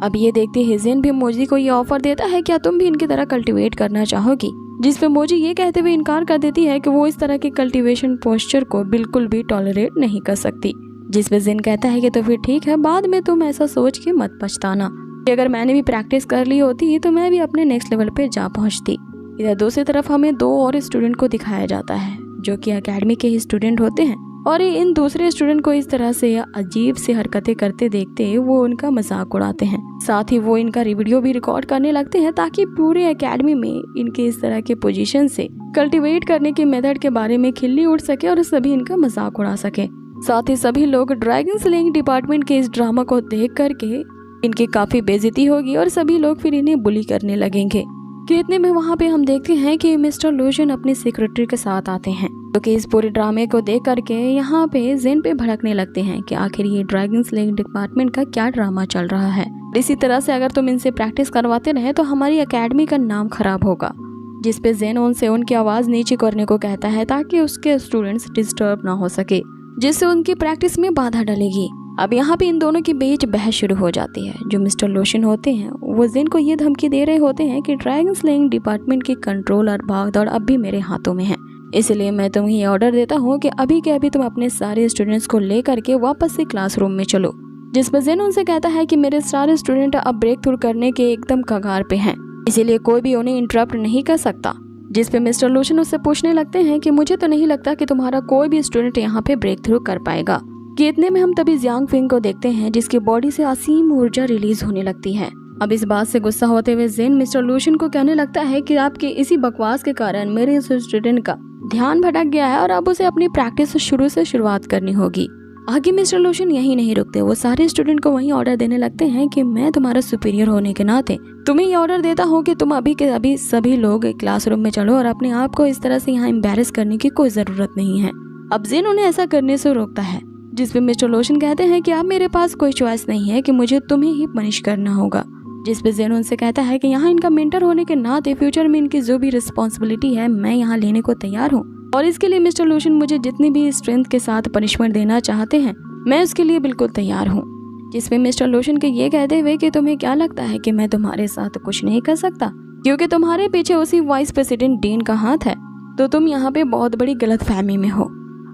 अब ये देखते ही जेन भी मोजी को ये ऑफर देता है, क्या तुम भी इनकी तरह कल्टीवेट करना चाहोगी? जिस पे मोजी ये कहते हुए इनकार कर देती है कि वो इस तरह के कल्टीवेशन पोस्चर को बिल्कुल भी टॉलरेट नहीं कर सकती। जिस पे जेन कहता है कि तो फिर ठीक है, बाद में तुम ऐसा सोच के मत पछताना कि अगर मैंने भी प्रैक्टिस कर ली होती तो मैं भी अपने नेक्स्ट लेवल पे जा पहुंचती। इधर दूसरी तरफ हमें दो और स्टूडेंट को दिखाया जाता है जो कि एकेडमी के ही स्टूडेंट होते हैं और इन दूसरे स्टूडेंट को इस तरह से अजीब सी हरकतें करते देखते वो उनका मजाक उड़ाते हैं। साथ ही वो इनका वीडियो भी रिकॉर्ड करने लगते हैं ताकि पूरे एकेडमी में इनके इस तरह के पोजीशन से कल्टीवेट करने के मेथड के बारे में खिल्ली उड़ सके और सभी इनका मजाक उड़ा सके। साथ ही सभी लोग ड्रैगन स्लेइंग डिपार्टमेंट के इस ड्रामा को देख करके इनकी काफी बेइज्जती होगी और सभी लोग फिर इन्हें बुली करने लगेंगे। कि इतने में वहाँ पे हम देखते हैं कि मिस्टर लूशन अपने सेक्रेटरी के साथ आते हैं, जो कि इस पूरे ड्रामे को देख करके यहाँ पे जेन पे भड़कने लगते हैं कि आखिर ये ड्रैगन स्लेइंग डिपार्टमेंट का क्या ड्रामा चल रहा है। इसी तरह से अगर तुम इनसे प्रैक्टिस करवाते रहे तो हमारी एकेडमी का नाम खराब होगा। जिस पे जेन उनसे उनकी आवाज नीचे करने को कहता है ताकि उसके स्टूडेंट्स डिस्टर्ब ना हो सके, जिससे उनकी प्रैक्टिस में बाधा डलेगी। अब यहाँ पे इन दोनों के बीच बहस शुरू हो जाती है। जो मिस्टर लोशन होते हैं वो जेन को ये धमकी दे रहे होते हैं कि ड्रैगन स्लेइंग डिपार्टमेंट की कंट्रोल और भागदौड़ अब भी मेरे हाथों में है, इसलिए मैं तुम्हें ये ऑर्डर देता हूँ कि अभी के अभी तुम अपने सारे स्टूडेंट्स को ले करके वापस से क्लासरूम में चलो। जिसमें जेन उनसे कहता है कि मेरे सारे स्टूडेंट अब ब्रेक थ्रू करने के एकदम कगार पे हैं, इसीलिए कोई भी उन्हें इंटरप्ट नहीं कर सकता। जिस पे मिस्टर लोशन उससे पूछने लगते हैं कि मुझे तो नहीं लगता कि तुम्हारा कोई भी स्टूडेंट यहाँ पे ब्रेक थ्रू कर पाएगा। कि इतने में हम तभी जियांग फिंग को देखते हैं जिसकी बॉडी से असीम ऊर्जा रिलीज होने लगती है। अब इस बात से गुस्सा होते हुए जेन मिस्टर लूशन को कहने लगता है कि आपके इसी बकवास के कारण मेरे इस स्टूडेंट का ध्यान भटक गया है और अब उसे अपनी प्रैक्टिस शुरुआत करनी होगी। आगे मिस्टर लूशन यही नहीं रुकते, वो सारे स्टूडेंट को वही ऑर्डर देने लगते हैं कि मैं तुम्हारा सुपीरियर होने के नाते तुम्हें ये ऑर्डर देता हूँ कि तुम अभी के अभी सभी लोग क्लासरूम में चलो और अपने आप को इस तरह से यहाँ एम्बेरस करने की कोई जरूरत नहीं है। अब जेन उन्हें ऐसा करने से रोकता है, जिसपे मिस्टर लोशन कहते हैं कि अब मेरे पास कोई चॉइस नहीं है कि मुझे तुम्हें ही पनिश करना होगा। जिसपे जेन उनसे कहता है कि यहाँ इनका मेंटर होने के नाते फ्यूचर में इनकी जो भी रिस्पॉन्सिबिलिटी है मैं यहाँ लेने को तैयार हूँ और इसके लिए मिस्टर लोशन मुझे जितनी भी स्ट्रेंथ के साथ पनिशमेंट देना चाहते हैं मैं उसके लिए बिल्कुल तैयार हूँ। जिसपे मिस्टर लोशन के ये कहते हुए कि तुम्हें क्या लगता है कि मैं तुम्हारे साथ कुछ नहीं कर सकता क्योंकि तुम्हारे पीछे उसी वाइस प्रेसिडेंट डीन का हाथ है, तो तुम यहाँ पे बहुत बड़ी गलतफहमी में हो।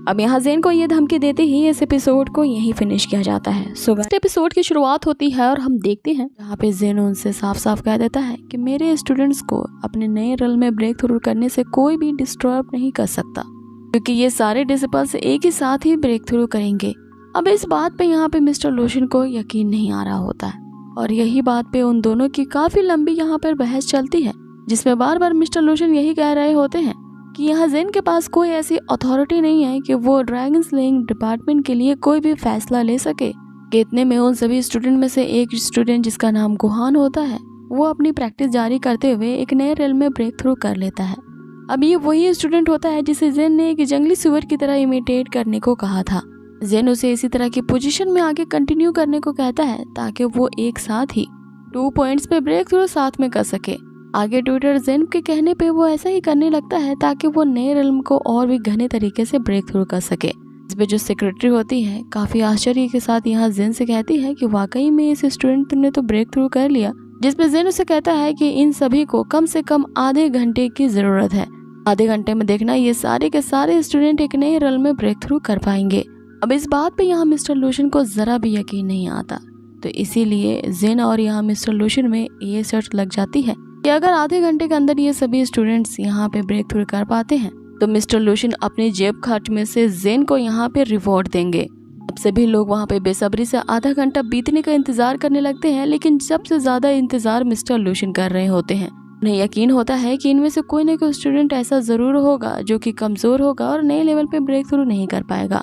अब यहाँ जेन को ये धमकी देते ही इस एपिसोड को यहीं फिनिश किया जाता है। सो इस एपिसोड की शुरुआत होती है और हम देखते हैं यहाँ पे जेन उनसे साफ साफ कह देता है कि मेरे स्टूडेंट्स को अपने नए रल में ब्रेक थ्रू करने से कोई भी डिस्टर्ब नहीं कर सकता क्योंकि ये सारे डिसिपल्स एक ही साथ ही ब्रेक थ्रू करेंगे। अब इस बात पे यहाँ पे मिस्टर लोशन को यकीन नहीं आ रहा होता है और यही बात पे उन दोनों की काफी लंबी यहाँ पर बहस चलती है, जिसमें बार बार मिस्टर लोशन यही कह रहे होते हैं कि यहाँ जेन के पास कोई ऐसी अथॉरिटी नहीं है कि वो ड्रैगन स्लेइंग डिपार्टमेंट के लिए कोई भी फैसला ले सके। कि इतने में उन सभी स्टूडेंट में से एक स्टूडेंट जिसका नाम गुहान होता है वो अपनी प्रैक्टिस जारी करते हुए एक नए रेल में ब्रेक थ्रू कर लेता है। अब ये वही स्टूडेंट होता है जिसे जेन ने एक जंगली सुअर की तरह इमिटेट करने को कहा था। जेन उसे इसी तरह की पोजीशन में आगे कंटिन्यू करने को कहता है ताकि वो एक साथ ही 2 पॉइंट्स पे ब्रेक थ्रू साथ में कर सके। आगे ट्विटर जेन के कहने पे वो ऐसा ही करने लगता है ताकि वो नए रिल्म को और भी घने तरीके से ब्रेक थ्रू कर सके। इस पे जो सेक्रेटरी होती है काफी आश्चर्य के साथ यहाँ जेन से कहती है कि वाकई में इस स्टूडेंट ने तो ब्रेक थ्रू कर लिया, जिसपे जेन उसे कहता है कि इन सभी को कम से कम आधे घंटे की जरूरत है। आधे घंटे में देखना ये सारे के सारे स्टूडेंट एक नए रिल्म में ब्रेक थ्रू कर पाएंगे। अब इस बात पे यहाँ मिस्टर लोशन को जरा भी यकीन नहीं आता, तो इसीलिए जेन और यहाँ मिस्टर लोशन में ये शर्त लग जाती है कि अगर आधे घंटे के अंदर ये सभी स्टूडेंट्स यहाँ पे ब्रेक थ्रू कर पाते हैं तो मिस्टर लोशन अपने जेब खर्च में से जेन को यहाँ पे रिवॉर्ड देंगे। अब सभी लोग वहाँ पे बेसब्री से आधा घंटा बीतने का इंतजार करने लगते हैं, लेकिन सबसे ज्यादा इंतजार मिस्टर लोशन कर रहे होते हैं। उन्हें यकीन होता है कि इनमें से कोई न कोई स्टूडेंट ऐसा जरूर होगा जो कि कमजोर होगा और नए लेवल पे ब्रेक थ्रू नहीं कर पाएगा,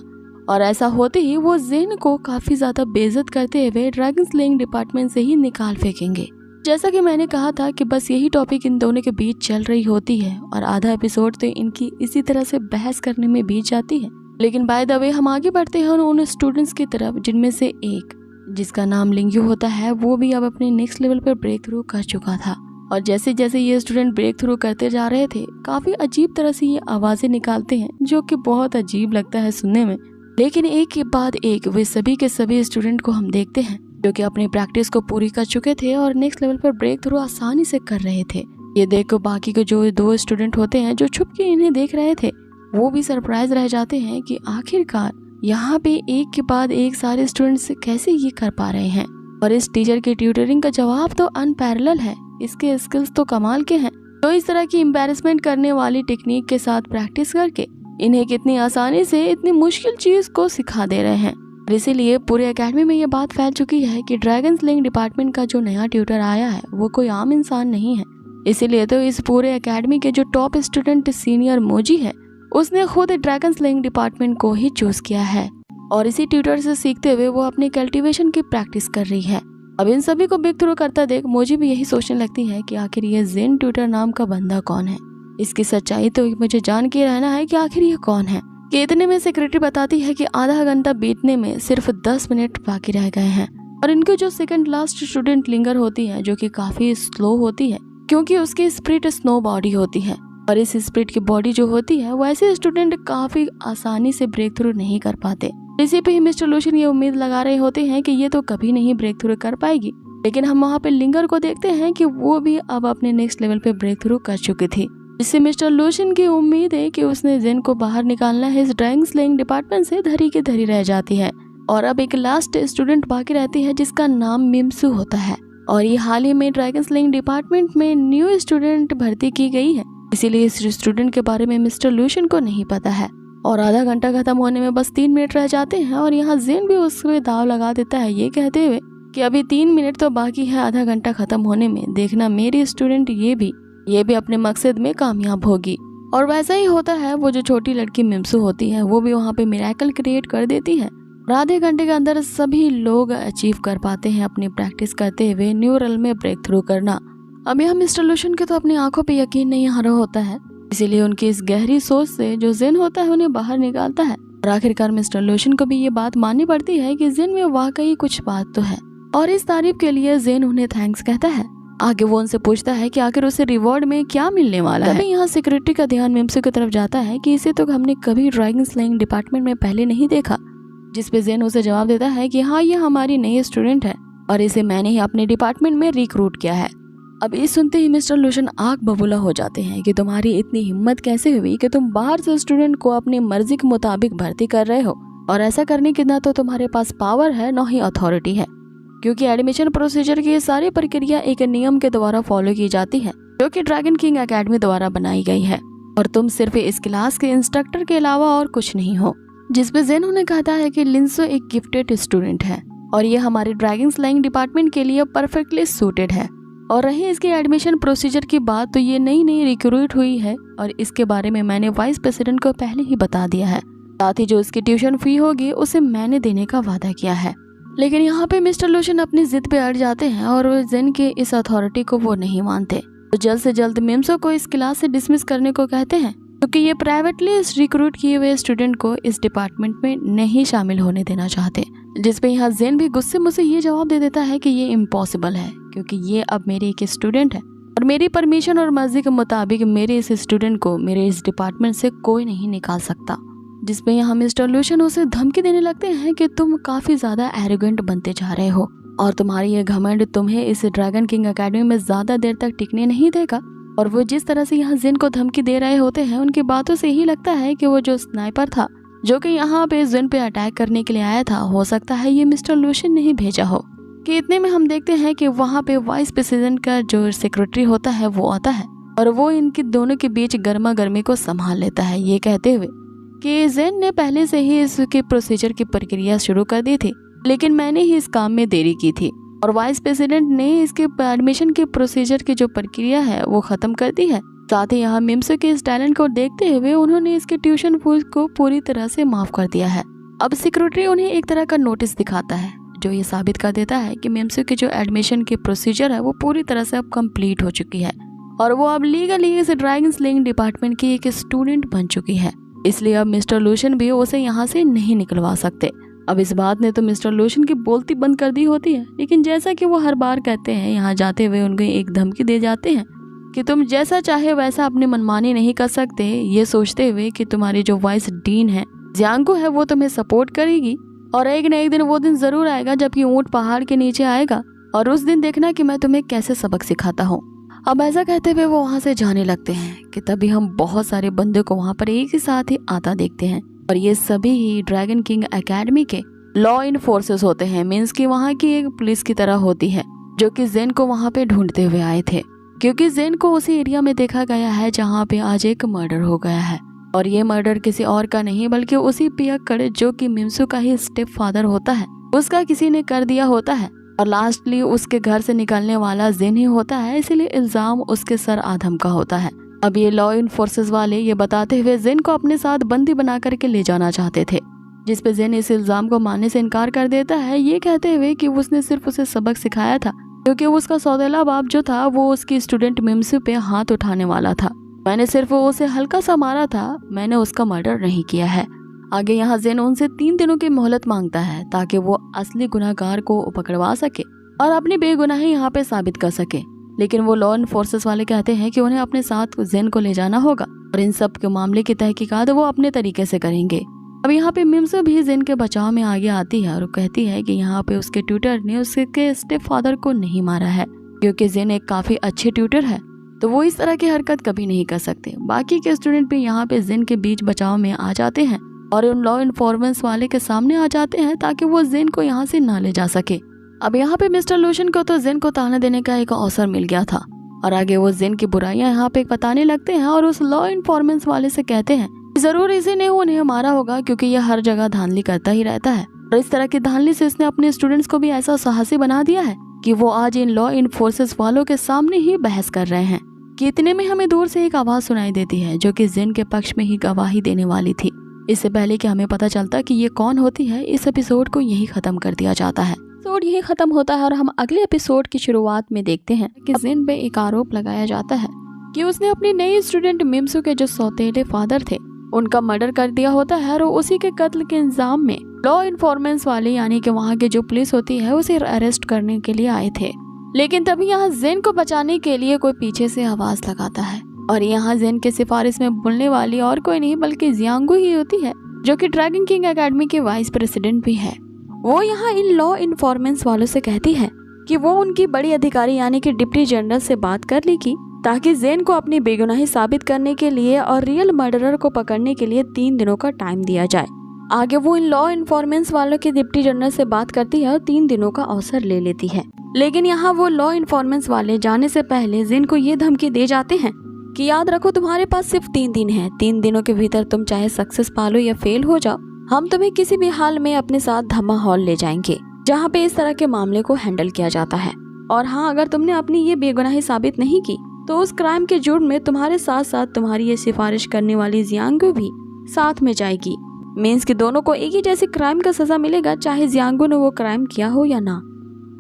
और ऐसा होते ही वो जेन को काफी ज्यादा बेइज्जत करते हुए ड्रैगन स्लेइंग डिपार्टमेंट से ही निकाल फेंकेंगे। जैसा कि मैंने कहा था कि बस यही टॉपिक इन दोनों के बीच चल रही होती है और आधा एपिसोड तो इनकी इसी तरह से बहस करने में बीत जाती है। लेकिन बाय द वे हम आगे बढ़ते हैं उन स्टूडेंट्स की तरफ जिनमें से एक जिसका नाम लिंग्यू होता है वो भी अब अपने नेक्स्ट लेवल पर ब्रेक थ्रू कर चुका था। और जैसे जैसे ये स्टूडेंट ब्रेक थ्रू करते जा रहे थे, काफी अजीब तरह से ये आवाजें निकालते हैं, जो कि बहुत अजीब लगता है सुनने में। लेकिन एक के बाद एक वे सभी के सभी स्टूडेंट को हम देखते हैं जो कि अपनी प्रैक्टिस को पूरी कर चुके थे और नेक्स्ट लेवल पर ब्रेक थ्रू आसानी से कर रहे थे। ये देख कर बाकी के जो 2 स्टूडेंट होते हैं जो छुप के इन्हें देख रहे थे, वो भी सरप्राइज रह जाते हैं कि आखिरकार यहाँ पे एक के बाद एक सारे स्टूडेंट्स कैसे ये कर पा रहे हैं। और इस टीचर की ट्यूटरिंग का जवाब तो अनपैरेलल है, इसके स्किल्स तो कमाल के हैं। तो इस तरह की एम्बैरेसमेंट करने वाली टेक्निक के साथ प्रैक्टिस करके इन्हें कितनी आसानी से इतनी मुश्किल चीज को सिखा दे रहे हैं। और इसीलिए पूरे एकेडमी में ये बात फैल चुकी है कि ड्रैगन स्लेइंग डिपार्टमेंट का जो नया ट्यूटर आया है वो कोई आम इंसान नहीं है। इसीलिए तो इस पूरे एकेडमी के जो टॉप स्टूडेंट सीनियर मोजी है, उसने खुद ड्रैगन स्लेइंग डिपार्टमेंट को ही चूज किया है और इसी ट्यूटर से सीखते हुए वो अपनी कल्टीवेशन की प्रैक्टिस कर रही है। अब इन सभी को ब्रेक थ्रू करता देख मोजी भी यही सोचने लगती है कि आखिर ये जेन ट्यूटर नाम का बंदा कौन है। इसकी सच्चाई तो मुझे जान के रहना है कि आखिर ये कौन है। कि इतने में सेक्रेटरी बताती है कि आधा घंटा बीतने में सिर्फ 10 मिनट बाकी रह गए हैं और इनकी जो सेकंड लास्ट स्टूडेंट लिंगर होती है, जो कि काफी स्लो होती है क्योंकि उसकी स्प्रिट स्नो बॉडी होती है और इस स्प्रिट की बॉडी जो होती है वैसे स्टूडेंट काफी आसानी से ब्रेक थ्रू नहीं कर पाते। इसी पे ही मिस्टर लूशन ये उम्मीद लगा रहे होते हैं कि ये तो कभी नहीं ब्रेक थ्रू कर पाएगी, लेकिन हम वहाँ पे लिंगर को देखते हैं कि वो भी अब अपने नेक्स्ट लेवल पे ब्रेक थ्रू कर चुकी थी। इससे मिस्टर लूशन की उम्मीद है कि उसने जेन को बाहर निकालना है इस ड्रैगन स्लेइंग डिपार्टमेंट से धरी की धरी रह जाती है। और अब एक लास्ट स्टूडेंट बाकी रहती है जिसका नाम मिम्सू होता है और ये हाल ही में ड्रैगन स्लेइंग डिपार्टमेंट में न्यू स्टूडेंट भर्ती की गई है, इसीलिए इस स्टूडेंट के बारे में मिस्टर लूशन को नहीं पता है। और आधा घंटा खत्म होने में बस 3 मिनट रह जाते हैं और यहाँ जेन भी उसमें दाव लगा देता है ये कहते हुए कि अभी 3 मिनट तो बाकी है आधा घंटा खत्म होने में, देखना मेरी स्टूडेंट ये भी अपने मकसद में कामयाब होगी। और वैसा ही होता है, वो जो छोटी लड़की मिम्सू होती है वो भी वहाँ पे मिरेकल क्रिएट कर देती है और आधे घंटे के अंदर सभी लोग अचीव कर पाते हैं अपनी प्रैक्टिस करते हुए न्यू रेल में ब्रेक थ्रू करना। अब यहाँ मिस्टर लूशन के तो अपनी आंखों पे यकीन नहीं आ रहा होता है, इसीलिए उनकी इस गहरी सोच से जो जेन होता है उन्हें बाहर निकालता है और आखिरकार मिस्टर लूशन को भी ये बात माननी पड़ती है कि जेन में वाकई कुछ बात तो है। और इस तारीफ के लिए जेन उन्हें थैंक्स कहता है। आगे वो उनसे पूछता है कि आखिर उसे रिवॉर्ड में क्या मिलने वाला है। तभी यहाँ सेक्रेटरी का ध्यान मिम्सू की तरफ जाता है कि इसे तो हमने कभी ड्रैगन स्लेइंग डिपार्टमेंट में पहले नहीं देखा, जिसपे जेन उसे जवाब देता है कि हाँ, ये हमारी नई स्टूडेंट है और इसे मैंने ही अपने डिपार्टमेंट में रिक्रूट किया है। अब ये सुनते ही मिस्टर लूशन आग बबूला हो जाते हैं कि तुम्हारी इतनी हिम्मत कैसे हुई कि तुम बाहर से स्टूडेंट को अपनी मर्जी के मुताबिक भर्ती कर रहे हो, और ऐसा करने की ना तो तुम्हारे पास पावर है न ही अथॉरिटी है, क्योंकि एडमिशन प्रोसीजर की सारी प्रक्रिया एक नियम के द्वारा फॉलो की जाती है जो कि ड्रैगन किंग एकेडमी द्वारा बनाई गई है और तुम सिर्फ इस क्लास के इंस्ट्रक्टर के अलावा और कुछ नहीं हो। जिसपे जेन उन्हें कहता है कि लिंसो एक गिफ्टेड स्टूडेंट है और ये हमारे ड्रैगन स्लेइंग डिपार्टमेंट के लिए परफेक्टली सूटेड है। और रही इसके एडमिशन प्रोसीजर की बात, तो ये नई रिक्रूट हुई है और इसके बारे में मैंने वाइस प्रेसिडेंट को पहले ही बता दिया है, साथ ही जो इसकी ट्यूशन फी होगी उसे मैंने देने का वादा किया है। लेकिन यहाँ पे मिस्टर लूशन अपनी जिद पे अड़ जाते हैं और जेन के इस अथॉरिटी को वो नहीं मानते, तो जल्द से जल्द मिम्सो को इस क्लास से डिसमिस करने को कहते हैं क्योंकि ये प्राइवेटली रिक्रूट किए हुए स्टूडेंट को इस डिपार्टमेंट में नहीं शामिल होने देना चाहते। जिसपे यहाँ जेन भी गुस्से मुझसे ये जवाब दे देता है कि ये इम्पॉसिबल है क्योंकि ये अब मेरी एक स्टूडेंट है और मेरी परमिशन और मर्जी के मुताबिक मेरे इस स्टूडेंट को मेरे इस डिपार्टमेंट से कोई नहीं निकाल सकता। जिसपे यहाँ मिस्टर लूशन उसे धमकी देने लगते हैं कि तुम काफी ज्यादा एरोगेंट बनते जा रहे हो और तुम्हारी ये घमंड तुम्हें इस ड्रैगन किंग एकेडमी में ज्यादा देर तक टिकने नहीं देगा। और वो जिस तरह से यहाँ जेन को धमकी दे रहे होते हैं, उनकी बातों से ही लगता है कि वो जो स्नाइपर था जो कि यहाँ पे जेन पे अटैक करने के लिए आया था, हो सकता है ये मिस्टर लूशन ने ही भेजा हो। कि इतने में हम देखते हैं कि वहाँ पे वाइस प्रेसिडेंट का जो सेक्रेटरी होता है वो आता है और वो इनके दोनों के बीच गर्मा गर्मी को संभाल लेता है, ये कहते हुए कि जेन ने पहले से ही इसके प्रोसीजर की प्रक्रिया शुरू कर दी थी, लेकिन मैंने ही इस काम में देरी की थी और वाइस प्रेसिडेंट ने इसके एडमिशन के प्रोसीजर की जो प्रक्रिया है वो खत्म कर दी है। साथ ही यहाँ मिम्सो के इस टैलेंट को देखते हुए उन्होंने इसके ट्यूशन फीस को पूरी तरह से माफ कर दिया है। अब सेक्रेटरी उन्हें एक तरह का नोटिस दिखाता है जो ये साबित कर देता है कि मिम्सो की जो एडमिशन की प्रोसीजर है वो पूरी तरह से अब कंप्लीट हो चुकी है और वो अब लीगली इस ड्रैगन स्लेइंग डिपार्टमेंट की एक स्टूडेंट बन चुकी है। इसलिए अब मिस्टर लूशन भी उसे यहाँ से नहीं निकलवा सकते। अब इस बात ने तो मिस्टर लोशन की बोलती बंद कर दी होती है, लेकिन जैसा कि वो हर बार कहते हैं, यहाँ जाते हुए उनको एक धमकी दे जाते हैं कि तुम जैसा चाहे वैसा अपनी मनमानी नहीं कर सकते, ये सोचते हुए कि तुम्हारी जो वाइस डीन है जियांगो है वो तुम्हें सपोर्ट करेगी और एक न एक दिन वो दिन जरूर आएगा जबकि ऊंट पहाड़ के नीचे आएगा और उस दिन देखना कि मैं तुम्हें कैसे सबक सिखाता हूँ। अब ऐसा कहते हुए वो वहाँ से जाने लगते हैं कि तभी हम बहुत सारे बंदे को वहाँ पर एक ही साथ ही आता देखते हैं और ये सभी ही ड्रैगन किंग एकेडमी के लॉ इन फोर्सेस होते हैं। मीन्स की वहाँ की एक पुलिस की तरह होती है जो कि जेन को वहाँ पे ढूंढते हुए आए थे, क्योंकि जेन को उसी एरिया में देखा गया है जहाँ पे आज एक मर्डर हो गया है और ये मर्डर किसी और का नहीं बल्कि उसी पियक्कड़ जो कि मिम्सू का ही स्टेप फादर होता है उसका किसी ने कर दिया होता है और लास्टली उसके घर से निकलने वाला जेन ही होता है, इसीलिए इल्जाम उसके सर आदम का होता है। अब ये लॉ इन फोर्सेस वाले ये बताते हुए जेन को अपने साथ बंदी बना करके ले जाना चाहते थे, जिस पे जेन इस इल्जाम को मानने से इनकार कर देता है, ये कहते हुए कि उसने सिर्फ उसे सबक सिखाया था क्योंकि उसका सौदेला बाप जो था वो उसकी स्टूडेंट मिम्सू पे हाथ उठाने वाला था। मैंने सिर्फ उसे हल्का सा मारा था, मैंने उसका मर्डर नहीं किया है। आगे यहाँ जेन उनसे 3 दिनों की मोहलत मांगता है ताकि वो असली गुनाहगार को पकड़वा सके और अपनी बेगुनाही यहाँ पे साबित कर सके, लेकिन वो लॉ एंड फोर्सेस वाले कहते हैं कि उन्हें अपने साथ जेन को ले जाना होगा और इन सब के मामले की तहकीकात वो अपने तरीके से करेंगे। अब यहाँ पे मिम्सू भी जेन के बचाव में आगे आती है और कहती है कि यहाँ पे उसके ट्यूटर ने उसके स्टेप फादर को नहीं मारा है क्योंकि जेन एक काफी अच्छे ट्यूटर है तो वो इस तरह की हरकत कभी नहीं कर सकते। बाकी के स्टूडेंट भी यहाँ पे जेन के बीच बचाव में आ जाते हैं और उन लॉ इन्फॉर्मेंस वाले के सामने आ जाते हैं ताकि वो जेन को यहाँ से ना ले जा सके। अब यहाँ पे मिस्टर लोशन को तो जेन को ताना देने का एक अवसर मिल गया था और आगे वो जेन की बुराइयां यहाँ पे बताने लगते हैं और उस लॉ इन्फॉर्मेंस वाले से कहते हैं जरूर इसी ने उन्हें मारा होगा क्योंकि ये हर जगह धांधली करता ही रहता है और इस तरह की धांधली से इसने अपने स्टूडेंट्स को भी ऐसा साहसी बना दिया है कि वो आज इन लॉ इन फोर्सेस वालों के सामने ही बहस कर रहे हैं कि इतने में हमें दूर से एक आवाज सुनाई देती है जो कि जेन के पक्ष में ही गवाही देने वाली थी। इससे पहले कि हमें पता चलता कि ये कौन होती है, इस एपिसोड को यही खत्म कर दिया जाता है। एपिसोड यही खत्म होता है और हम अगले एपिसोड की शुरुआत में देखते हैं कि जेन पे एक आरोप लगाया जाता है कि उसने अपनी नई स्टूडेंट मिम्सू के जो सौतेले फादर थे उनका मर्डर कर दिया होता है और उसी के कत्ल के इल्जाम में लॉ इन्फॉर्मेंस वाले यानी कि वहाँ के जो पुलिस होती है उसे अरेस्ट करने के लिए आए थे। लेकिन तभी यहाँ जेन को बचाने के लिए कोई पीछे से आवाज लगाता है और यहाँ जेन के सिफारिश में बोलने वाली और कोई नहीं बल्कि जियांगो ही होती है जो कि ड्रैगन किंग एकेडमी के वाइस प्रेसिडेंट भी है। वो यहाँ इन लॉ इन्फॉर्मेंस वालों से कहती है कि वो उनकी बड़ी अधिकारी यानी कि डिप्टी जनरल से बात कर लेगी ताकि जेन को अपनी बेगुनाही साबित करने के लिए और रियल मर्डरर को पकड़ने के लिए 3 दिनों का टाइम दिया जाए। आगे वो इन लॉ इन्फॉर्मेंस वालों के डिप्टी जनरल से बात करती है और 3 दिनों का अवसर ले लेती है। लेकिन यहाँ वो लॉ इन्फॉर्मेंस वाले जाने से पहले जेन को ये धमकी दे जाते हैं कि याद रखो तुम्हारे पास सिर्फ 3 दिन है, 3 दिनों के भीतर तुम चाहे सक्सेस पालो या फेल हो जाओ, हम तुम्हें किसी भी हाल में अपने साथ धम्मा हॉल ले जाएंगे जहाँ पे इस तरह के मामले को हैंडल किया जाता है। और हाँ, अगर तुमने अपनी ये बेगुनाही साबित नहीं की तो उस क्राइम के जुर्म में तुम्हारे साथ साथ तुम्हारी ये सिफारिश करने वाली जियांगो भी साथ में जाएगी। मीन्स कि दोनों को एक ही जैसे क्राइम का सजा मिलेगा चाहे जियांगो ने वो क्राइम किया हो या ना।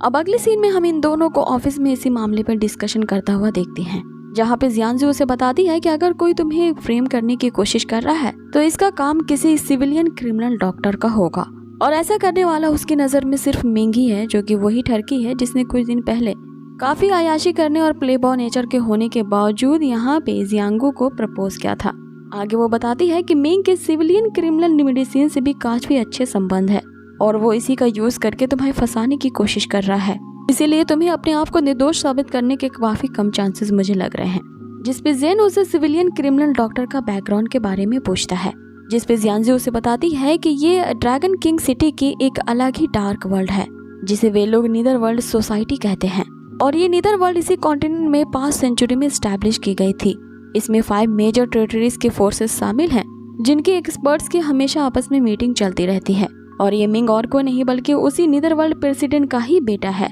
अब अगले सीन में हम इन दोनों को ऑफिस में इसी मामले पर डिस्कशन करता हुआ देखते हैं जहाँ पे जियांजू उसे बताती है कि अगर कोई तुम्हें फ्रेम करने की कोशिश कर रहा है तो इसका काम किसी सिविलियन क्रिमिनल डॉक्टर का होगा और ऐसा करने वाला उसकी नजर में सिर्फ मिंग ही है जो कि वही ठरकी है जिसने कुछ दिन पहले काफी अयाशी करने और प्लेबॉय नेचर के होने के बावजूद यहाँ पे जियांगो को प्रपोज किया था। आगे वो बताती है कि मिंग के सिविलियन क्रिमिनल मेडिसिन से भी काफी अच्छे संबंध है और वो इसी का यूज करके तुम्हें फंसाने की कोशिश कर रहा है, इसीलिए तुम्हें अपने आप को निर्दोष साबित करने के काफी कम चांसेस मुझे लग रहे हैं। जिसपे जेन उसे सिविलियन क्रिमिनल डॉक्टर का बैकग्राउंड के बारे में पूछता है, जिसपे जियांजू उसे बताती है कि ये ड्रैगन किंग सिटी की एक अलग ही डार्क वर्ल्ड है जिसे वे लोग नीदर वर्ल्ड सोसाइटी कहते हैं और ये नीदर वर्ल्ड इसी कॉन्टिनेंट में 5 सेंचुरी में स्टैब्लिश की गई थी। इसमें 5 मेजर टेरिटरीज के फोर्सेस शामिल हैं जिनके एक्सपर्ट्स की हमेशा आपस में मीटिंग चलती रहती है और ये मिंग और को नहीं बल्कि उसी नीदर वर्ल्ड प्रेसिडेंट का ही बेटा है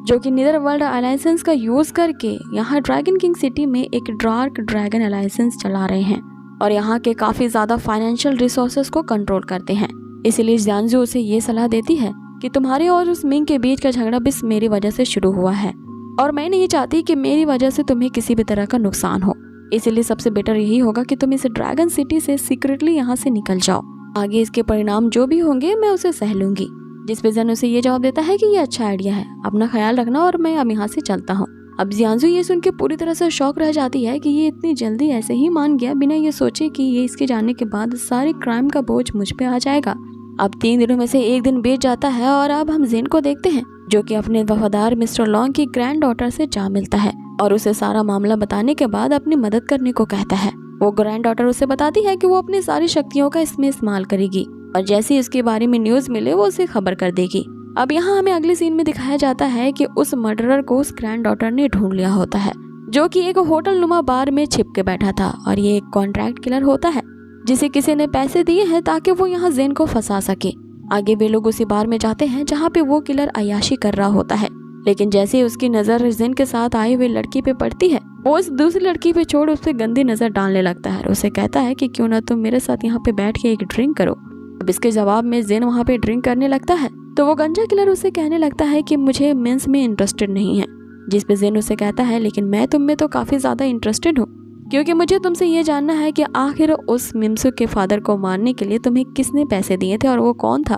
जो कि नीदर वर्ल्ड अलायंस का यूज करके यहाँ ड्रैगन किंग सिटी में एक डार्क ड्रैगन अलायंस चला रहे हैं और यहाँ के काफी ज्यादा फाइनेंशियल रिसोर्सेज को कंट्रोल करते हैं। इसलिए जियांजू उसे ये सलाह देती है कि तुम्हारे और उस मिंग के बीच का झगड़ा बस मेरी वजह से शुरू हुआ है और मैं नहीं चाहती कि मेरी वजह से तुम्हें किसी भी तरह का नुकसान हो, इसलिए सबसे बेटर यही होगा कि तुम इस ड्रैगन सिटी से सीक्रेटली यहाँ से निकल जाओ आगे इसके परिणाम जो भी होंगे मैं उसे सह लूंगी। जिस पे जेन उसे ये जवाब देता है कि ये अच्छा आइडिया है, अपना ख्याल रखना और मैं अब यहाँ से चलता हूँ। अब जियांजू ये सुन के पूरी तरह से शॉक रह जाती है कि ये इतनी जल्दी ऐसे ही मान गया बिना ये सोचे कि ये इसके जाने के बाद सारे क्राइम का बोझ मुझ पे आ जाएगा। अब 3 दिनों में से एक दिन बीत जाता है और अब हम जेन को देखते हैं जो कि अपने वफादार मिस्टर लॉन्ग की ग्रैंड डॉटर से जा मिलता है और उसे सारा मामला बताने के बाद अपनी मदद करने को कहता है। वो ग्रैंड डॉटर उसे बताती है कि वो अपनी सारी शक्तियों का इसमें इस्तेमाल करेगी और जैसे ही इसके बारे में न्यूज मिले वो उसे खबर कर देगी। अब यहाँ हमें अगले सीन में दिखाया जाता है कि उस मर्डरर को उस ग्रैंड डॉटर ने ढूंढ लिया होता है जो कि एक होटल नुमा बार में छिप के बैठा था और ये एक कॉन्ट्रैक्ट किलर होता है जिसे किसी ने पैसे दिए हैं ताकि वो यहाँ जेन को फंसा सके। आगे वे लोग उसी बार में जाते हैं जहाँ पे वो किलर अय्याशी कर रहा होता है, लेकिन जैसे ही उसकी नजर जेन के साथ आई हुई लड़की पे पड़ती है वो उस दूसरी लड़की पे छोड़ उस पर गंदी नजर डालने लगता है और उसे कहता है कि क्यों ना तुम मेरे साथ यहाँ पे बैठ के एक ड्रिंक करो। अब इसके जवाब में जेन वहाँ पे ड्रिंक करने लगता है तो वो गंजा किलर उसे कहने लगता है कि मुझे मेंस में इंटरेस्टेड नहीं है। जिस पे जेन उसे कहता है लेकिन मैं तुम में तो काफी ज्यादा इंटरेस्टेड हूँ क्योंकि मुझे तुमसे ये जानना है कि आखिर उस मिम्सू के फादर को मारने के लिए तुम्हें किसने पैसे दिए थे और वो कौन था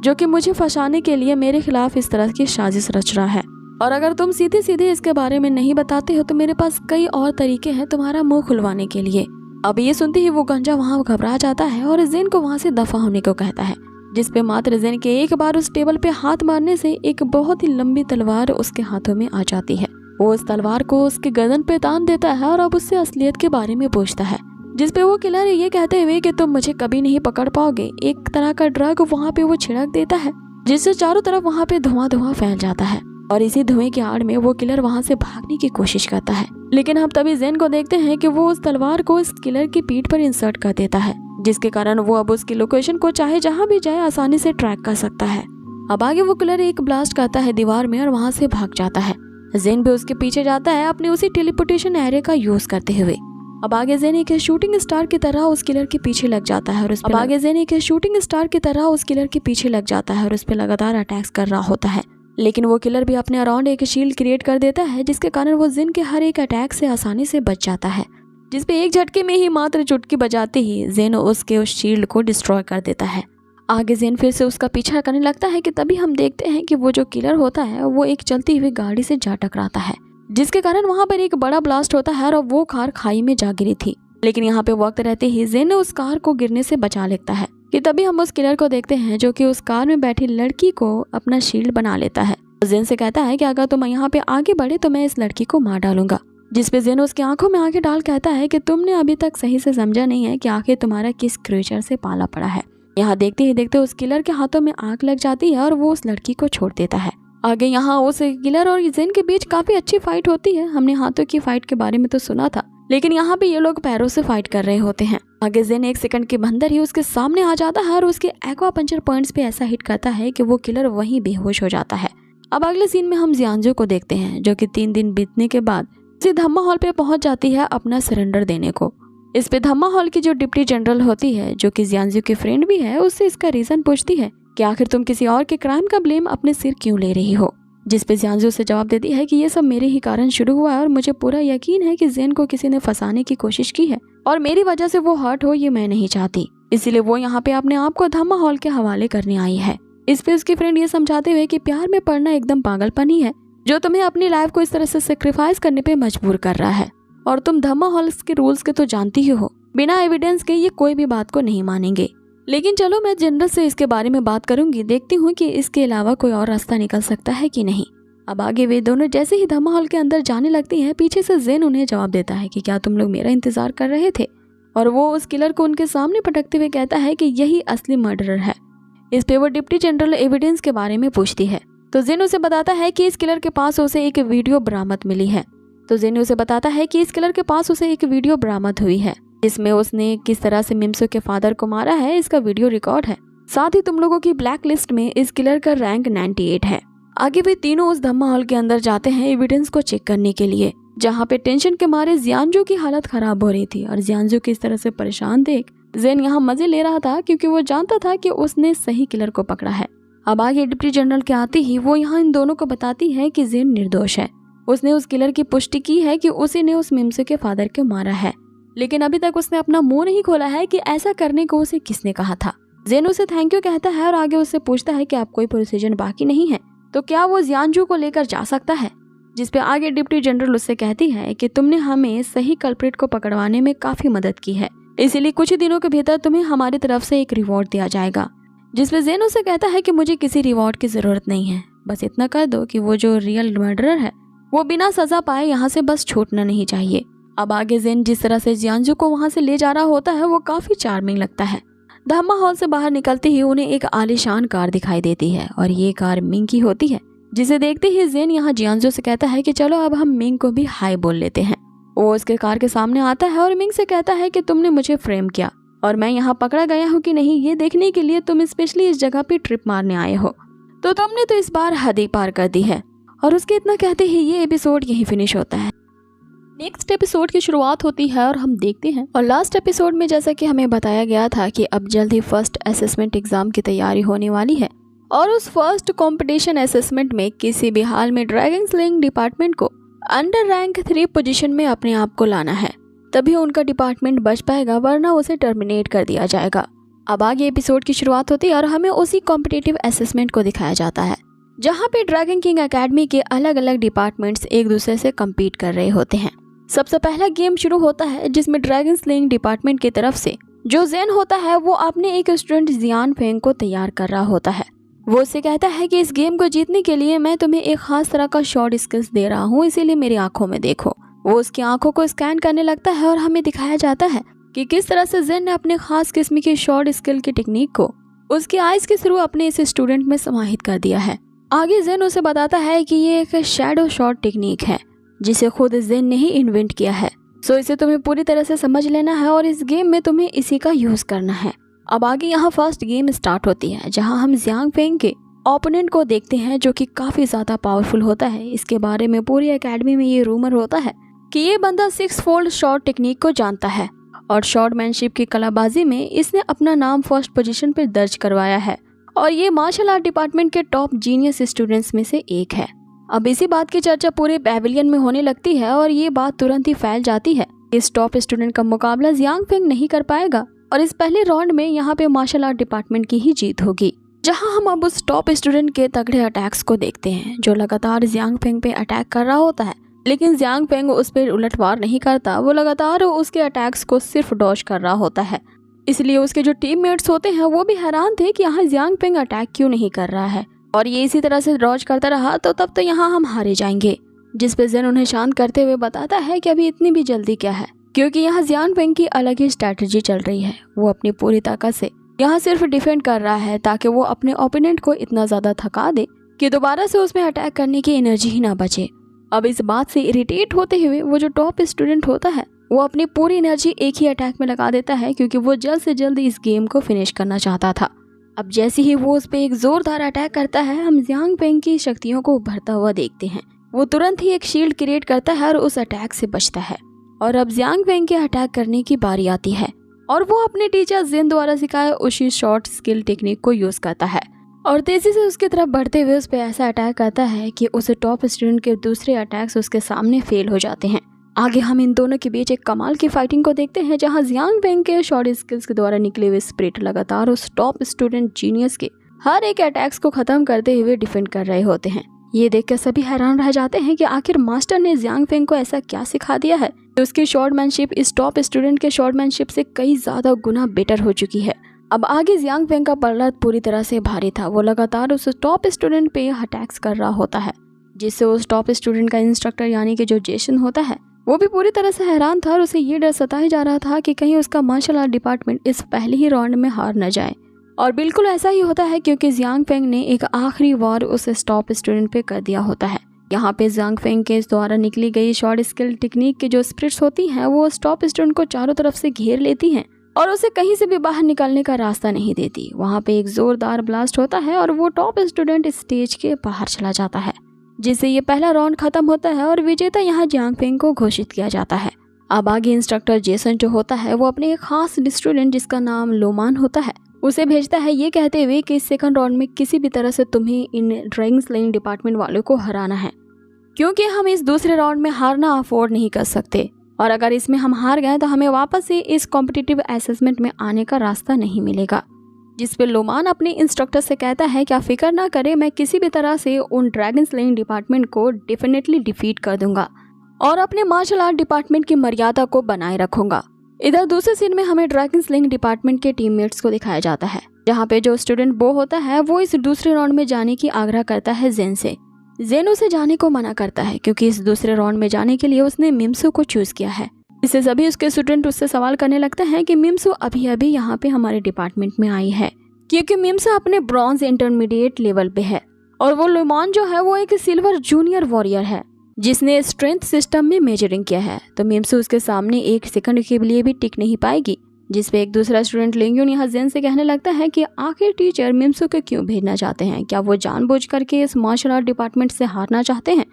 जो कि मुझे फंसाने के लिए मेरे खिलाफ इस तरह की साजिश रच रहा है। और अगर तुम सीधे सीधे इसके बारे में नहीं बताते हो तो मेरे पास कई और तरीके हैं तुम्हारा मुंह खुलवाने के लिए। अब ये सुनते ही वो गंजा वहाँ घबरा जाता है और जेन को वहाँ से दफा होने को कहता है, जिस पे मात्र जेन के एक बार उस टेबल पे हाथ मारने से एक बहुत ही लंबी तलवार उसके हाथों में आ जाती है। वो उस तलवार को उसके गर्दन पे तान देता है और अब उससे असलियत के बारे में पूछता है, जिस पे वो किलर ये कहते हुए कि तुम मुझे कभी नहीं पकड़ पाओगे एक तरह का ड्रग वहाँ पे वो छिड़क देता है जिससे चारों तरफ वहाँ पे धुआं फैल जाता है और इसी धुएं की आड़ में वो किलर वहाँ से भागने की कोशिश करता है। लेकिन हम तभी जेन को देखते हैं कि वो उस तलवार को इस किलर की पीठ पर इंसर्ट कर देता है जिसके कारण वो अब उसकी लोकेशन को चाहे जहाँ भी जाए आसानी से ट्रैक कर सकता है। अब आगे वो किलर एक ब्लास्ट करता है दीवार में और वहाँ से भाग जाता है। जेन भी उसके पीछे जाता है अपने उसी टेलीपोर्टेशन एरे का यूज करते हुए। अब आगे जेन एक शूटिंग स्टार की तरह उस किलर के पीछे लग जाता है और उस पर लगातार अटैक्स कर रहा होता है। लेकिन वो किलर भी अपने अराउंड एक शील्ड क्रिएट कर देता है जिसके कारण वो जेन के हर एक अटैक से आसानी से बच जाता है, जिसपे एक झटके में ही मात्र चुटकी बजाते ही जेन उसके उस शील्ड को डिस्ट्रॉय कर देता है। आगे जेन फिर से उसका पीछा करने लगता है कि तभी हम देखते हैं कि वो जो किलर होता है वो एक चलती हुई गाड़ी से जा टकराता है जिसके कारण वहाँ पर एक बड़ा ब्लास्ट होता है और वो कार खाई में जा गिरी थी। लेकिन यहाँ पे वक्त रहते ही जेन उस कार को गिरने से बचा लेता है कि तभी हम उस किलर को देखते हैं जो कि उस कार में बैठी लड़की को अपना शील्ड बना लेता है। जेन से कहता है कि अगर तुम यहाँ पे आगे बढ़े तो मैं इस लड़की को मार डालूंगा, जिस पे जेन उसकी आंखों में आंखें डाल कहता है कि तुमने अभी तक सही से समझा नहीं है कि आखिर तुम्हारा किस क्रीचर से पाला पड़ा है। यहाँ देखते ही देखते उस किलर के हाथों में आग लग जाती है और वो उस लड़की को छोड़ देता है। आगे यहाँ उस किलर और जेन के बीच काफी अच्छी फाइट होती है। हमने हाथों की फाइट के बारे में तो सुना था, लेकिन यहाँ पे ये लोग पैरों से फाइट कर रहे होते हैं। आगे जेन 1 सेकंड के अंदर ही उसके सामने आ जाता है और उसके एक्वा पंचर पॉइंट्स पे ऐसा हिट करता है कि वो किलर वहीं बेहोश हो जाता है। अब अगले सीन में हम जियांजू को देखते हैं जो कि 3 दिन बीतने के बाद इसी धम्मा हॉल पे पहुंच जाती है अपना सरेंडर देने को। इस पे धम्मा हॉल की जो डिप्टी जनरल होती है जो कि जियांजू की फ्रेंड भी है उससे इसका रीजन पूछती है कि आखिर तुम किसी और के क्राइम का ब्लेम अपने सिर क्यों ले रही हो, जिस पे जियांजू से जवाब देती है कि ये सब मेरे ही कारण शुरू हुआ है और मुझे पूरा यकीन है कि जेन को किसी ने फंसाने की कोशिश की है और मेरी वजह से वो हर्ट हो ये मैं नहीं चाहती, इसीलिए वो यहाँ पे अपने आप को धम्मा हॉल के हवाले करने आई है। इस पे उसकी फ्रेंड ये समझाते हुए कि प्यार में पड़ना एकदम पागलपन ही है जो तुम्हें अपनी लाइफ को इस तरह से सेक्रीफाइस करने पे मजबूर कर रहा है और तुम धम्मा हॉल्स के रूल्स के तो जानती ही हो, बिना एविडेंस के ये कोई भी बात को नहीं मानेंगे। लेकिन चलो मैं जनरल से इसके बारे में बात करूंगी, देखती हूँ कि इसके अलावा कोई और रास्ता निकल सकता है कि नहीं। अब आगे वे दोनों जैसे ही धम्मा हॉल के अंदर जाने लगती हैं पीछे से जेन उन्हें जवाब देता है कि क्या तुम लोग मेरा इंतजार कर रहे थे, और वो उस किलर को उनके सामने पटकते हुए कहता है कि यही असली मर्डरर है। इस पे वो डिप्टी जनरल एविडेंस के बारे में पूछती है तो जेन उसे बताता है कि इस किलर के पास उसे एक वीडियो बरामद हुई है जिसमें उसने किस तरह से मिम्सो के फादर को मारा है, इसका वीडियो रिकॉर्ड है। साथ ही तुम लोगों की ब्लैक लिस्ट में इस किलर का रैंक 98 है। आगे भी तीनों उस धम्मा हॉल के अंदर जाते हैं एविडेंस को चेक करने के लिए, जहाँ पे टेंशन के मारे जियांजू की हालत खराब हो रही थी और जियांजू की इस तरह से परेशान देख जेन यहाँ मजे ले रहा था क्योंकि वो जानता था कि उसने सही किलर को पकड़ा है। अब आगे डिप्टी जनरल के आते ही वो यहाँ इन दोनों को बताती है कि जेन निर्दोष है। उसने उस किलर की पुष्टि की है कि उसी ने उस मिम्सो के फादर को मारा है, लेकिन अभी तक उसने अपना मुंह नहीं खोला है कि ऐसा करने को उसे किसने कहा था। जेन उसे थैंक यू कहता है और आगे उससे पूछता है कि अब कोई प्रोसीजर बाकी नहीं है तो क्या वो जियांजू को लेकर जा सकता है। जिस पे आगे डिप्टी जनरल उससे कहती है कि तुमने हमें सही कल्प्रिट को पकड़वाने में काफी मदद की है, इसीलिए कुछ ही दिनों के भीतर तुम्हें हमारी तरफ से एक रिवॉर्ड दिया जाएगा। जिसपे जेन उसे कहता है कि मुझे किसी रिवॉर्ड की जरूरत नहीं है, बस इतना कर दो कि वो जो रियल मर्डरर है वो बिना सजा पाए यहाँ से बस छूटना नहीं चाहिए। अब आगे जेन जिस तरह से जियांजू को वहाँ से ले जा रहा होता है वो काफी चार्मिंग लगता है। धम्मा हॉल से बाहर निकलते ही उन्हें एक आलीशान कार दिखाई देती है और ये कार मिंग की होती है, जिसे देखते ही जेन यहाँ जियांजू से कहता है कि चलो अब हम मिंग को भी हाय बोल लेते हैं। वो उसके कार के सामने आता है और मिंग से कहता है कि तुमने मुझे फ्रेम किया और मैं यहाँ पकड़ा गया हूँ कि नहीं ये देखने के लिए तुम स्पेशली इस जगह पे ट्रिप मारने आए हो, तो तुमने तो इस बार हद ही पार कर दी है। और उसके इतना कहते ही ये एपिसोड यहीं फिनिश होता है। नेक्स्ट एपिसोड की शुरुआत होती है और हम देखते हैं और लास्ट एपिसोड में जैसा कि हमें बताया गया था कि अब जल्द ही फर्स्ट असेसमेंट एग्जाम की तैयारी होने वाली है और उस फर्स्ट कंपटीशन असेसमेंट में किसी भी हाल में ड्रैगन स्लेइंग डिपार्टमेंट को अंडर रैंक 3 पोजीशन में अपने आप को लाना है, तभी उनका डिपार्टमेंट बच पाएगा, वरना उसे टर्मिनेट कर दिया जाएगा। अब आगे एपिसोड की शुरुआत होती है और हमें उसी कॉम्पिटिटिव असेसमेंट को दिखाया जाता है जहाँ पे ड्रैगन किंग एकेडमी के अलग अलग डिपार्टमेंट्स एक दूसरे से कम्पीट कर रहे होते हैं। सबसे पहला गेम शुरू होता है जिसमें ड्रैगन स्लेइंग डिपार्टमेंट की तरफ से जो जेन होता है वो अपने एक स्टूडेंट जियान फेंग को तैयार कर रहा होता है। वो उससे कहता है कि इस गेम को जीतने के लिए मैं तुम्हें एक खास तरह का शॉट स्किल्स दे रहा हूँ, इसीलिए मेरी आंखों में देखो। वो उसकी आंखों को स्कैन करने लगता है और हमें दिखाया जाता है कि किस तरह से जेन ने अपने खास किस्म की शॉट स्किल की टेक्निक को उसकी आइज के थ्रू अपने इस स्टूडेंट में समाहित कर दिया है। आगे जेन उसे बताता है कि ये एक शैडो शॉट टेक्निक है जिसे खुद जेन ने ही इन्वेंट किया है, सो इसे तुम्हें पूरी तरह से समझ लेना है और इस गेम में तुम्हें इसी का यूज करना है। अब आगे यहाँ फर्स्ट गेम स्टार्ट होती है जहाँ हम जियांग फेंग के ओपोनेंट को देखते हैं जो कि काफी ज्यादा पावरफुल होता है। इसके बारे में पूरी एकेडमी में ये रूमर होता है कि ये बंदा 6 फोल्ड शॉट टेक्निक को जानता है और शॉटमैनशिप की कलाबाजी में इसने अपना नाम फर्स्ट पोजीशन पर दर्ज करवाया है और ये मार्शल आर्ट डिपार्टमेंट के टॉप जीनियस स्टूडेंट्स में से एक है। अब इसी बात की चर्चा पूरे पैविलियन में होने लगती है और ये बात तुरंत ही फैल जाती है। इस टॉप स्टूडेंट का मुकाबला जियांग फेंग नहीं कर पाएगा और इस पहले राउंड में यहाँ पे मार्शल आर्ट डिपार्टमेंट की ही जीत होगी। जहाँ हम अब उस टॉप स्टूडेंट के तगड़े अटैक्स को देखते हैं जो लगातार जियांग फेंग पे अटैक कर रहा होता है, लेकिन जियांग फेंग उस पर उलटवार नहीं करता। वो लगातार उसके अटैक्स को सिर्फ डॉज कर रहा होता है, इसलिए उसके जो टीममेट्स होते हैं वो भी हैरान थे कि यहाँ जियांग फेंग अटैक क्यों नहीं कर रहा है और ये इसी तरह से डॉज करता रहा तो तब तो यहाँ हम हारे जाएंगे। जिस पे जेन उन्हें शांत करते हुए बताता है कि अभी इतनी भी जल्दी क्या है, क्योंकि यहाँ जियांग फेंग की अलग ही स्ट्रैटेजी चल रही है। वो अपनी पूरी ताकत से यहाँ सिर्फ डिफेंड कर रहा है ताकि वो अपने ओपोनेंट को इतना ज्यादा थका दे कि दोबारा से उसमें अटैक करने की एनर्जी ही ना बचे। अब इस बात से इरिटेट होते हुए वो जो टॉप स्टूडेंट होता है वो अपनी पूरी एनर्जी एक ही अटैक में लगा देता है क्योंकि वो जल्द से जल्द इस गेम को फिनिश करना चाहता था। अब जैसे ही वो उस पर एक जोरदार अटैक करता है हम जियांग फेंग की शक्तियों को उभरता हुआ देखते हैं। वो तुरंत ही एक शील्ड क्रिएट करता है और उस अटैक से बचता है और अब जियांग फेंग के अटैक करने की बारी आती है और वो अपने टीचर जेन द्वारा सिखाए उसी शॉर्ट स्किल टेक्निक को यूज करता है और तेजी से उसकी तरफ बढ़ते हुए उस पर ऐसा अटैक करता है कि उस टॉप स्टूडेंट के दूसरे अटैक्स उसके सामने फेल हो जाते हैं। आगे हम इन दोनों के बीच एक कमाल की फाइटिंग को देखते हैं जहां जियांग फेंग के शॉर्ट स्किल्स के द्वारा निकले हुए स्पिरिट लगातार उस टॉप स्टूडेंट जीनियस के हर एक अटैक्स को खत्म करते हुए डिफेंड कर रहे होते हैं। ये देखकर सभी हैरान रह जाते हैं कि आखिर मास्टर ने जियांग फेंग को ऐसा क्या सिखा दिया है कि उसकी शॉर्टमैनशिप इस टॉप स्टूडेंट के शॉर्टमैनशिप से कई ज्यादा गुना बेटर हो चुकी है। अब आगे जियांग फेंग का पलड़ा पूरी तरह से भारी था। वो लगातार उस टॉप स्टूडेंट पे अटैक्स कर रहा होता है जिससे उस टॉप स्टूडेंट का इंस्ट्रक्टर यानी कि जो जेसन होता है वो भी पूरी तरह से हैरान था और उसे ये डर सताया जा रहा था कि कहीं उसका मार्शल आर्ट डिपार्टमेंट इस पहले ही राउंड में हार न जाए। और बिल्कुल ऐसा ही होता है क्योंकि जियांग फेंग ने एक आखिरी वार उस टॉप स्टूडेंट पे कर दिया होता है। यहाँ पे जियांग फेंग के द्वारा निकली गई शॉर्ट स्किल टेक्निक की जो स्पिरिट्स होती हैं वो उस टॉप स्टूडेंट को चारों तरफ से घेर लेती हैं और उसे कहीं से भी बाहर निकलने का रास्ता नहीं देती। वहाँ पे एक जोरदार ब्लास्ट होता है और वो टॉप स्टूडेंट स्टेज के बाहर चला जाता है जिससे ये पहला राउंड खत्म होता है और विजेता यहाँ जियांग फेंग को घोषित किया जाता है। अब आगे इंस्ट्रक्टर जेसन जो होता है वो अपने एक खास स्टूडेंट जिसका नाम लोमान होता है उसे भेजता है ये कहते हुए कि इस सेकंड राउंड में किसी भी तरह से तुम्हें इन ड्रैगन स्लेइंग डिपार्टमेंट वालों को हराना है क्योंकि हम इस दूसरे राउंड में हारना अफोर्ड नहीं कर सकते और अगर इसमें हम हार गए तो हमें वापस से इस कॉम्पिटिटिव असेसमेंट में आने का रास्ता नहीं मिलेगा। जिस पे लोमान अपने इंस्ट्रक्टर से कहता है क्या फिक्र ना करे, मैं किसी भी तरह से उन ड्रैगन स्लेइंग डिपार्टमेंट को डेफिनेटली डिफीट कर दूंगा और अपने मार्शल आर्ट डिपार्टमेंट की मर्यादा को बनाए रखूंगा। इधर दूसरे सीन में हमें ड्रैगन स्लेइंग डिपार्टमेंट के टीममेट्स को दिखाया जाता है, जहाँ पे जो स्टूडेंट बो होता है वो इस दूसरे राउंड में जाने की आग्रह करता है जेन से। जेन उसे जाने को मना करता है क्योंकि इस दूसरे राउंड में जाने के लिए उसने मिम्सू को चूज किया है। इससे सभी उसके स्टूडेंट उससे सवाल करने लगते हैं कि मिम्सू अभी अभी यहाँ पे हमारे डिपार्टमेंट में आई है, क्योंकि मिम्सू अपने ब्रॉन्ज इंटरमीडिएट लेवल पे है और वो लोमान जो है वो एक सिल्वर जूनियर वॉरियर है जिसने स्ट्रेंथ सिस्टम में मेजरिंग किया है। तो मिम्सू उसके सामने एक सेकंड के लिए भी टिक नहीं पाएगी, जिसपे एक दूसरा स्टूडेंट लिंगयुन यहाँ जेन से कहने लगता है कि आखिर टीचर मिम्सू को क्यों भेजना चाहते हैं, क्या वो जानबूझ करके इस मार्शल आर्ट डिपार्टमेंट से हारना चाहते हैं।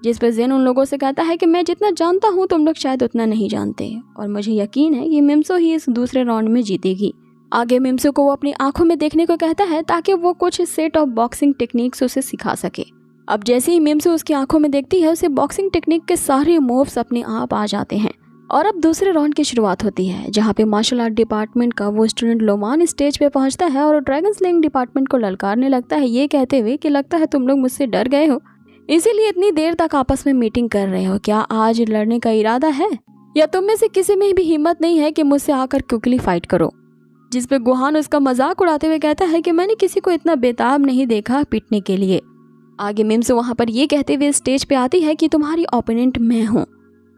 जिस पे जेन उन लोगों से कहता है कि मैं जितना जानता हूँ तुम लोग शायद उतना नहीं जानते और मुझे यकीन है कि मिम्सू ही इस दूसरे राउंड में जीतेगी। आगे मिम्सू को वो अपनी आंखों में देखने को कहता है ताकि वो कुछ सेट ऑफ बॉक्सिंग टेक्निक्स उसे सिखा सके। अब जैसे ही मिम्सू उसकी आंखों में देखती है उसे बॉक्सिंग टेक्निक के सारे मूव्स अपने आप आ जाते हैं और अब दूसरे राउंड की शुरुआत होती है, जहाँ पे मार्शल आर्ट डिपार्टमेंट का वो स्टूडेंट लोमान स्टेज पे पहुंचता है और ड्रैगन स्लेइंग डिपार्टमेंट को ललकारने लगता है, ये कहते हुए कि लगता है तुम लोग मुझसे डर गए हो, इसीलिए इतनी देर तक आपस में मीटिंग कर रहे हो। क्या आज लड़ने का इरादा है या तुम में से किसी में भी हिम्मत नहीं है कि मुझसे आकर क्विकली फाइट करो। जिस पे गुहान उसका मजाक उड़ाते हुए कहता है कि मैंने किसी को इतना बेताब नहीं देखा पीटने के लिए। आगे मिम्सू वहाँ पर ये कहते हुए स्टेज पे आती है कि तुम्हारी ओपोनेंट मैं हूँ,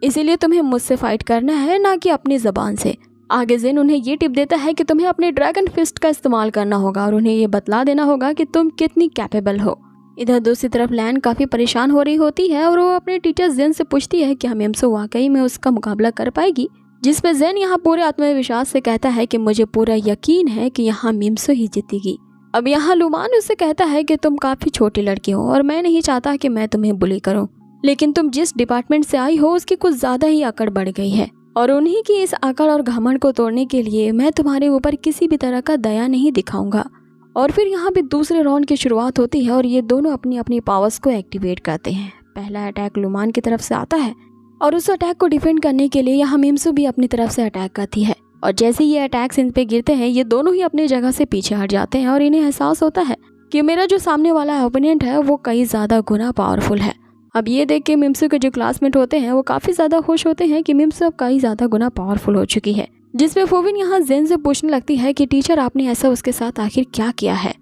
इसीलिए तुम्हें मुझसे फाइट करना है, ना कि अपनी ज़बान से। आगे जेन उन्हें ये टिप देता है कि तुम्हें अपने ड्रैगन फिस्ट का इस्तेमाल करना होगा और उन्हें ये बतला देना होगा कि तुम कितनी कैपेबल हो। इधर दूसरी तरफ लैन काफ़ी परेशान हो रही होती है और वो अपने टीचर जेन से पूछती है कि मिम्सू वाकई में उसका मुकाबला कर पाएगी, जिस पे जेन यहाँ पूरे आत्मविश्वास से कहता है कि मुझे पूरा यकीन है कि यहाँ मिम्सू ही जीतेगी। अब यहाँ लुमान उससे कहता है कि तुम काफ़ी छोटी लड़की हो और मैं नहीं चाहता कि मैं तुम्हें बुली करूँ, लेकिन तुम जिस डिपार्टमेंट से आई हो उसकी कुछ ज़्यादा ही अकड़ बढ़ गई है और उन्हीं की इस अकड़ और घमंड को तोड़ने के लिए मैं तुम्हारे ऊपर किसी भी तरह का दया नहीं दिखाऊंगा। और फिर यहाँ पे दूसरे राउंड की शुरुआत होती है और ये दोनों अपनी अपनी पावर्स को एक्टिवेट करते हैं। पहला अटैक लुमान की तरफ से आता है और उस अटैक को डिफेंड करने के लिए यहाँ मिम्सू भी अपनी तरफ से अटैक करती है और जैसे ये अटैक्स इन पे गिरते हैं ये दोनों ही अपनी जगह से पीछे हट जाते हैं और इन्हें एहसास होता है कि मेरा जो सामने वाला ओपोनेंट है वो कई ज़्यादा गुना पावरफुल है। अब ये देख के मिम्सू के जो क्लासमेट होते हैं वो काफ़ी ज़्यादा खुश होते हैं कि मिम्सू अब कई ज़्यादा गुना पावरफुल हो चुकी है। जिसपे फोविन यहाँ जेन से पूछने लगती है कि टीचर आपने ऐसा उसके साथ आखिर क्या किया है।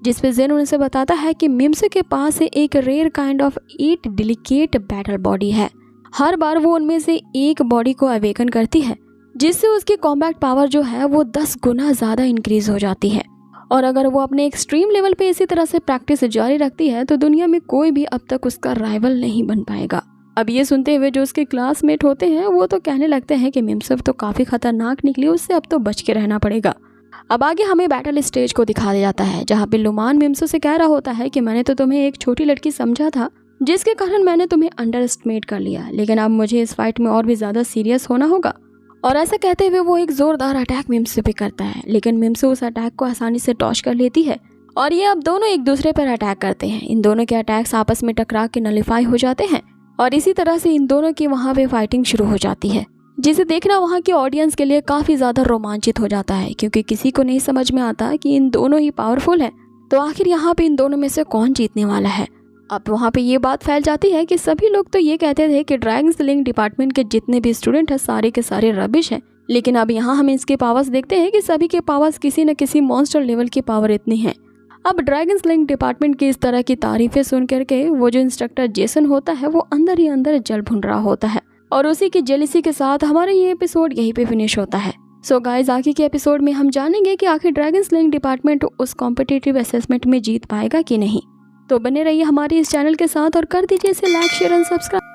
जिसपे जेन उनसे बताता है कि मिम्सू के पास एक rare kind of 8 delicate battle body है। हर बार वो उनमें से एक बॉडी को अवेकन करती है, जिससे उसकी कॉम्बैट पावर जो है वो 10 गुना ज़्यादा इंक्रीज हो जाती है और अगर वो अपने एक्सट्रीम लेवल पे इसी तरह से प्रैक्टिस जारी रखती है तो दुनिया में कोई भी अब तक उसका राइवल नहीं बन पाएगा। अब ये सुनते हुए जो उसके क्लासमेट होते हैं वो तो कहने लगते हैं कि मिम्सू तो काफ़ी खतरनाक निकली, उससे अब तो बच के रहना पड़ेगा। अब आगे हमें बैटल स्टेज को दिखा दिया जाता है, जहाँ पे लुमान मिम्सू से कह रहा होता है कि मैंने तो तुम्हें एक छोटी लड़की समझा था, जिसके कारण मैंने तुम्हें अंडर एस्टिमेट कर लिया, लेकिन अब मुझे इस फाइट में और भी ज़्यादा सीरियस होना होगा। और ऐसा कहते हुए वो एक ज़ोरदार अटैक मिम्सू पे करता है, लेकिन मिम्सू उस अटैक को आसानी से टॉच कर लेती है और ये अब दोनों एक दूसरे पर अटैक करते हैं। इन दोनों के अटैक्स आपस में टकरा के नलीफाई हो जाते हैं और इसी तरह से इन दोनों की वहाँ पे फाइटिंग शुरू हो जाती है, जिसे देखना वहाँ के ऑडियंस के लिए काफ़ी ज़्यादा रोमांचित हो जाता है, क्योंकि किसी को नहीं समझ में आता कि इन दोनों ही पावरफुल हैं, तो आखिर यहाँ पे इन दोनों में से कौन जीतने वाला है। अब वहाँ पे ये बात फैल जाती है कि सभी लोग तो ये कहते थे कि ड्रैगन स्लेइंग डिपार्टमेंट के जितने भी स्टूडेंट हैं सारे के सारे रबिश हैं, लेकिन अब यहाँ हम इसके पावर्स देखते हैं कि सभी के पावर्स किसी न किसी मॉन्स्टर लेवल की पावर इतनी है। अब ड्रैगन स्लेइंग डिपार्टमेंट की इस तरह की तारीफें सुन करके वो जो इंस्ट्रक्टर जेसन होता है वो अंदर ही अंदर जल भुन रहा होता है और उसी की जेलिसी के साथ हमारा ये एपिसोड यहीं पे फिनिश होता है। सो गाइज, आगे के एपिसोड में हम जानेंगे कि आखिर ड्रैगन स्लेइंग डिपार्टमेंट उस कॉम्पिटिटिव असेसमेंट में जीत पाएगा कि नहीं। तो बने रहिए हमारे इस चैनल के साथ और कर दीजिए इसे लाइक, शेयर एंड सब्सक्राइब।